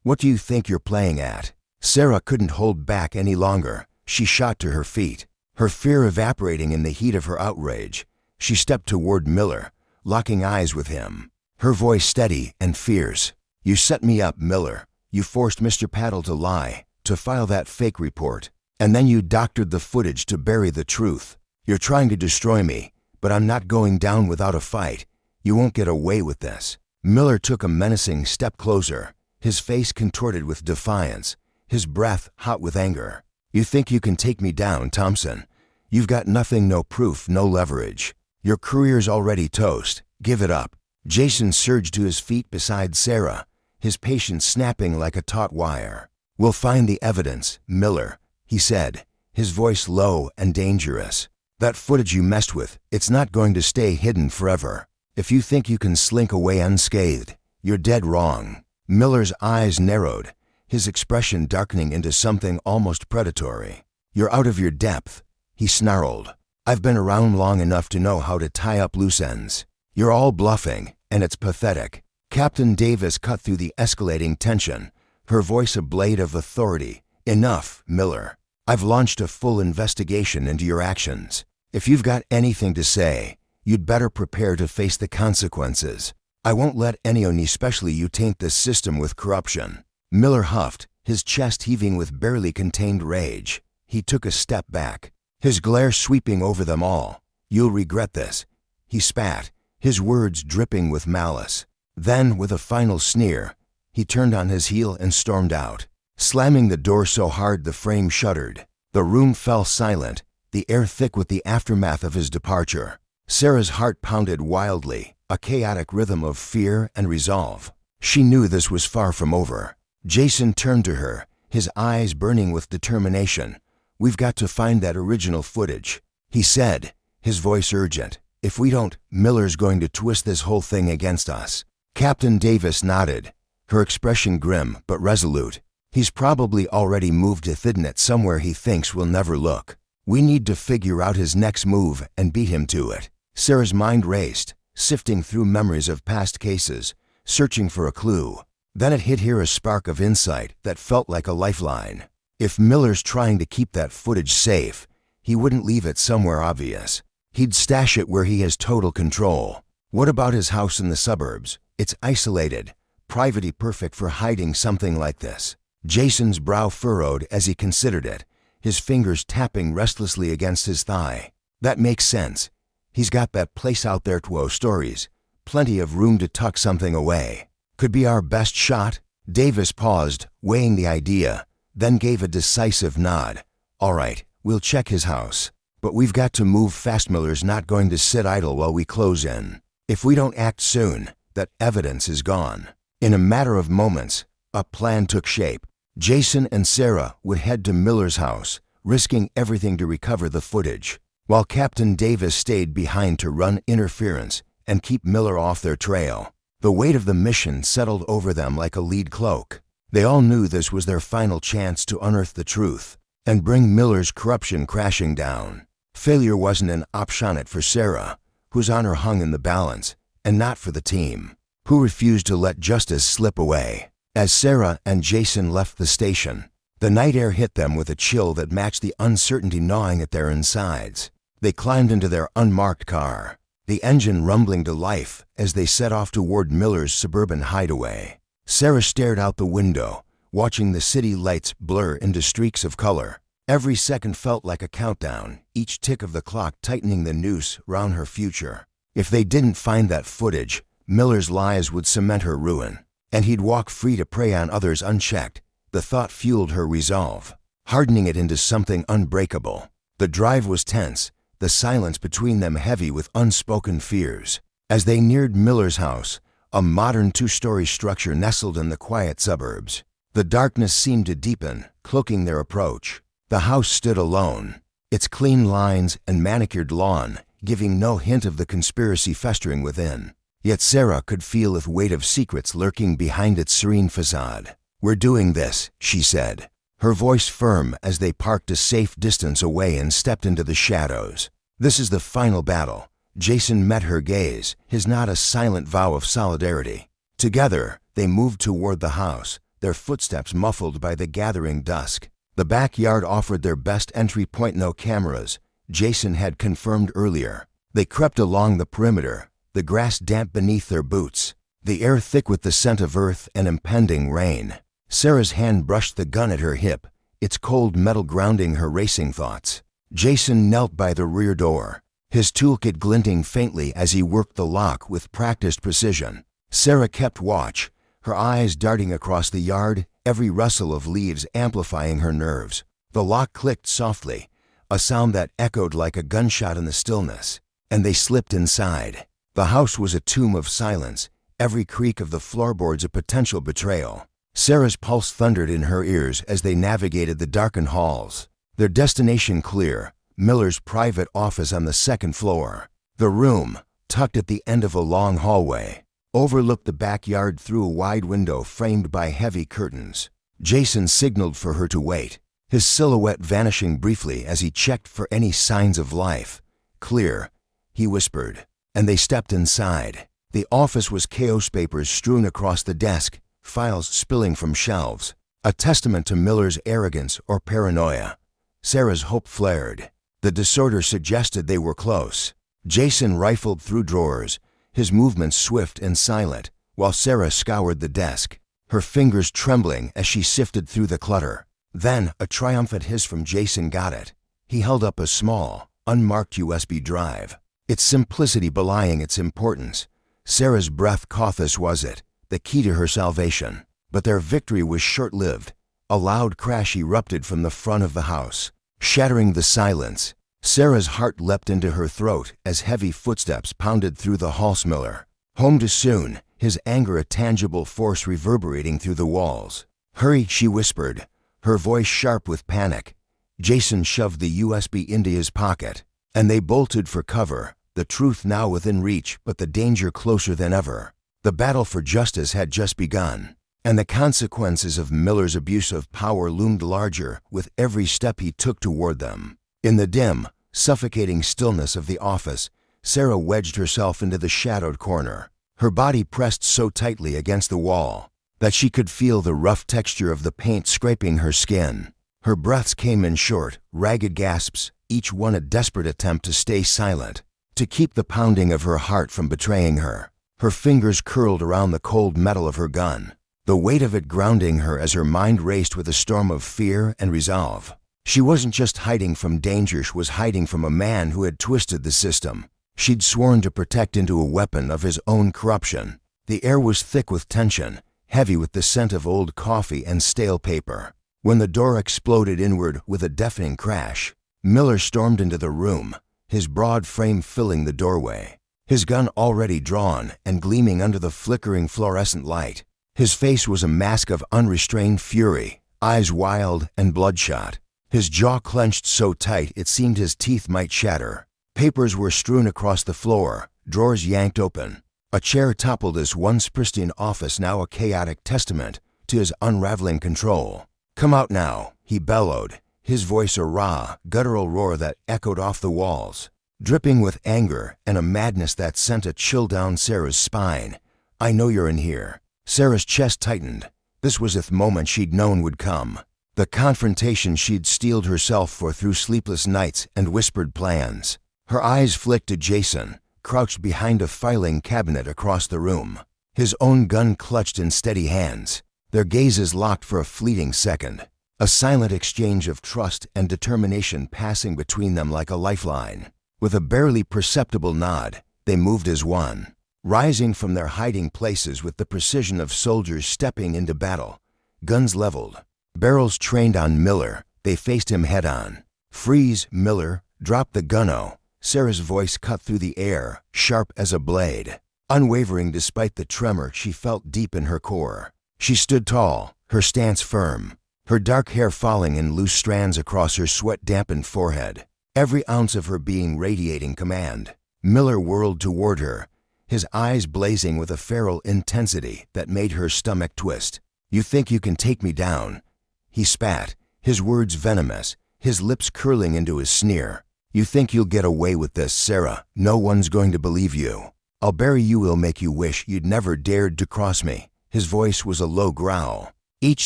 What do you think you're playing at?" Sarah couldn't hold back any longer. She shot to her feet, her fear evaporating in the heat of her outrage. She stepped toward Miller, locking eyes with him, her voice steady and fierce. "You set me up, Miller. You forced Mr. Paddle to lie, to file that fake report, and then you doctored the footage to bury the truth. You're trying to destroy me, but I'm not going down without a fight. You won't get away with this." Miller took a menacing step closer, his face contorted with defiance, his breath hot with anger. "You think you can take me down, Thompson? You've got nothing, no proof, no leverage. Your career's already toast. Give it up." Jason surged to his feet beside Sarah, his patience snapping like a taut wire. "We'll find the evidence, Miller," he said, his voice low and dangerous. "That footage you messed with, it's not going to stay hidden forever. If you think you can slink away unscathed, you're dead wrong." Miller's eyes narrowed, his expression darkening into something almost predatory. "You're out of your depth," he snarled. "I've been around long enough to know how to tie up loose ends. You're all bluffing, and it's pathetic." Captain Davis cut through the escalating tension, her voice a blade of authority. "Enough, Miller. I've launched a full investigation into your actions. If you've got anything to say, you'd better prepare to face the consequences. I won't let anyone, especially you, taint this system with corruption." Miller huffed, his chest heaving with barely contained rage. He took a step back, his glare sweeping over them all. "You'll regret this," he spat, his words dripping with malice. Then, with a final sneer, he turned on his heel and stormed out, slamming the door so hard the frame shuddered. The room fell silent, the air thick with the aftermath of his departure. Sarah's heart pounded wildly, a chaotic rhythm of fear and resolve. She knew this was far from over. Jason turned to her, his eyes burning with determination. "We've got to find that original footage," he said, his voice urgent. "If we don't, Miller's going to twist this whole thing against us." Captain Davis nodded, her expression grim but resolute. "He's probably already moved to Thidnet, somewhere he thinks we'll never look. We need to figure out his next move and beat him to it." Sarah's mind raced, sifting through memories of past cases, searching for a clue. Then it hit her, a spark of insight that felt like a lifeline. If Miller's trying to keep that footage safe, he wouldn't leave it somewhere obvious. He'd stash it where he has total control. What about his house in the suburbs? It's isolated, privately perfect for hiding something like this. Jason's brow furrowed as he considered it, his fingers tapping restlessly against his thigh. "That makes sense. He's got that place out there to stories. Plenty of room to tuck something away. Could be our best shot." Davis paused, weighing the idea, then gave a decisive nod. "All right, We'll check his house. But we've got to move fast. Miller's not going to sit idle while we close in. If we don't act soon, that evidence is gone." In a matter of moments, a plan took shape. Jason and Sarah would head to Miller's house, risking everything to recover the footage, while Captain Davis stayed behind to run interference and keep Miller off their trail. The weight of the mission settled over them like a lead cloak. They all knew this was their final chance to unearth the truth and bring Miller's corruption crashing down. Failure wasn't an option for Sarah, whose honor hung in the balance, and not for the team, who refused to let justice slip away. As Sarah and Jason left the station, the night air hit them with a chill that matched the uncertainty gnawing at their insides. They climbed into their unmarked car, the engine rumbling to life as they set off toward Miller's suburban hideaway. Sarah stared out the window, watching the city lights blur into streaks of color. Every second felt like a countdown, each tick of the clock tightening the noose round her future. If they didn't find that footage, Miller's lies would cement her ruin, and he'd walk free to prey on others unchecked. The thought fueled her resolve, hardening it into something unbreakable. The drive was tense, the silence between them heavy with unspoken fears. As they neared Miller's house, a modern two-story structure nestled in the quiet suburbs, the darkness seemed to deepen, cloaking their approach. The house stood alone, its clean lines and manicured lawn giving no hint of the conspiracy festering within. Yet Sarah could feel the weight of secrets lurking behind its serene facade. "We're doing this," she said, her voice firm as they parked a safe distance away and stepped into the shadows. "This is the final battle." Jason met her gaze, his nod a silent vow of solidarity. Together, they moved toward the house, their footsteps muffled by the gathering dusk. The backyard offered their best entry point. No cameras, Jason had confirmed earlier. They crept along the perimeter, the grass damp beneath their boots, the air thick with the scent of earth and impending rain. Sarah's hand brushed the gun at her hip, its cold metal grounding her racing thoughts. Jason knelt by the rear door, his toolkit glinting faintly as he worked the lock with practiced precision. Sarah kept watch, her eyes darting across the yard, every rustle of leaves amplifying her nerves. The lock clicked softly, a sound that echoed like a gunshot in the stillness, and they slipped inside. The house was a tomb of silence, every creak of the floorboards a potential betrayal. Sarah's pulse thundered in her ears as they navigated the darkened halls. Their destination clear, Miller's private office on the second floor. The room, tucked at the end of a long hallway, overlooked the backyard through a wide window framed by heavy curtains. Jason signaled for her to wait, his silhouette vanishing briefly as he checked for any signs of life. "Clear," he whispered, and they stepped inside. The office was chaos, papers strewn across the desk, files spilling from shelves, a testament to Miller's arrogance or paranoia. Sarah's hope flared. The disorder suggested they were close. Jason rifled through drawers, his movements swift and silent, while Sarah scoured the desk, her fingers trembling as she sifted through the clutter. Then a triumphant hiss from Jason got it. He held up a small, unmarked USB drive, its simplicity belying its importance. Sarah's breath caught. This was it, the key to her salvation. But their victory was short-lived. A loud crash erupted from the front of the house, shattering the silence. Sarah's heart leapt into her throat as heavy footsteps pounded through the hall. Miller, home too soon, his anger a tangible force reverberating through the walls. "Hurry," she whispered, her voice sharp with panic. Jason shoved the USB into his pocket, and they bolted for cover, the truth now within reach but the danger closer than ever. The battle for justice had just begun, and the consequences of Miller's abuse of power loomed larger with every step he took toward them. In the dim, suffocating stillness of the office, Sarah wedged herself into the shadowed corner, her body pressed so tightly against the wall that she could feel the rough texture of the paint scraping her skin. Her breaths came in short, ragged gasps, each one a desperate attempt to stay silent, to keep the pounding of her heart from betraying her. Her fingers curled around the cold metal of her gun, the weight of it grounding her as her mind raced with a storm of fear and resolve. She wasn't just hiding from danger, she was hiding from a man who had twisted the system she'd sworn to protect into a weapon of his own corruption. The air was thick with tension, heavy with the scent of old coffee and stale paper. When the door exploded inward with a deafening crash, Miller stormed into the room, his broad frame filling the doorway, his gun already drawn and gleaming under the flickering fluorescent light. His face was a mask of unrestrained fury, eyes wild and bloodshot. His jaw clenched so tight it seemed his teeth might shatter. Papers were strewn across the floor, drawers yanked open. A chair toppled his once pristine office, now a chaotic testament to his unraveling control. "Come out now," he bellowed, his voice a raw, guttural roar that echoed off the walls, dripping with anger and a madness that sent a chill down Sarah's spine. "I know you're in here." Sarah's chest tightened. This was the moment she'd known would come. The confrontation she'd steeled herself for through sleepless nights and whispered plans. Her eyes flicked to Jason, crouched behind a filing cabinet across the room, his own gun clutched in steady hands. Their gazes locked for a fleeting second, a silent exchange of trust and determination passing between them like a lifeline. With a barely perceptible nod, they moved as one, rising from their hiding places with the precision of soldiers stepping into battle. Guns leveled, barrels trained on Miller, they faced him head-on. "Freeze, Miller, drop the gun-o." Sarah's voice cut through the air, sharp as a blade, unwavering despite the tremor she felt deep in her core. She stood tall, her stance firm, her dark hair falling in loose strands across her sweat-dampened forehead, every ounce of her being radiating command. Miller whirled toward her, his eyes blazing with a feral intensity that made her stomach twist. "You think you can take me down?" He spat, his words venomous, his lips curling into a sneer. "You think you'll get away with this, Sarah? No one's going to believe you. I'll bury you, will make you wish you'd never dared to cross me." His voice was a low growl, each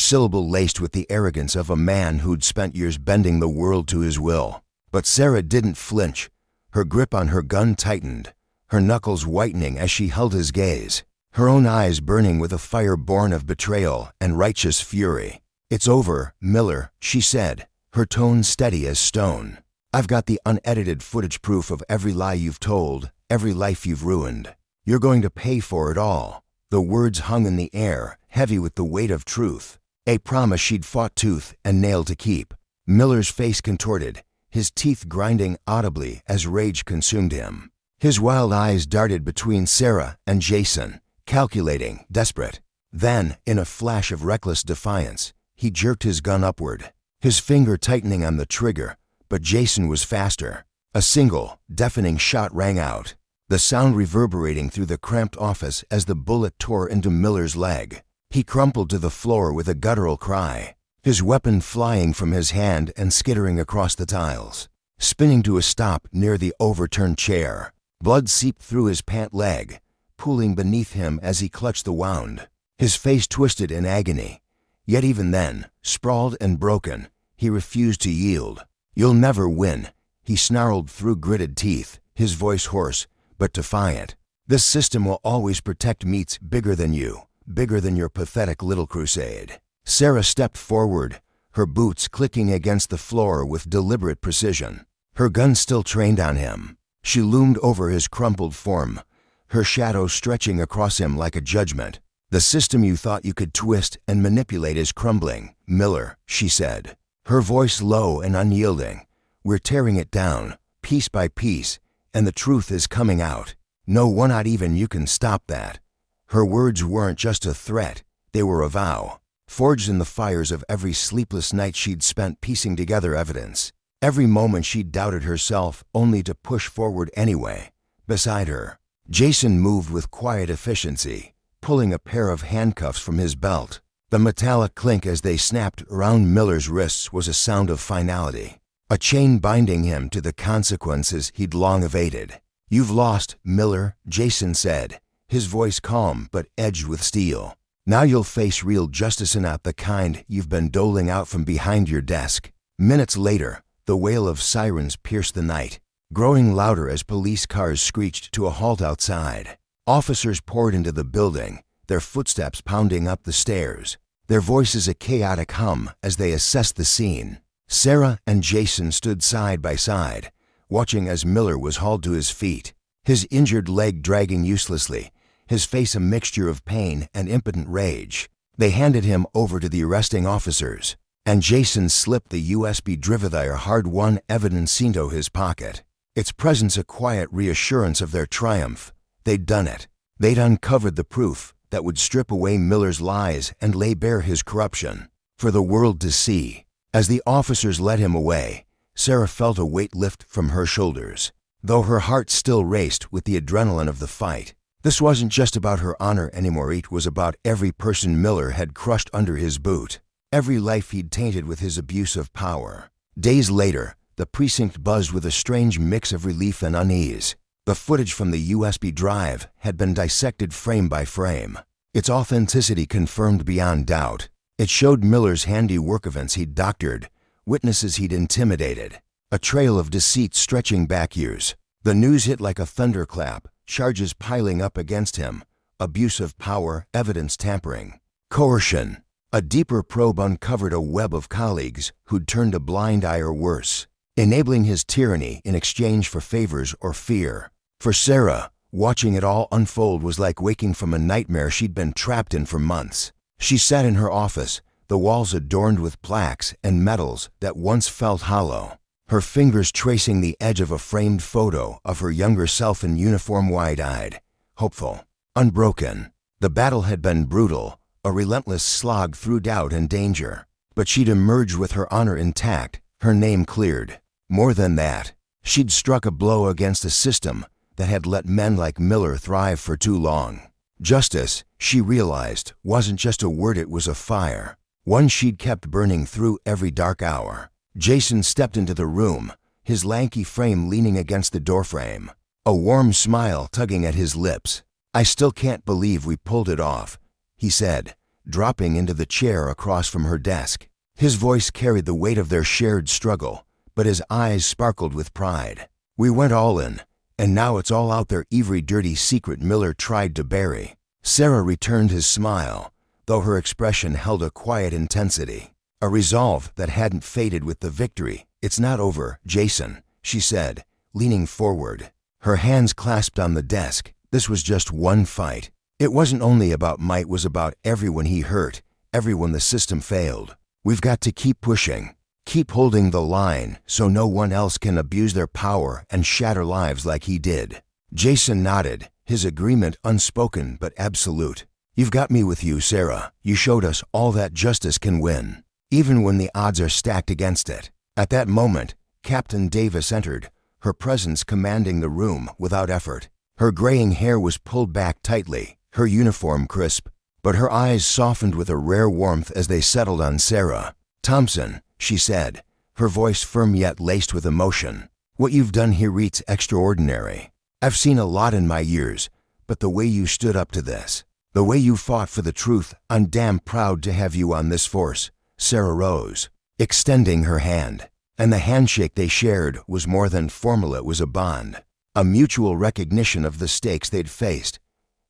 syllable laced with the arrogance of a man who'd spent years bending the world to his will. But Sarah didn't flinch. Her grip on her gun tightened, her knuckles whitening as she held his gaze, her own eyes burning with a fire born of betrayal and righteous fury. "It's over, Miller," she said, her tone steady as stone. "I've got the unedited footage proof of every lie you've told, every life you've ruined. You're going to pay for it all." The words hung in the air, heavy with the weight of truth, a promise she'd fought tooth and nail to keep. Miller's face contorted, his teeth grinding audibly as rage consumed him. His wild eyes darted between Sarah and Jason, calculating, desperate. Then, in a flash of reckless defiance, he jerked his gun upward, his finger tightening on the trigger. But Jason was faster. A single, deafening shot rang out, the sound reverberating through the cramped office as the bullet tore into Miller's leg. He crumpled to the floor with a guttural cry, his weapon flying from his hand and skittering across the tiles, spinning to a stop near the overturned chair. Blood seeped through his pant leg, pooling beneath him as he clutched the wound. His face twisted in agony. Yet even then, sprawled and broken, he refused to yield. "You'll never win," he snarled through gritted teeth, his voice hoarse but defiant. "This system will always protect meats bigger than you, bigger than your pathetic little crusade." Sarah stepped forward, her boots clicking against the floor with deliberate precision, her gun still trained on him. She loomed over his crumpled form, her shadow stretching across him like a judgment. "The system you thought you could twist and manipulate is crumbling, Miller," she said, her voice low and unyielding. "We're tearing it down, piece by piece, and the truth is coming out. No one, not even you, can stop that." Her words weren't just a threat, they were a vow, forged in the fires of every sleepless night she'd spent piecing together evidence, every moment she'd doubted herself only to push forward anyway. Beside her, Jason moved with quiet efficiency, pulling a pair of handcuffs from his belt. The metallic clink as they snapped around Miller's wrists was a sound of finality, a chain binding him to the consequences he'd long evaded. "You've lost, Miller," Jason said, his voice calm but edged with steel. "Now you'll face real justice, and not the kind you've been doling out from behind your desk." Minutes later, the wail of sirens pierced the night, growing louder as police cars screeched to a halt outside. Officers poured into the building, their footsteps pounding up the stairs, their voices a chaotic hum as they assessed the scene. Sarah and Jason stood side by side, watching as Miller was hauled to his feet, his injured leg dragging uselessly, his face a mixture of pain and impotent rage. They handed him over to the arresting officers. and Jason slipped the USB drive of their hard-won evidence into his pocket. Its presence a quiet reassurance of their triumph. They'd done it. They'd uncovered the proof that would strip away Miller's lies and lay bare his corruption for the world to see. As the officers led him away, Sarah felt a weight lift from her shoulders, though her heart still raced with the adrenaline of the fight. This wasn't just about her honor anymore, it was about every person Miller had crushed under his boot, every life he'd tainted with his abuse of power. Days later, the precinct buzzed with a strange mix of relief and unease. The footage from the USB drive had been dissected frame by frame, its authenticity confirmed beyond doubt. It showed Miller's handiwork, events he'd doctored, witnesses he'd intimidated, a trail of deceit stretching back years. The news hit like a thunderclap, charges piling up against him, abuse of power, evidence tampering, coercion. A deeper probe uncovered a web of colleagues who'd turned a blind eye or worse, enabling his tyranny in exchange for favors or fear. For Sarah, watching it all unfold was like waking from a nightmare she'd been trapped in for months. She sat in her office, the walls adorned with plaques and medals that once felt hollow, her fingers tracing the edge of a framed photo of her younger self in uniform, wide-eyed, hopeful, unbroken. The battle had been brutal, a relentless slog through doubt and danger, but she'd emerged with her honor intact, her name cleared. More than that, she'd struck a blow against a system that had let men like Miller thrive for too long. Justice, she realized, wasn't just a word, it was a fire, one she'd kept burning through every dark hour. Jason stepped into the room, his lanky frame leaning against the doorframe, a warm smile tugging at his lips. "I still can't believe we pulled it off," he said, dropping into the chair across from her desk. His voice carried the weight of their shared struggle, but his eyes sparkled with pride. "We went all in, and now it's all out there, every dirty secret Miller tried to bury." Sarah returned his smile, though her expression held a quiet intensity, a resolve that hadn't faded with the victory. "It's not over, Jason," she said, leaning forward, her hands clasped on the desk. This was just one fight. It wasn't only about might, it was about everyone he hurt, everyone the system failed. "We've got to keep pushing. Keep holding the line so no one else can abuse their power and shatter lives like he did." Jason nodded, his agreement unspoken but absolute. "You've got me with you, Sarah. You showed us all that justice can win, even when the odds are stacked against it." At that moment, Captain Davis entered, her presence commanding the room without effort. Her graying hair was pulled back tightly, her uniform crisp, but her eyes softened with a rare warmth as they settled on Sarah. "Thompson," she said, her voice firm yet laced with emotion, "what you've done here reeks extraordinary. I've seen a lot in my years, but the way you stood up to this, the way you fought for the truth, I'm damn proud to have you on this force." Sarah rose, extending her hand, and the handshake they shared was more than formal, it was a bond, a mutual recognition of the stakes they'd faced.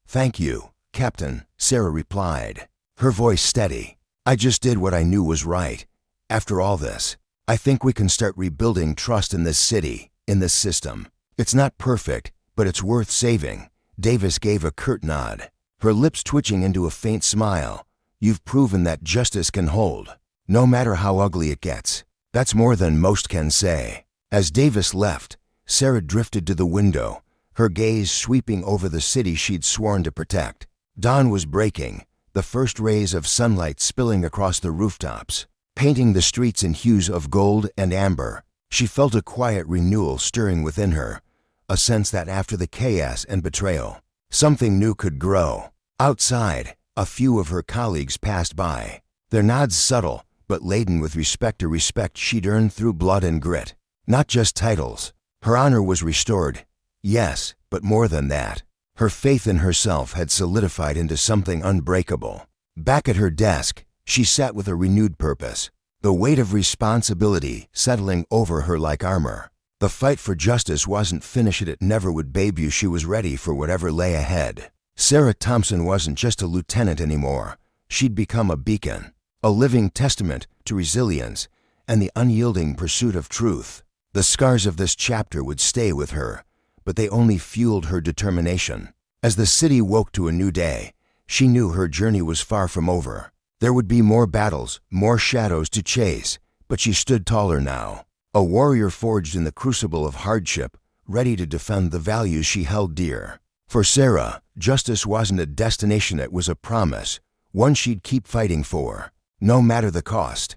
"Thank you, Captain," Sarah replied, her voice steady. "I just did what I knew was right. After all this, I think we can start rebuilding trust in this city, in this system. It's not perfect, but it's worth saving." Davis gave a curt nod, her lips twitching into a faint smile. "You've proven that justice can hold, no matter how ugly it gets. That's more than most can say." As Davis left, Sarah drifted to the window, her gaze sweeping over the city she'd sworn to protect. Dawn was breaking, the first rays of sunlight spilling across the rooftops, painting the streets in hues of gold and amber. She felt a quiet renewal stirring within her, a sense that after the chaos and betrayal, something new could grow. Outside, a few of her colleagues passed by, their nods subtle but laden with respect, a respect she'd earned through blood and grit. Not just titles. Her honor was restored, yes, but more than that. Her faith in herself had solidified into something unbreakable. Back at her desk, she sat with a renewed purpose, the weight of responsibility settling over her like armor. The fight for justice wasn't finished, it never would debut. She was ready for whatever lay ahead. Sarah Thompson wasn't just a lieutenant anymore. She'd become a beacon, a living testament to resilience and the unyielding pursuit of truth. The scars of this chapter would stay with her, but they only fueled her determination. As the city woke to a new day, she knew her journey was far from over. There would be more battles, more shadows to chase, but she stood taller now, a warrior forged in the crucible of hardship, ready to defend the values she held dear. For Sarah, justice wasn't a destination, it was a promise, one she'd keep fighting for, no matter the cost.